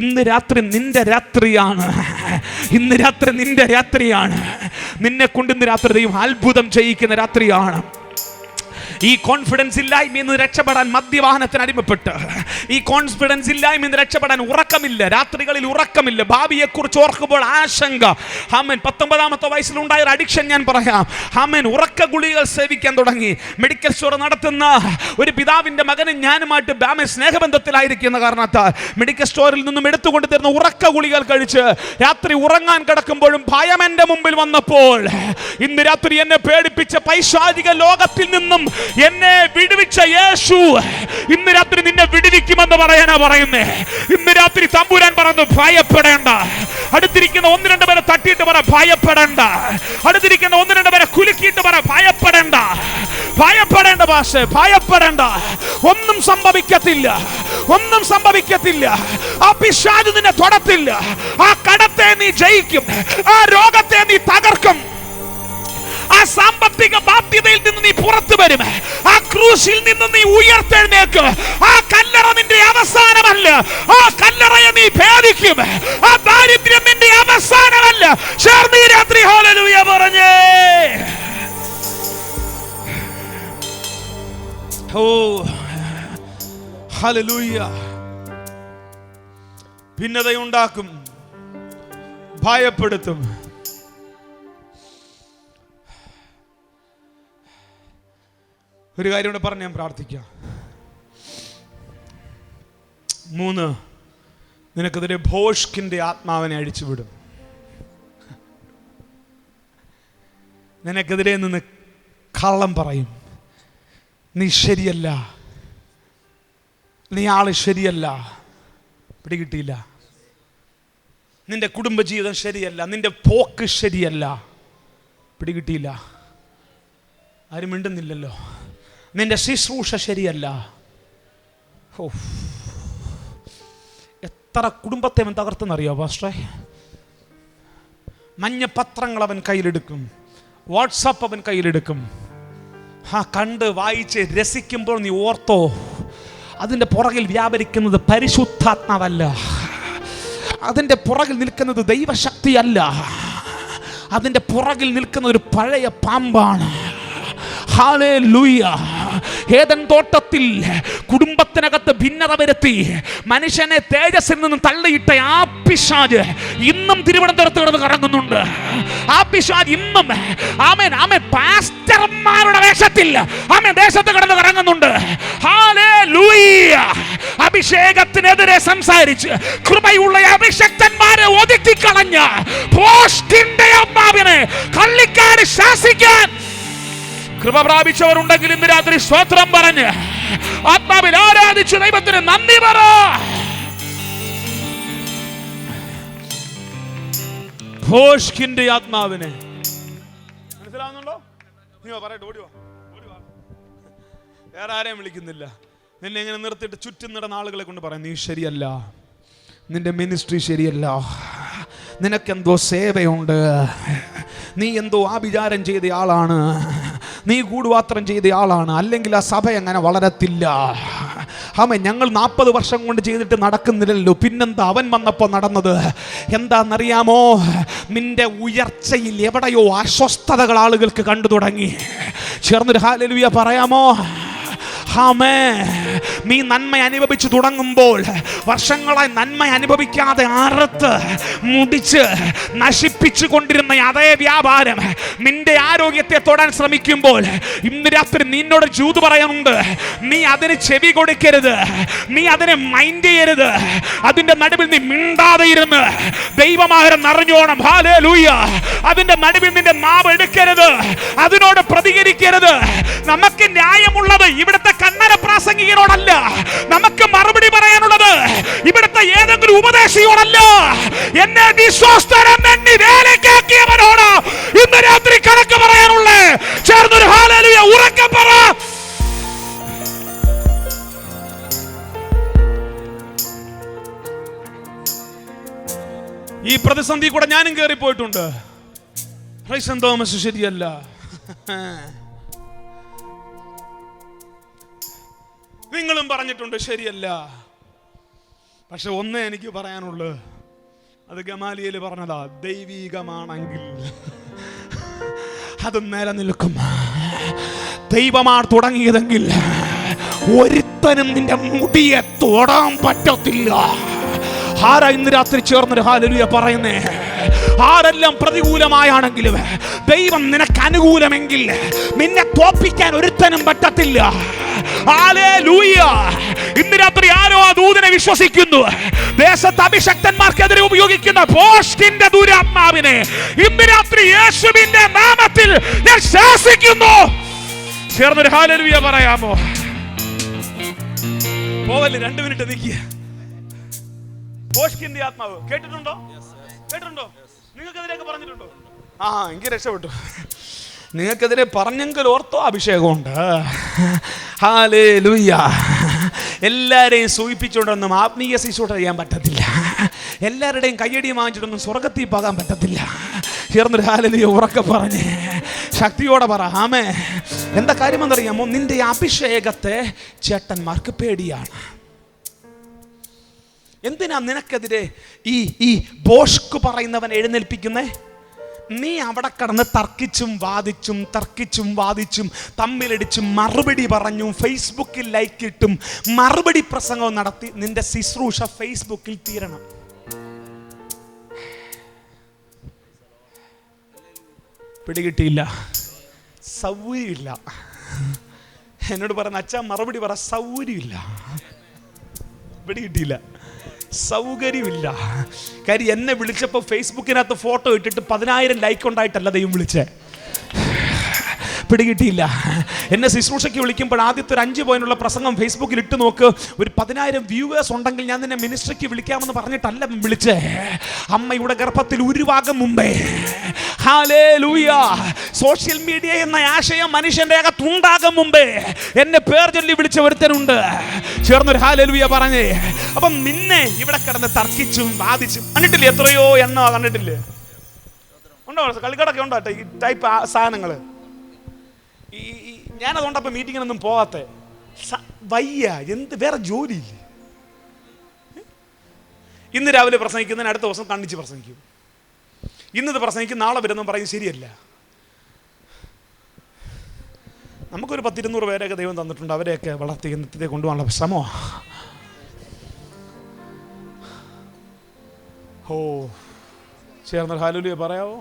ഇന്ന് രാത്രി നിന്റെ രാത്രിയാണ്. ഇന്ന് രാത്രി നിന്റെ രാത്രിയാണ്. നിന്നെ കൊണ്ട് ഇന്ന് രാത്രി ദൈവം അത്ഭുതം ചെയ്യിക്കുന്ന രാത്രിയാണ്. ഈ കോൺഫിഡൻസ് ഇല്ലായ്മ എന്ന് രക്ഷപ്പെടാൻ മദ്യപാനത്തിന് അടിമപ്പെട്ട്, ഈ കോൺഫിഡൻസ് ഇല്ലായ്മ എന്ന് രക്ഷപ്പെടാൻ ഉറക്കമില്ല, രാത്രികളിൽ ഉറക്കമില്ല, ഭാവിയെക്കുറിച്ച് ഓർക്കുമ്പോൾ ആശങ്ക. ആമേൻ. 19-ാമത്തെ വയസ്സിലുണ്ടായ ഒരു അഡിക്ഷൻ ഞാൻ പറയാം. ആമേൻ. ഉറക്ക ഗുളികകൾ സേവിക്കാൻ തുടങ്ങി. മെഡിക്കൽ സ്റ്റോർ നടത്തുന്ന ഒരു പിതാവിന്റെ മകനും ഞാനുമായിട്ട് സ്നേഹബന്ധത്തിലായിരിക്കുന്ന കാരണത്താൽ മെഡിക്കൽ സ്റ്റോറിൽ നിന്നും എടുത്തുകൊണ്ട് തരുന്ന ഉറക്ക ഗുളികൾ കഴിച്ച് രാത്രി ഉറങ്ങാൻ കിടക്കുമ്പോഴും ഭയം എൻ്റെ മുമ്പിൽ വന്നപ്പോൾ, ഇന്ന് രാത്രി എന്നെ പേടിപ്പിച്ച പൈശാചിക ലോകത്തിൽ നിന്നും എന്നെ വിടുവിച്ച യേശു ഇന്ന് രാത്രി നിന്നെ വിടുവിക്കുമെന്ന് പറയാനാ പറയുന്നേ. ഇന്ന് രാത്രി തമ്പുരാൻ പറഞ്ഞു, ഭയപ്പെടേണ്ട. അടുത്തിരിക്കുന്ന 1-2 പേരെ തട്ടിയിട്ട് പറ, ഭയപ്പെടേണ്ട. അടുത്തിരിക്കുന്ന 1-2 പേരെ കുലുക്കിയിട്ട് പറ, ഭയപ്പെടേണ്ട. ഭയപ്പെടേണ്ട ഭാഷ, ഭയപ്പെടേണ്ട. ഒന്നും സംഭവിക്കത്തില്ല, ഒന്നും സംഭവിക്കത്തില്ല. ആ പിശാച് നിന്നെ തൊടത്തില്ല. ആ കടത്തെ നീ ജയിക്കും, ആ രോഗത്തെ നീ തകർക്കും, ആ സാമ്പത്തിക ബാധ്യതയിൽ നിന്ന് നീ പുറത്തു വരും, ആ ക്രൂശിൽ നിന്ന് നീ ഉയർത്തെഴുന്നേൽക്കും. ആ കല്ലറ നിന്റെ അവസാനമല്ല, ആ കല്ലറയെ നീ ഭേദിക്കും. ആ ദാരിദ്ര്യം നിന്റെ അവസാനമല്ല. ചേർന്ന് ഈ രാത്രി ഹല്ലേലൂയ പറഞ്ഞേ. ഓ ഹല്ലേലൂയ. ഭിന്നതയുണ്ടാക്കും, ഭയപ്പെടുത്തും. ഒരു കാര്യം കൂടെ പറഞ്ഞ് ഞാൻ പ്രാർത്ഥിക്കാം. 3, നിനക്കെതിരെ ഭോഷ്കിന്റെ ആത്മാവിനെ അഴിച്ചുവിടും. നിനക്കെതിരെ നിന്ന് കള്ളം പറയും. നീ ശരിയല്ല, നീ ആള് ശരിയല്ല. പിടികിട്ടിയില്ല. നിന്റെ കുടുംബജീവിതം ശരിയല്ല, നിന്റെ പോക്ക് ശരിയല്ല. പിടികിട്ടിയില്ല. ആരും മിണ്ടുന്നില്ലല്ലോ. നിന്റെ ശുശ്രൂഷ ശരിയല്ല. എത്ര കുടുംബത്തെ അവൻ തകർത്തെന്നറിയോ പാസ്റ്ററെ? മഞ്ഞപത്രങ്ങൾ അവൻ കയ്യിലെടുക്കും, വാട്സാപ്പ് അവൻ കയ്യിലെടുക്കും. കണ്ട് വായിച്ച് രസിക്കുമ്പോൾ നീ ഓർത്തോ, അതിൻ്റെ പുറകിൽ വ്യാപരിക്കുന്നത് പരിശുദ്ധാത്മാവല്ല, അതിൻ്റെ പുറകിൽ നിൽക്കുന്നത് ദൈവശക്തിയല്ല, അതിൻ്റെ പുറകിൽ നിൽക്കുന്ന ഒരു പഴയ പാമ്പാണ്. ഹല്ലേലൂയ. ഏദൻ തോട്ടത്തിൽ കുടുംബത്തിനകത്ത് ഭിന്നത വരുത്തി മനുഷ്യനെ തേജസ്സിൽ നിന്നും തള്ളിയിട്ട ആ പിശാച് ഇന്നും തിരുവനന്തപുരത്ത് കിടന്ന് കറങ്ങുന്നുണ്ട്. ആ പിശാച് ഇന്നും ആമേൻ ആമേൻ പാസ്റ്റർമാരുടെ വേഷത്തിൽ ആമേൻ ദേശത്ത് കിടന്ന് കറങ്ങുന്നുണ്ട്. ഹല്ലേലൂയ. അഭിഷേകത്തിനെതിരെ സംസാരിച്ച് കൃപയുള്ള അഭിഷക്തന്മാരെ ഒതുക്കിക്കളഞ്ഞ പോസ്റ്റിന്റെ അമ്മാവിനെ കള്ളിക്കാട് ശാസിക്കാൻ കൃപ പ്രാപിച്ചവരുണ്ടെങ്കിൽ ഇന്ന് രാത്രി സ്തോത്രം പറഞ്ഞ് ആത്മാവിൽ ആരാധിച്ച് ദൈവത്തിന് നന്ദി പറ. ഭോഷ്കിന്റെ ആത്മാവിനെ മനസ്സിലാവുന്നുണ്ടോ? നീ പറയട്ടെ, ഓടിവാ. വേറെ ആരെയും വിളിക്കുന്നില്ല. നിന്നെ ഇങ്ങനെ നിർത്തിയിട്ട് ചുറ്റും നടന്ന ആളുകളെ കൊണ്ട് പറയാം, നീ ശരിയല്ല, നിന്റെ മിനിസ്ട്രി ശരിയല്ല, നിനക്കെന്തോ സേവയുണ്ട്, നീ എന്തോ ആഭിചാരം ചെയ്ത ആളാണ്, നീ ഗൂഢവാത്രം ചെയ്ത ആളാണ്, അല്ലെങ്കിൽ ആ സഭ അങ്ങനെ വളരത്തില്ല. ആമേ, ഞങ്ങൾ 40 വർഷം കൊണ്ട് ചെയ്തിട്ട് നടക്കുന്നില്ലല്ലോ, പിന്നെന്താ അവൻ വന്നപ്പോൾ നടന്നത്? എന്താണെന്നറിയാമോ? നിന്റെ ഉയർച്ചയിൽ എവിടെയോ അസ്വസ്ഥതകൾ ആളുകൾക്ക് കണ്ടു തുടങ്ങി. ചേർന്നൊരു ഹല്ലേലൂയ പറയാമോ? നീ നന്മ അനുഭവിച്ചു തുടങ്ങുമ്പോൾ, വർഷങ്ങളായി നന്മ അനുഭവിക്കാതെ അറുത്ത് മുടിച്ച് നശിപ്പിച്ചു കൊണ്ടിരുന്ന അതേ വ്യാപാരം നിന്റെ ആരോഗ്യത്തെ തൊടാൻ ശ്രമിക്കുമ്പോൾ, ഇന്ന് രാത്രി നിന്നോട് ചൂത് പറയാനുണ്ട്. നീ അതിന് ചെവി കൊടുക്കരുത്, നീ അതിനെ മൈൻഡ് ചെയ്യരുത്. അതിന്റെ നടുവിൽ നീ മിണ്ടാതെ ഇരുന്ന് ദൈവമാഹാരം നിറഞ്ഞോണം. ഹല്ലേലൂയ. അതിന്റെ നടുവിൽ നിന്റെ നാവ് എടുക്കരുത്, അതിനോട് പ്രതികരിക്കരുത്. നമുക്ക് ന്യായമുള്ളത് ഇവിടുത്തെ കന്നഡ പ്രാസംഗികനോടല്ല, നമുക്ക് മറുപടി പറയാനുള്ളത് ഇവിടുത്തെ ഏതെങ്കിലും ഉപദേശിയോടല്ല, എന്നെ വിശ്വാസത്തരമെണ്ണി വേലക്കാക്കിയവനോട് ഇന്ന് രാത്രി കണക്ക് പറയാനുള്ളേ. ചേർന്നൊരു ഹല്ലേലൂയ ഉറക്കെ പറ. ഈ പ്രതിസന്ധി കൂടെ ഞാനും കയറി പോയിട്ടുണ്ട്. റൈസൻ തോമസ് ശരിയല്ല, നിങ്ങളും പറഞ്ഞിട്ടുണ്ട് ശരിയല്ല. പക്ഷെ ഒന്നേ എനിക്ക് പറയാനുള്ളൂ, അത് ഗമാലിയേൽ പറഞ്ഞതാ, ദൈവികമാണെങ്കിൽ അത് നിലനിൽക്കും. ദൈവമാ തുടങ്ങിയതെങ്കിൽ ഒരുത്തനും നിന്റെ മുടിയെ തൊടാൻ പറ്റത്തില്ല. ആരാ ഇന്ന് രാത്രി ചേർന്നൊരു ഹല്ലേലൂയ പറയുന്നേ? ആരെല്ലാം പ്രതികൂലമായാണെങ്കിലും ദൈവം നിനക്ക് അനുകൂലമെങ്കിൽ നിന്നെ തോൽപ്പിക്കാൻ ഒരുത്തനും പറ്റത്തില്ല. ഹല്ലേലൂയ. ഇന്ന് രാത്രി ആരോ ആ ദൂതനെ വിശ്വസിക്കുന്നു. ദേശത്ത് അഭിഷക്തന്മാർക്കെതിരെ ഉപയോഗിക്കുന്ന പോസ്റ്റിന്റെ ദുരാത്മാവിനെ ഇന്ന് രാത്രി യേശുവിന്റെ നാമത്തിൽ ഞാൻ ശാസിക്കുന്നു. ചേർന്നൊരു ഹല്ലേലൂയ പറയാമോ? പോവല്ലേ, 2 മിനിറ്റ് നിൽക്കുക. പോസ്റ്റിന്റെ ആത്മാവ് കേട്ടിട്ടുണ്ടോ? കേട്ടിട്ടുണ്ടോ? നിങ്ങൾക്കെതിരെയൊക്കെ പറഞ്ഞിട്ടുണ്ടോ? എങ്കിൽ രക്ഷപ്പെട്ടു. നിങ്ങൾക്കെതിരെ പറഞ്ഞെങ്കിൽ ഓർത്തോ, അഭിഷേകമുണ്ട്. ഹല്ലേലൂയ. എല്ലാവരെയും സൂചിപ്പിച്ചുകൊണ്ടൊന്നും ആത്മീയ ശുശ്രൂഷ ചെയ്യാൻ പറ്റത്തില്ല. എല്ലാവരുടെയും കയ്യടി വാങ്ങിച്ചിട്ടൊന്നും സ്വർഗത്തിൽ പോകാൻ പറ്റത്തില്ല. ചേർന്നൊരു ഹല്ലേലൂയ ഉറക്കെ പറഞ്ഞ് ശക്തിയോടെ പറ. ആമേ. എന്താ കാര്യമെന്നറിയാമോ? നിന്റെ അഭിഷേകത്തെ ചേട്ടന്മാർക്ക് പേടിയാണ്. എന്തിനാ നിനക്കെതിരെ ഈ ബോഷ്ക്ക് പറയുന്നവൻ എഴുന്നേൽപ്പിക്കുന്നേ? നീ അവിടെ കടന്ന് തർക്കിച്ചും വാദിച്ചും തമ്മിലടിച്ചും മറുപടി പറഞ്ഞും ഫേസ്ബുക്കിൽ ലൈക്ക് ഇട്ടും മറുപടി പ്രസംഗവും നടത്തി നിന്റെ ശുശ്രൂഷ ഫേസ്ബുക്കിൽ തീരണം. പിടികിട്ടിയില്ല? സൗകര്യമില്ല. എന്നോട് പറഞ്ഞ അച്ഛാ മറുപടി പറ. സൗകര്യമില്ല. പിടികിട്ടിയില്ല? സൗകര്യമില്ല. കാര്യം എന്നെ വിളിച്ചപ്പോൾ ഫേസ്ബുക്കിനകത്ത് ഫോട്ടോ ഇട്ടിട്ട് 10,000 ലൈക്ക് ഉണ്ടായിട്ടല്ല ദൈവം വിളിച്ചേ. പിടികിട്ടിയില്ല? എന്നെ ശുശ്രൂഷയ്ക്ക് വിളിക്കുമ്പോൾ ആദ്യത്തെ ഒരു 5 പോയിന്റുള്ള പ്രസംഗം ഫേസ്ബുക്കിൽ ഇട്ട് നോക്ക്, ഒരു 10,000 വ്യൂവേഴ്സ് ഉണ്ടെങ്കിൽ ഞാൻ നിന്നെ മിനിസ്ട്രിക്ക് വിളിക്കാമെന്ന് പറഞ്ഞിട്ടല്ല വിളിച്ചേ. അമ്മയുടെ ഗർഭത്തിൽ ഉരുവാകും മുമ്പേ. ഹല്ലേലൂയ. സോഷ്യൽ മീഡിയ എന്ന ആശയം മനുഷ്യന്റെ അകത്തുണ്ടാകും മുമ്പേ എന്നെ പേർ ചൊല്ലി വിളിച്ച ഒരുത്തനുണ്ട്. ചേർന്നൊരു ഹല്ലേലൂയ പറഞ്ഞേ. അപ്പം നിന്നെ ഇവിടെ കിടന്ന് തർക്കിച്ചും വാദിച്ചും കണ്ടിട്ടില്ലേ? എത്രയോ എണ്ണ കണ്ടിട്ടില്ലേ? ഉണ്ടോ? കളിക്കടൊക്കെ ഉണ്ടോ ഈ ടൈപ്പ് സാധനങ്ങൾ? ഞാനതുകൊണ്ടപ്പോൾ മീറ്റിങ്ങിനൊന്നും പോകാത്ത വയ്യ. എന്ത് വേറെ ജോലിയില്ലേ? ഇന്ന് രാവിലെ പ്രസംഗിക്കുന്നതിന് അടുത്ത ദിവസം കണ്ണിച്ച് പ്രസംഗിക്കും. ഇന്നത് പ്രസംഗിക്കും, നാളെ വരുന്നു പറയും. ശരിയല്ല. നമുക്കൊരു 10-200 പേരെയൊക്കെ ദൈവം തന്നിട്ടുണ്ട്. അവരെയൊക്കെ വളർത്തി നിത്യത്തെ കൊണ്ടുപോകാനുള്ള ശ്രമോ? ഓ, ചേർന്ന ഹല്ലേലൂയ പറയാവോ?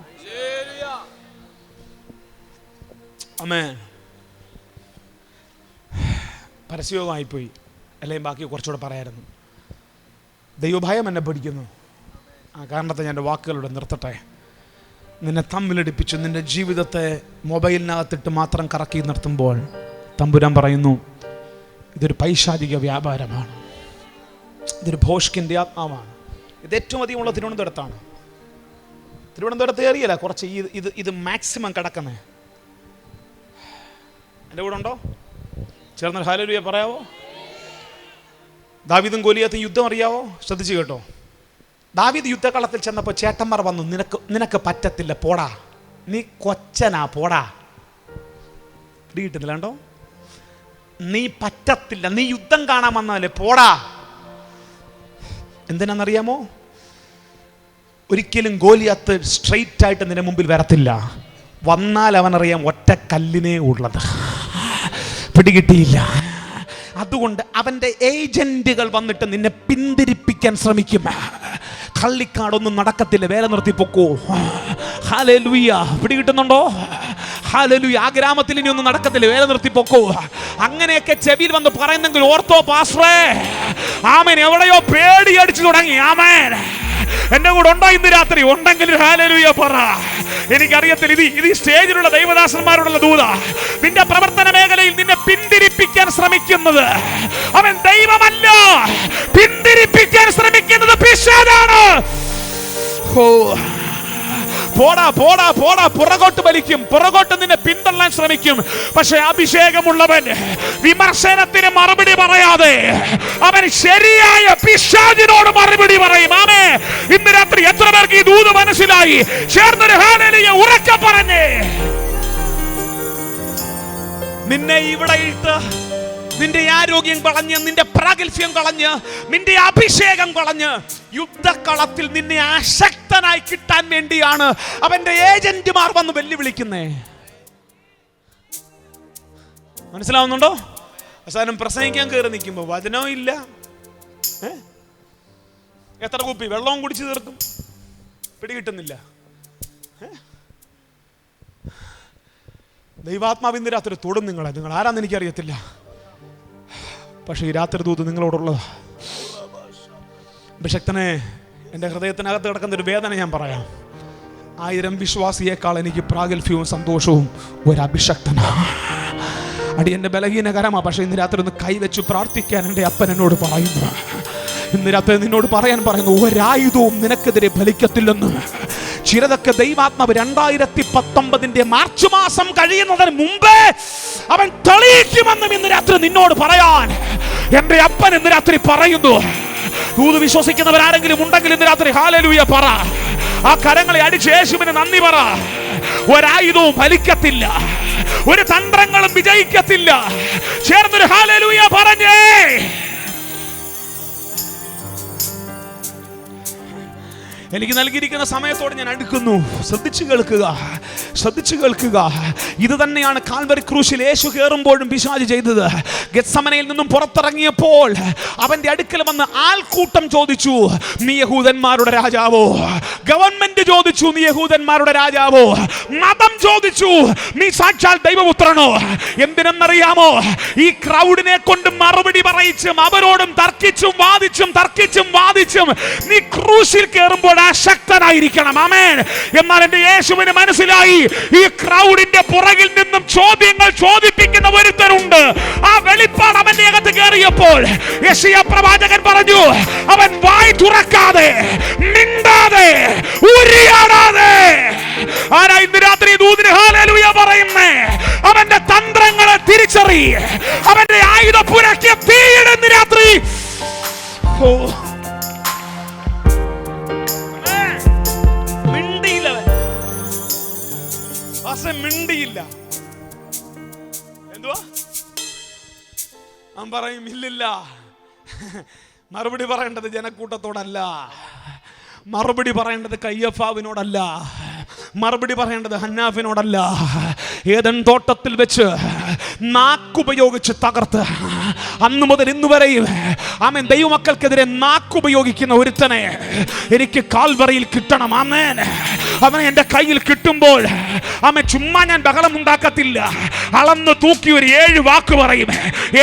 ആമേൻ. പരസ്യമായിപ്പോയി, അല്ലെങ്കിൽ ബാക്കി കുറച്ചുകൂടെ പറയായിരുന്നു. ദൈവഭയം എന്നെ പഠിക്കുന്നു. ആ കാരണത്തെ ഞാൻ എൻ്റെ വാക്കുകളുടെ നിർത്തട്ടെ. നിന്നെ തമ്മിലടിപ്പിച്ച് നിന്റെ ജീവിതത്തെ മൊബൈലിനകത്തിട്ട് മാത്രം കറക്കി നിർത്തുമ്പോൾ തമ്പുരാൻ പറയുന്നു, ഇതൊരു പൈശാചിക വ്യാപാരമാണ്, ഇതൊരു ഭോഷ്കിൻ്റെ ആത്മാവാണ്. ഇത് ഏറ്റവും അധികമുള്ള തിരുവനന്തപുരത്താണ്. തിരുവനന്തപുരത്ത് ഏറിയല്ല കുറച്ച് ഇത് മാക്സിമം കിടക്കുന്നത്. എൻ്റെ കൂടെ ഉണ്ടോ? ചേർന്ന് ഹല്ലേലൂയ പറയാവോ? ദാവീദും ഗോലിയാത്തും യുദ്ധം അറിയാവോ? ശ്രദ്ധിച്ചു കേട്ടോ. ദാവീദ് യുദ്ധകളത്തിൽ ചെന്നപ്പോൾ ചേട്ടന്മാർ വന്നു, നിനക്ക് പറ്റത്തില്ല, പോടാ, നീ കൊച്ചനാ, പോടാ. കിട്ടുന്നില്ല കണ്ടോ, നീ പറ്റത്തില്ല, നീ യുദ്ധം കാണാൻ വന്നല്ലേ, പോടാ. എന്തിനാണെന്നറിയാമോ? ഒരിക്കലും ഗോലിയാത്ത് സ്ട്രെയിറ്റ് ആയിട്ട് നിന്റെ മുമ്പിൽ വരത്തില്ല. വന്നാൽ അവനറിയാം ഒറ്റ കല്ലിനേ ഉള്ളത്, പിടികിട്ടിയില്ല. അതുകൊണ്ട് അവൻ്റെ ഏജന്റുകൾ വന്നിട്ട് നിന്നെ പിന്തിരിപ്പിക്കാൻ ശ്രമിക്കും. കള്ളിക്കാടൊന്നും നടക്കത്തില്ല, വേല നിർത്തി പൊക്കോ. ഹല്ലേലൂയ, പിടികിട്ടുന്നുണ്ടോ? ഹല്ലേലൂയ. ആ ഗ്രാമത്തിൽ ഇനി ഒന്നും നടക്കത്തില്ല, വേല നിർത്തി പൊക്കോ. അങ്ങനെയൊക്കെ ചെവിയിൽ വന്ന് പറയുന്നെങ്കിൽ ഓർത്തോ പാസ്റ്ററേ. ആമേൻ. എവിടെയോ പേടി അടിച്ചു തുടങ്ങി. ആമേൻ. എന്റെ കൂടെ ഉണ്ടോ ഇന്ന് രാത്രി? ഉണ്ടെങ്കിൽ ഹല്ലേലൂയ പറ. എനിക്കറിയത്തില്ല, ഇത് സ്റ്റേജിലുള്ള ദൈവദാസന്മാരോടുള്ള ദൂത. നിന്റെ പ്രവർത്തന മേഖലയിൽ നിന്നെ പിന്തിരിപ്പിക്കാൻ ശ്രമിക്കുന്നത് അവൻ ദൈവമല്ല, പിന്തിരിപ്പിക്കാൻ ശ്രമിക്കുന്നത് പിശാചാണ്. പോടാ പോടാ പോടാ, പുറകോട്ട് വലിക്കും, പുറകോട്ട് നിന്നെ പിന്തള്ളാൻ ശ്രമിക്കും. പക്ഷെ അഭിഷേകമുള്ളവൻ വിമർശനത്തിന് മറുപടി പറയാതെ അവൻ ശരിയായ പിശാചിനോട് മറുപടി പറയും. ആമേ. ഇന്ന് രാത്രി എത്ര പേർക്ക് ഈ ദൂത് മനസ്സിലായി? ചേർന്നൊരു ഹല്ലേലൂയ ഉറക്കെ പറഞ്ഞേ. നിന്നെ ഇവിടെ ഇട്ട് നിന്റെ ആരോഗ്യം കളഞ്ഞ്, നിന്റെ പ്രാഗൽഭ്യം കളഞ്ഞ്, നിന്റെ അഭിഷേകം കളഞ്ഞ് യുദ്ധക്കളത്തിൽ നിന്നെ അശക്തനായി കിട്ടാൻ വേണ്ടിയാണ് അവന്റെ ഏജന്റുമാർ വന്ന് വെല്ലുവിളിക്കുന്നേ. മനസ്സിലാവുന്നുണ്ടോ? അവസാനം പ്രസംഗിക്കാൻ കയറി നിൽക്കുമ്പോ വചനവും ഇല്ല, എത്ര കുപ്പി വെള്ളവും കുടിച്ചു തീർക്കും, പിടികിട്ടുന്നില്ല. ദൈവാത്മാവ് ഇന്ന് രാത്രി തൊടും നിങ്ങളെ. നിങ്ങൾ ആരാന്ന് എനിക്കറിയത്തില്ല, പക്ഷേ ഈ രാത്രി ദൂത് നിങ്ങളോടുള്ളത്. അഭിഷക്തനെ, എൻ്റെ ഹൃദയത്തിനകത്ത് കിടക്കുന്ന ഒരു വേദന ഞാൻ പറയാം. 1000 വിശ്വാസിയേക്കാൾ എനിക്ക് പ്രാഗൽഭ്യവും സന്തോഷവും ഒരു അഭിഷക്തനാ. അടിയൻ്റെ ബലഹീനകരമാ, പക്ഷേ ഇന്ന് രാത്രി ഒന്ന് കൈവച്ചു പ്രാർത്ഥിക്കാൻ എൻ്റെ അപ്പൻ എന്നോട് പറയുന്നു. ഇന്ന് രാത്രി നിന്നോട് പറയാൻ പറയുന്നു, ഒരായുധവും നിനക്കെതിരെ ഫലിക്കത്തില്ലെന്ന്. ചിലതൊക്കെ ദൈവാത്മാവ് 2019 മാർച്ച് മാസം കഴിയുന്നതിന് മുമ്പേ അവൻ തെളിയിക്കുമെന്നും ഇന്ന് രാത്രി നിന്നോട് പറയാൻ എന്റെ അപ്പൻ ഇന്ന് രാത്രി പറയുന്നു. ദൂത് വിശ്വസിക്കുന്നവരാരെങ്കിലും ഉണ്ടെങ്കിൽ ഇന്ന് രാത്രി ഹല്ലേലൂയ പറ. ആ കരങ്ങളെ അടിച്ച് യേശുവിന് നന്ദി പറ. ഒരായുധവും ഫലിക്കത്തില്ല, ഒരു തന്ത്രങ്ങളും വിജയിക്കത്തില്ല. ചേർന്നൊരു ഹല്ലേലൂയ പറഞ്ഞേ. എനിക്ക് നൽകിയിരിക്കുന്ന സമയത്തോട് ഞാൻ അടുക്കുന്നു. ശ്രദ്ധിച്ചു കേൾക്കുക, ശ്രദ്ധിച്ചു കേൾക്കുക. ഇത് തന്നെയാണ് കാൽവരി ക്രൂശിൽ യേശു കയറുമ്പോഴും പിശാച് ചെയ്തത്. ഗെത്സമനയിൽ നിന്നും പുറത്തിറങ്ങിയപ്പോൾ അവന്റെ അടുക്കൽ വന്ന് ആൾക്കൂട്ടം ചോദിച്ചു, നീ യഹൂദന്മാരുടെ രാജാവോ? ഗവൺമെന്റ് ചോദിച്ചു, നീ യഹൂദന്മാരുടെ രാജാവോ? മതം ചോദിച്ചു, നീ സാക്ഷാൽ ദൈവപുത്രനോ? എന്തിനെന്നറിയാമോ? ഈ ക്രൗഡിനെ കൊണ്ട് മറുപടി പറയിച്ചും അവരോടും തർക്കിച്ചും വാദിച്ചും നീ ക്രൂശിൽ കയറുമ്പോൾ ശക്തനായിരിക്കണം. ആമേൻ. എന്നാൽ എന്റെ യേശുവിന് മനസ്സിലായി, ഈ ക്രൗഡിന്റെ പുറകിൽ നിന്നും ചോദ്യങ്ങൾ ചോദിപ്പിക്കുന്ന ഒരുത്തനുണ്ട്. ആ വെളിപ്പാട് അവന്റെ അകത്ത് കയറിയപ്പോൾ യെശയ്യാ പ്രവാചകൻ പറഞ്ഞു, അവൻ വായ് തുറക്കാതെ, മിണ്ടാതെ, ഉരിയാടാതെ. ആരാ ഇന്ന് രാത്രി ദൂതിന് ഹല്ലേലൂയ പറയുന്നേ? അവന്റെ തന്ത്രങ്ങളെ തിരിച്ചറി, അവന്റെ ആയുധപ്പുരയ്ക്ക് തീയിടുന്ന രാത്രി. മിണ്ടിയില്ല. എന്തുവാ അവൻ പറയും? ഇല്ലില്ല. മറുപടി പറയേണ്ടത് ജനക്കൂട്ടത്തോടല്ല, മറുപടി പറയേണ്ടത് കയ്യഫാവിനോടല്ല, മറുപടി പറയേണ്ടത് ഹന്നാഫിനോടല്ല. ഏദൻ തോട്ടത്തിൽ വെച്ച് നാക്കുപയോഗിച്ച് തകർത്ത് അന്നു മുതൽ ഇന്നു വരെയും ആമേൻ ദൈവമക്കൾക്കെതിരെ നാക്കുപയോഗിക്കുന്ന ഒരുത്തനെ എനിക്ക് കാൽവറിയിൽ കിട്ടണം. ആമേൻ. അവനെ എൻ്റെ കയ്യിൽ കിട്ടുമ്പോൾ ആമേൻ ചുമ്മാ ഞാൻ ബഹളം ഉണ്ടാക്കത്തില്ല. അളന്ന് തൂക്കി ഒരു 7 വാക്ക് പറയും.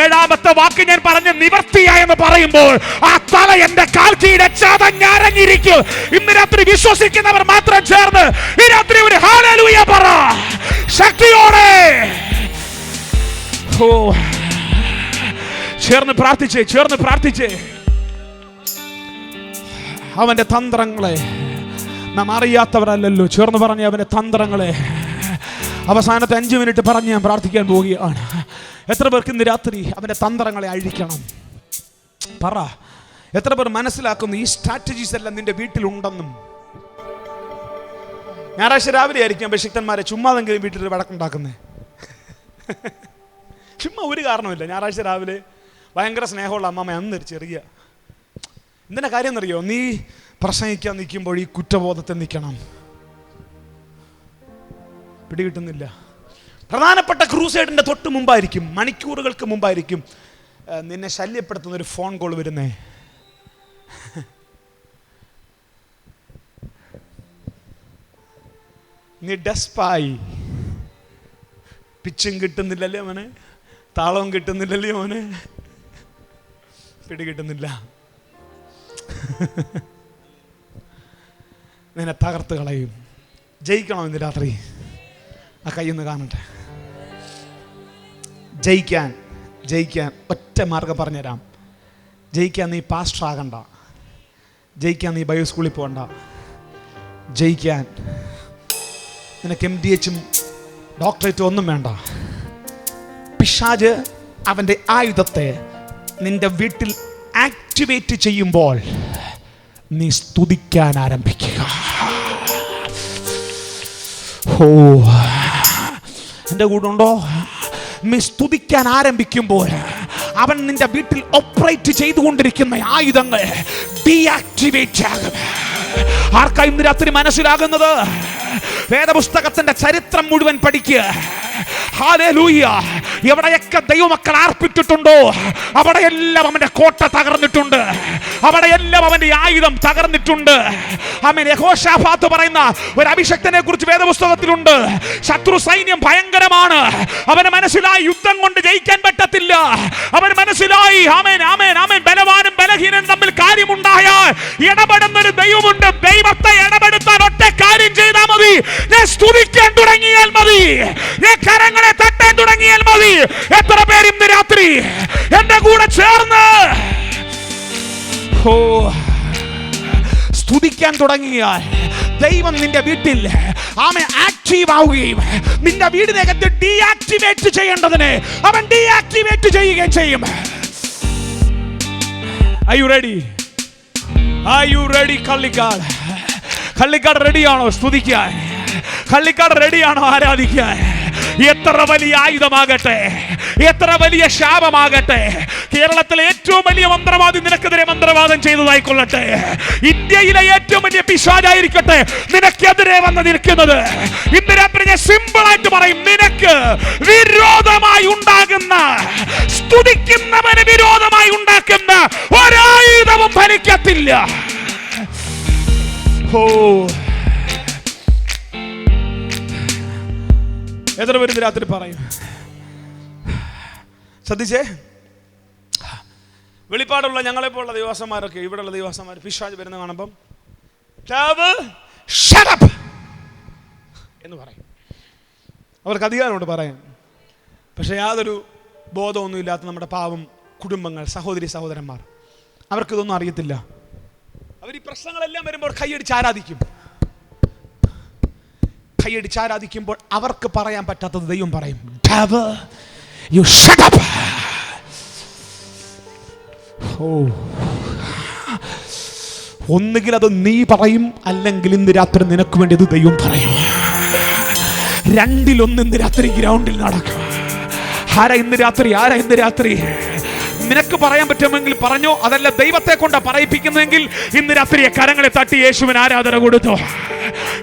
7ാമത്തെ വാക്ക് ഞാൻ പറഞ്ഞ് നിവർത്തിയായെന്ന് പറയുമ്പോൾ ആ തല എൻ്റെ കാൽ കീഴെ ചതഞ്ഞരഞ്ഞിരിക്കും. ഇന്ന് രാത്രി വിശ്വസിക്കുന്നവർ മാത്രം ചേർന്ന് ഈ രാത്രി ഒരു ഹല്ലേലൂയ പറ ശക്തിയോടെ. ചേർന്ന് പ്രാർത്ഥിച്ചേ. അവന്റെ തന്ത്രങ്ങളെ നാം അറിയാത്തവരല്ലല്ലോ. ചേർന്ന് പറഞ്ഞ അവന്റെ തന്ത്രങ്ങളെ അവസാനത്തെ 5 മിനിറ്റ് പറഞ്ഞ് ഞാൻ പ്രാർത്ഥിക്കാൻ പോവുകയാണ്. എത്ര പേർക്ക് ഇന്ന് രാത്രി അവന്റെ തന്ത്രങ്ങളെ അഴിക്കണം? പറ. എത്ര പേർ മനസ്സിലാക്കുന്നു ഈ സ്ട്രാറ്റജീസ് എല്ലാം നിന്റെ വീട്ടിലുണ്ടെന്നും? ഞായറാഴ്ച രാവിലെ ആയിരിക്കും അഭിഷിക്തന്മാരെ ചുമ്മാതെങ്കിലും വീട്ടിൽ വഴക്കുണ്ടാക്കുന്നേ. ചുമ്മാ ഒരു കാരണമില്ല. ഞായറാഴ്ച രാവിലെ ഭയങ്കര സ്നേഹമുള്ള അമ്മമ്മ അന്ന് ചെറിയ എന്തിനാ കാര്യം എന്നറിയോ? നീ പ്രസംഗിക്കാൻ നിൽക്കുമ്പോൾ ഈ കുറ്റബോധത്തിൽ നിൽക്കണം. പിടികിട്ടുന്നില്ല. പ്രധാനപ്പെട്ട ക്രൂസൈഡിന്റെ തൊട്ട് മുമ്പായിരിക്കും, മണിക്കൂറുകൾക്ക് മുമ്പായിരിക്കും നിന്നെ ശല്യപ്പെടുത്തുന്ന ഒരു ഫോൺ കോൾ വരുന്നേ. നീ ഡെസ്പായി. പിച്ചും കിട്ടുന്നില്ലല്ലേ മോനെ, താളവും കിട്ടുന്നില്ലല്ലേ മോനെ, പിടികിട്ടുന്നില്ല. നിന്നെ തകർത്ത് കളയും. ജയിക്കണോ ഇന്ന് രാത്രി? ആ കയ്യൊന്ന് കാണട്ടെ. ജയിക്കാൻ ഒറ്റ മാർഗം പറഞ്ഞുതരാം. ജയിക്കാൻ നീ പാസ്റ്റർ ആകണ്ട, ജയിക്കാൻ നീ ബയോ സ്കൂളിൽ പോകണ്ട. ജയിക്കാൻ നിനക്ക് MDH ഡോക്ടറേറ്റ് ഒന്നും വേണ്ട. പിശാച് അവൻ്റെ ആയുധത്തെ നിന്റെ വീട്ടിൽ ആക്ടിവേറ്റ് ചെയ്യുമ്പോൾ നീ സ്തുതിക്കാൻ ആരംഭിക്കുക. ഓ, എൻ്റെ കൂടെ ഉണ്ടോ? നീ സ്തുതിക്കാൻ ആരംഭിക്കുമ്പോൾ അവൻ നിന്റെ വീട്ടിൽ ഓപ്പറേറ്റ് ചെയ്തുകൊണ്ടിരിക്കുന്ന ആയുധങ്ങൾ ഡീആക്ടിവേറ്റ് ആകും. ആർക്കാ ഇന്ന് രാത്രി മനസ്സിലാകുന്നത്? വേദപുസ്തകത്തിന്റെ ചരിത്രം മുഴുവൻ പഠിക്കുക. ഹല്ലേലൂയ. എവിടെയൊക്കെ ദൈവമക്കൾ ആർപ്പിട്ടിട്ടുണ്ടോ അവിടെയെല്ലാം അവന്റെ കോട്ട തകർന്നിട്ടുണ്ട്, അവിടെയെല്ലാം അവന്റെ ആയുധം തകർന്നിട്ടുണ്ട്. ആമേൻ. യഹോശാഫാത്ത് പറയുന്ന ഒരു അഭിഷക്തനെ കുറിച്ച് വേദപുസ്തകത്തിലുണ്ട്. ശത്രു സൈന്യം ഭയങ്കരമാണ്. അവന് മനസ്സിലായി യുദ്ധം കൊണ്ട് ജയിക്കാൻ പറ്റത്തില്ല. അവന് മനസ്സിലായി ആമേൻ ആമേൻ ആമേൻ ബലവാനും ബലഹീനനും തമ്മിൽ കാര്യമുണ്ടായാൽ ഇടപെടുന്നൊരു ദൈവമുണ്ട്. ദൈവത്തെ ഇടപെടുത്താൻ ഒറ്റ കാര്യം ചെയ്താൽ മതി. ഞാൻ സ്തുതിക്കാൻ തുടങ്ങിയാൽ മതി, ഞാൻ കരങ്ങളെ തട്ടാൻ തുടങ്ങിയാൽ മതി. എത്ര പേര് ഇന്ന് രാത്രി എന്റെ കൂടെ ചേർന്ന് സ്തുതിക്കാൻ തുടങ്ങിയാൽ ദൈവം നിന്റെ വീട്ടിൽ അവൻ ആക്റ്റീവ് ആവുകയും നിന്റെ വീടിനകത്ത് ഡീആക്ടിവേറ്റ് ചെയ്യേണ്ടതിനെ അവൻ ഡീആക്ടിവേറ്റ് ചെയ്യുകയും ചെയ്യും. Are you ready? Are you ready? Kallikkad റെഡിയാണോ സ്തുതിക്കാൻ? കള്ളിക്കാട് റെഡിയാണോ ആരാധിക്കാൻ? എത്ര വലിയ ആയുധമാകട്ടെ, എത്ര വലിയ ശാപമാകട്ടെ, കേരളത്തിലെ ഏറ്റവും വലിയ മന്ത്രവാദി നിനക്കെതിരെ മന്ത്രവാദം ചെയ്തതായിക്കൊള്ളട്ടെ, ഇന്ത്യയിലെ ഏറ്റവും വലിയ പിശാചായിരിക്കട്ടെ നിനക്കെതിരെ വന്ന് നിൽക്കുന്നത്, ഇന്ന് രാത്രി ഞാൻ സിമ്പിൾ ആയിട്ട് പറയും, നിനക്ക് വിരോധമായി ഉണ്ടാകുന്ന, സ്തുതിക്കുന്നവന് വിരോധമായി ഉണ്ടാക്കുന്ന ഒരായുധവും ഫലിക്കത്തില്ല. എത്ര പേര് രാത്രി പറയും? ശ്രദ്ധിച്ചേ. വെളിപ്പാടുള്ള ഞങ്ങളെപ്പോലുള്ള ദൈവദാസന്മാരൊക്കെ, ഇവിടെയുള്ള ദൈവദാസന്മാർ പിശാച് വരുന്ന കാണുമ്പം എന്ന് പറയും. അവർക്ക് അധികാരമുണ്ട് പറയാൻ. പക്ഷെ യാതൊരു ബോധമൊന്നും ഇല്ലാത്ത നമ്മുടെ പാവം കുടുംബങ്ങൾ, സഹോദരി സഹോദരന്മാർ, അവർക്കിതൊന്നും അറിയത്തില്ല. അവർ ഈ പ്രശ്നങ്ങളെല്ലാം വരുമ്പോൾ കൈയടിച്ച് ആരാധിക്കും. കൈയടിച്ച് ആരാധിക്കുമ്പോൾ അവർക്ക് പറയാൻ പറ്റാത്തത് ദൈവം പറയും. You shut up. ഒന്നുകിൽ അത് നീ പറയും, അല്ലെങ്കിൽ ഇന്ന് രാത്രി നിനക്ക് വേണ്ടി അത് ദൈവം പറയും. രണ്ടിലൊന്ന് ഇന്ന് രാത്രി ഗ്രൗണ്ടിൽ നടക്കും. ആരാ ഇന്ന് രാത്രി നിനക്ക് പറയാൻ പറ്റുമെങ്കിൽ പറഞ്ഞോ. അതല്ല ദൈവത്തെ കൊണ്ടാ പറയിപ്പിക്കുന്നെങ്കിൽ ഇന്ന് രാത്രി കരങ്ങളെ തട്ടി യേശുവിന് ആരാധന കൊടുത്തോ.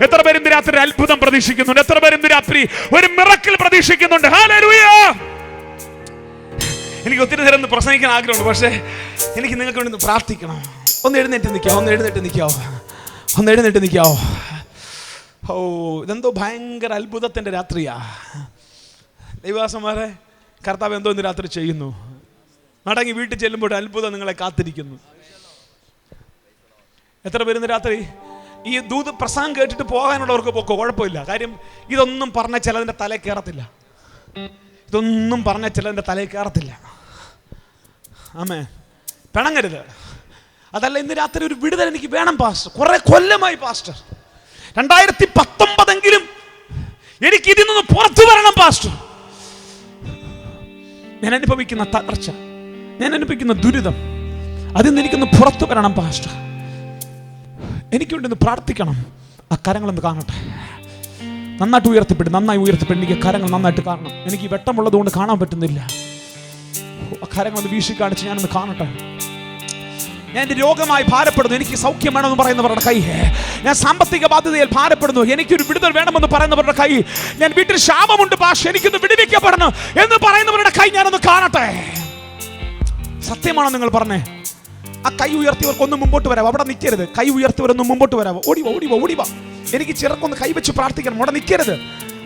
എത്ര പേര് ഇന്ന് രാത്രി അത്ഭുതം പ്രതീക്ഷിക്കുന്നുണ്ട്? എത്ര പേര് ഇന്ന് രാത്രി ഒരു മിറക്കിൾ പ്രതീക്ഷിക്കുന്നുണ്ട്? ഹല്ലേലൂയ. എനിക്ക് ഒത്തിരി നേരം പ്രസംഗിക്കാൻ ആഗ്രഹമുണ്ട്, പക്ഷേ എനിക്ക് നിങ്ങൾക്ക് വേണ്ടി പ്രാർത്ഥിക്കണം. ഒന്ന് എഴുന്നേറ്റ് നിൽക്കാവോ? ഇതെന്തോ ഭയങ്കര അത്ഭുതത്തിന്റെ രാത്രിയാ. ദൈവദാസന്മാരെ, കർത്താവ് എന്തോ ഇന്ന് രാത്രി ചെയ്യുന്നു. മടങ്ങി വീട്ടിൽ ചെല്ലുമ്പോൾ അത്ഭുതം നിങ്ങളെ കാത്തിരിക്കുന്നു. എത്ര പേരുന്ന് രാത്രി ഈ ദൂത് പ്രസംഗം കേട്ടിട്ട് പോകാനുള്ളവർക്ക് പോക്കോ, കുഴപ്പമില്ല. കാര്യം ഇതൊന്നും പറഞ്ഞ ചിലതിൻ്റെ തലയിൽ കയറത്തില്ല. ആമേ, പിണങ്ങരുത്. അതല്ല, ഇന്ന് രാത്രി ഒരു വിടുതൽ എനിക്ക് വേണം പാസ്റ്റർ. കുറെ കൊല്ലമായി പാസ്റ്റർ, 2019 എനിക്ക് ഇതിൽ നിന്ന് പുറത്തു വരണം പാസ്റ്റർ. ഞാൻ അനുഭവിക്കുന്ന തകർച്ച, ഞാൻ അനുഭവിക്കുന്ന ദുരിതം, അതിൽ നിന്ന് എനിക്കൊന്ന് പുറത്തു വരണം പാസ്റ്റർ, എനിക്ക് വേണ്ടി ഒന്ന് പ്രാർത്ഥിക്കണം. ആ കരങ്ങളൊന്ന് കാണട്ടെ. നന്നായിട്ട് ഉയർത്തിപ്പെടും, നന്നായി ഉയർത്തിപ്പെടും. എനിക്ക് കരങ്ങൾ നന്നായിട്ട് കാണണം. എനിക്ക് വെട്ടമുള്ളത് കൊണ്ട് കാണാൻ പറ്റുന്നില്ല. ആ കരങ്ങളൊന്ന് വീശി കാണിച്ച് ഞാനൊന്ന് കാണട്ടെ. ഞാൻ എൻ്റെ രോഗമായി ഭാരപ്പെടുന്നു, എനിക്ക് സൗഖ്യം വേണമെന്ന് പറയുന്നവരുടെ കൈ. ഞാൻ സാമ്പത്തിക ബാധ്യതയിൽ ഭാരപ്പെടുന്നു, എനിക്കൊരു വിടുതൽ വേണമെന്ന് പറയുന്നവരുടെ കൈ. ഞാൻ വീട്ടിൽ ശാപമുണ്ട് പാഷ, എനിക്കൊന്ന് വിടുവിക്കപ്പെടണം എന്ന് പറയുന്നവരുടെ കൈ ഞാനൊന്ന് കാണട്ടെ. സത്യമാണോ നിങ്ങൾ പറഞ്ഞേ? ആ കൈ ഉയർത്തിയവർക്കൊന്നും മുമ്പോട്ട് വരാം. അവിടെ നിൽക്കരുത്. കൈ ഉയർത്തിയവരൊന്നും മുമ്പോട്ട് വരാമോ? ഓടിവാ ഓടിവാ ഓടിവാ. എനിക്ക് ചിറക്കൊന്ന് കൈവച്ച് പ്രാർത്ഥിക്കണം. അവിടെ നിൽക്കരുത്,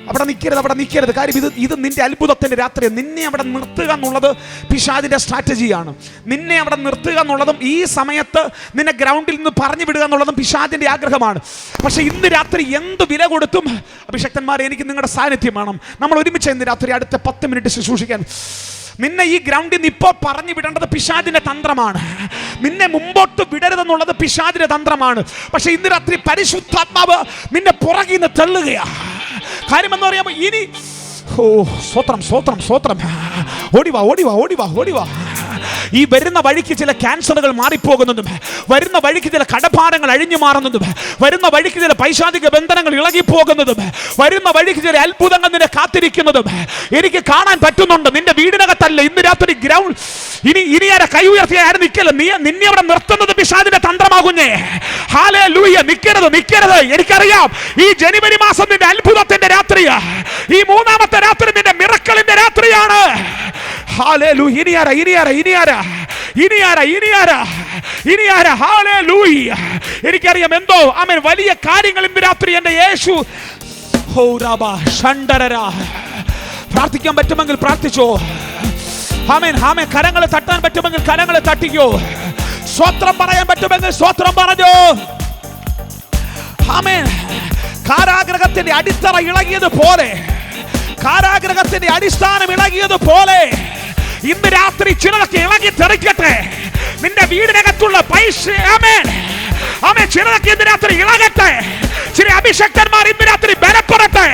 അവിടെ നിൽക്കരുത്, അവിടെ നിൽക്കരുത്. കാര്യം ഇത് നിന്റെ അത്ഭുതത്തിന്റെ രാത്രി. നിന്നെ അവിടെ നിർത്തുക എന്നുള്ളത് പിശാചിന്റെ സ്ട്രാറ്റജിയാണ്. നിന്നെ അവിടെ നിർത്തുക എന്നുള്ളതും ഈ സമയത്ത് നിന്നെ ഗ്രൗണ്ടിൽ നിന്ന് പറഞ്ഞു വിടുക എന്നുള്ളതും പിശാചിന്റെ ആഗ്രഹമാണ്. പക്ഷെ ഇന്ന് രാത്രി എന്ത് വില കൊടുത്തും അഭിഷക്തന്മാരെ എനിക്ക് നിങ്ങളുടെ സാന്നിധ്യം വേണം. നമ്മൾ ഒരുമിച്ച് ഇന്ന് രാത്രി അടുത്ത 10 മിനിറ്റ് ശുശ്രൂഷിക്കാൻ. നിന്നെ ഈ ഗ്രൗണ്ടിൽ നിന്ന് ഇപ്പോൾ പറഞ്ഞു വിടേണ്ടത് പിശാചിന്റെ തന്ത്രമാണ്. നിന്നെ മുമ്പോട്ട് വിടരുതെന്നുള്ളത് പിശാചിന്റെ തന്ത്രമാണ്. പക്ഷെ ഇന്ന് രാത്രി പരിശുദ്ധാത്മാവ് നിന്നെ പുറകിൽ നിന്ന് തള്ളുകയാ. കാര്യം എന്ന് പറയുമ്പോൾ ഇനി സ്വത്രം സ്വത്രം സ്വത്രം ഓടിവാ ഓടിവാ ഓടിവാ ഓടിവാ. ഈ വരുന്ന വഴിക്ക് ചില ക്യാൻസറുകൾ മാറിപ്പോകുന്നതും, വരുന്ന വഴിക്ക് ചില കടഭാരങ്ങൾ അഴിഞ്ഞു മാറുന്നതും, വരുന്ന വഴിക്ക് ചില പൈശാചിക ബന്ധനങ്ങൾ ഇളകിപ്പോകുന്നതും, വരുന്ന വഴിക്ക് ചില അത്ഭുതങ്ങൾ നിന്നെ കാത്തിരിക്കുന്നതും എനിക്ക് കാണാൻ പറ്റുന്നുണ്ട്. നിന്റെ വീടിനകത്തല്ല ഇന്ന് രാത്രി ഗ്രൗണ്ട്. ഇനി ആരെ കൈ ഉയർത്തി ആരും നിൽക്കല്ല. നിന്നെ അവിടെ നിർത്തുന്നത് പിശാചിന്റെ തന്ത്രമാകുന്നേ. ഹല്ലേലൂയ. നിൽക്കരുത്, നിൽക്കരുത്. എനിക്കറിയാം ഈ ജനുവരി മാസം നിന്റെ അത്ഭുതത്തിന്റെ രാത്രിയാ. ഈ 3ാമത്തെ രാത്രി നിന്റെ മിറക്കിളിന്റെ രാത്രിയാണ്. ഹല്ലേലൂയ. ഇനിയാരാ ഇനിയാരാ ഇനിയാരാ ഇനിയാരാ ഇനിയാരാ ഇനിയാരാ? ഹല്ലേലൂയ. എനിക്കറിയാം എന്തോ ആമേൻ വലിയ കാര്യങ്ങൾ ഇന്ന് രാത്രി എൻ്റെ യേശു. പ്രാർത്ഥിക്കാൻ പറ്റുമെങ്കിൽ പ്രാർത്ഥിച്ചോ. ആമേൻ ആമേൻ. കരങ്ങളെ തട്ടാൻ പറ്റുമെങ്കിൽ കരങ്ങളെ തട്ടിക്കോ. സ്വത്രം പറയാൻ പറ്റുമെങ്കിൽ സ്വത്രം പറഞ്ഞോ. ആമേൻ. കാരാഗ്രഹത്തിന്റെ അടിത്തറ ഇളകിയതുപോലെ, കാരാഗ്രഹത്തിന്റെ അടിസ്ഥാനം ഇളകിയതുപോലെ ഇന്ന് രാത്രി ചിലതൊക്കെ ഇളകി തെറിക്കട്ടെ. നിന്റെ വീടിനകത്തുള്ള പൈസ ആമേൻ ആമേൻ ചിലതൊക്കെ ഇന്ന് രാത്രി ഇളകട്ടെ. ചില അഭിഷക്തന്മാർ ഇന്ന് രാത്രി ബലപ്പെടട്ടെ.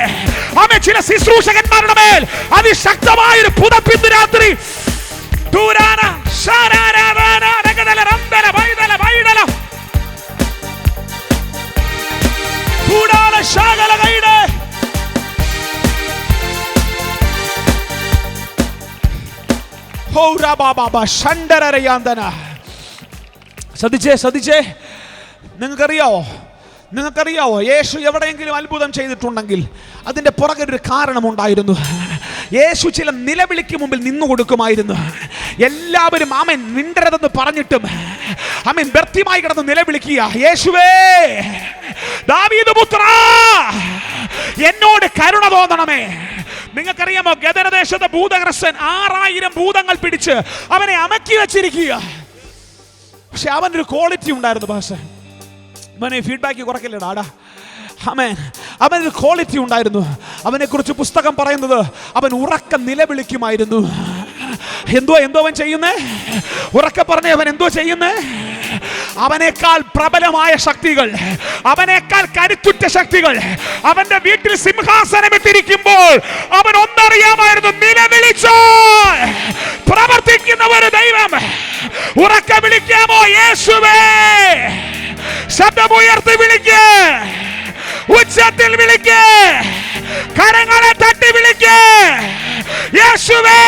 ആമേൻ. ചില ശുശ്രൂഷകന്മാരുടെ മേൽ അതിശക്തമായൊരു പുതപ്പ് ഇന്ന് രാത്രി. ശ്രദ്ധിച്ചേ ശ്രദ്ധിച്ചേ. നിങ്ങൾക്കറിയാവോ യേശു എവിടെയെങ്കിലും അത്ഭുതം ചെയ്തിട്ടുണ്ടെങ്കിൽ അതിൻ്റെ പുറകെ കാരണമുണ്ടായിരുന്നു. യേശു ചില നിലവിളിക്ക് മുമ്പിൽ നിന്നു കൊടുക്കുമായിരുന്നു. എല്ലാവരും ആമേൻ മിണ്ടരുതെന്ന് പറഞ്ഞിട്ടും ആമേൻ വ്യർത്ഥമായി കിടന്ന് നിലവിളിക്കുക. യേശുവേ ദാവീദ് പുത്രാ എന്നോട് കരുണ തോന്നണമേ. നിങ്ങൾക്കറിയാമോ ഗദരദേശത്തെ ഭൂതഗ്രസ്തൻ 6000 ഭൂതങ്ങൾ പിടിച്ച് അവനെ അമക്കി വെച്ചിരിക്കുക. പക്ഷെ അവനൊരു ക്വാളിറ്റി ഉണ്ടായിരുന്നു. ഭാഷ അവനെ ഫീഡ്ബാക്ക് കുറക്കില്ലടാ. ആമേൻ. അവനൊരു ക്വാളിറ്റി ഉണ്ടായിരുന്നു. അവനെക്കുറിച്ച് പുസ്തകം പറയുന്നത് അവൻ ഉറക്ക നിലവിളിക്കുമായിരുന്നു. എന്തോ അവൻ ചെയ്യുന്നേ? ഉറക്കെ പറഞ്ഞേ. അവൻ എന്തോ ചെയ്യുന്നേ? അവനേക്കാൾ പ്രബലമായ ശക്തികൾ, അവനേക്കാൾ കരുത്തുറ്റ ശക്തികൾ അവന്റെ വീട്ടിൽ സിംഹാസനമിട്ടിരിക്കുമ്പോൾ അവൻ ഒന്നറിയാമായിരുന്നു. നിലവിളിച്ചോ പ്രവർത്തിക്കുന്ന ഒരു ദൈവം. ഉറക്കെ വിളിക്കാമോ? യേശുവേ. ശബ്ദമുയർത്തി വിളിക്ക്, ഉച്ചത്തിൽ വിളിക്ക്, കരങ്ങളെ തട്ടി വിളിക്ക്. യേശുവേ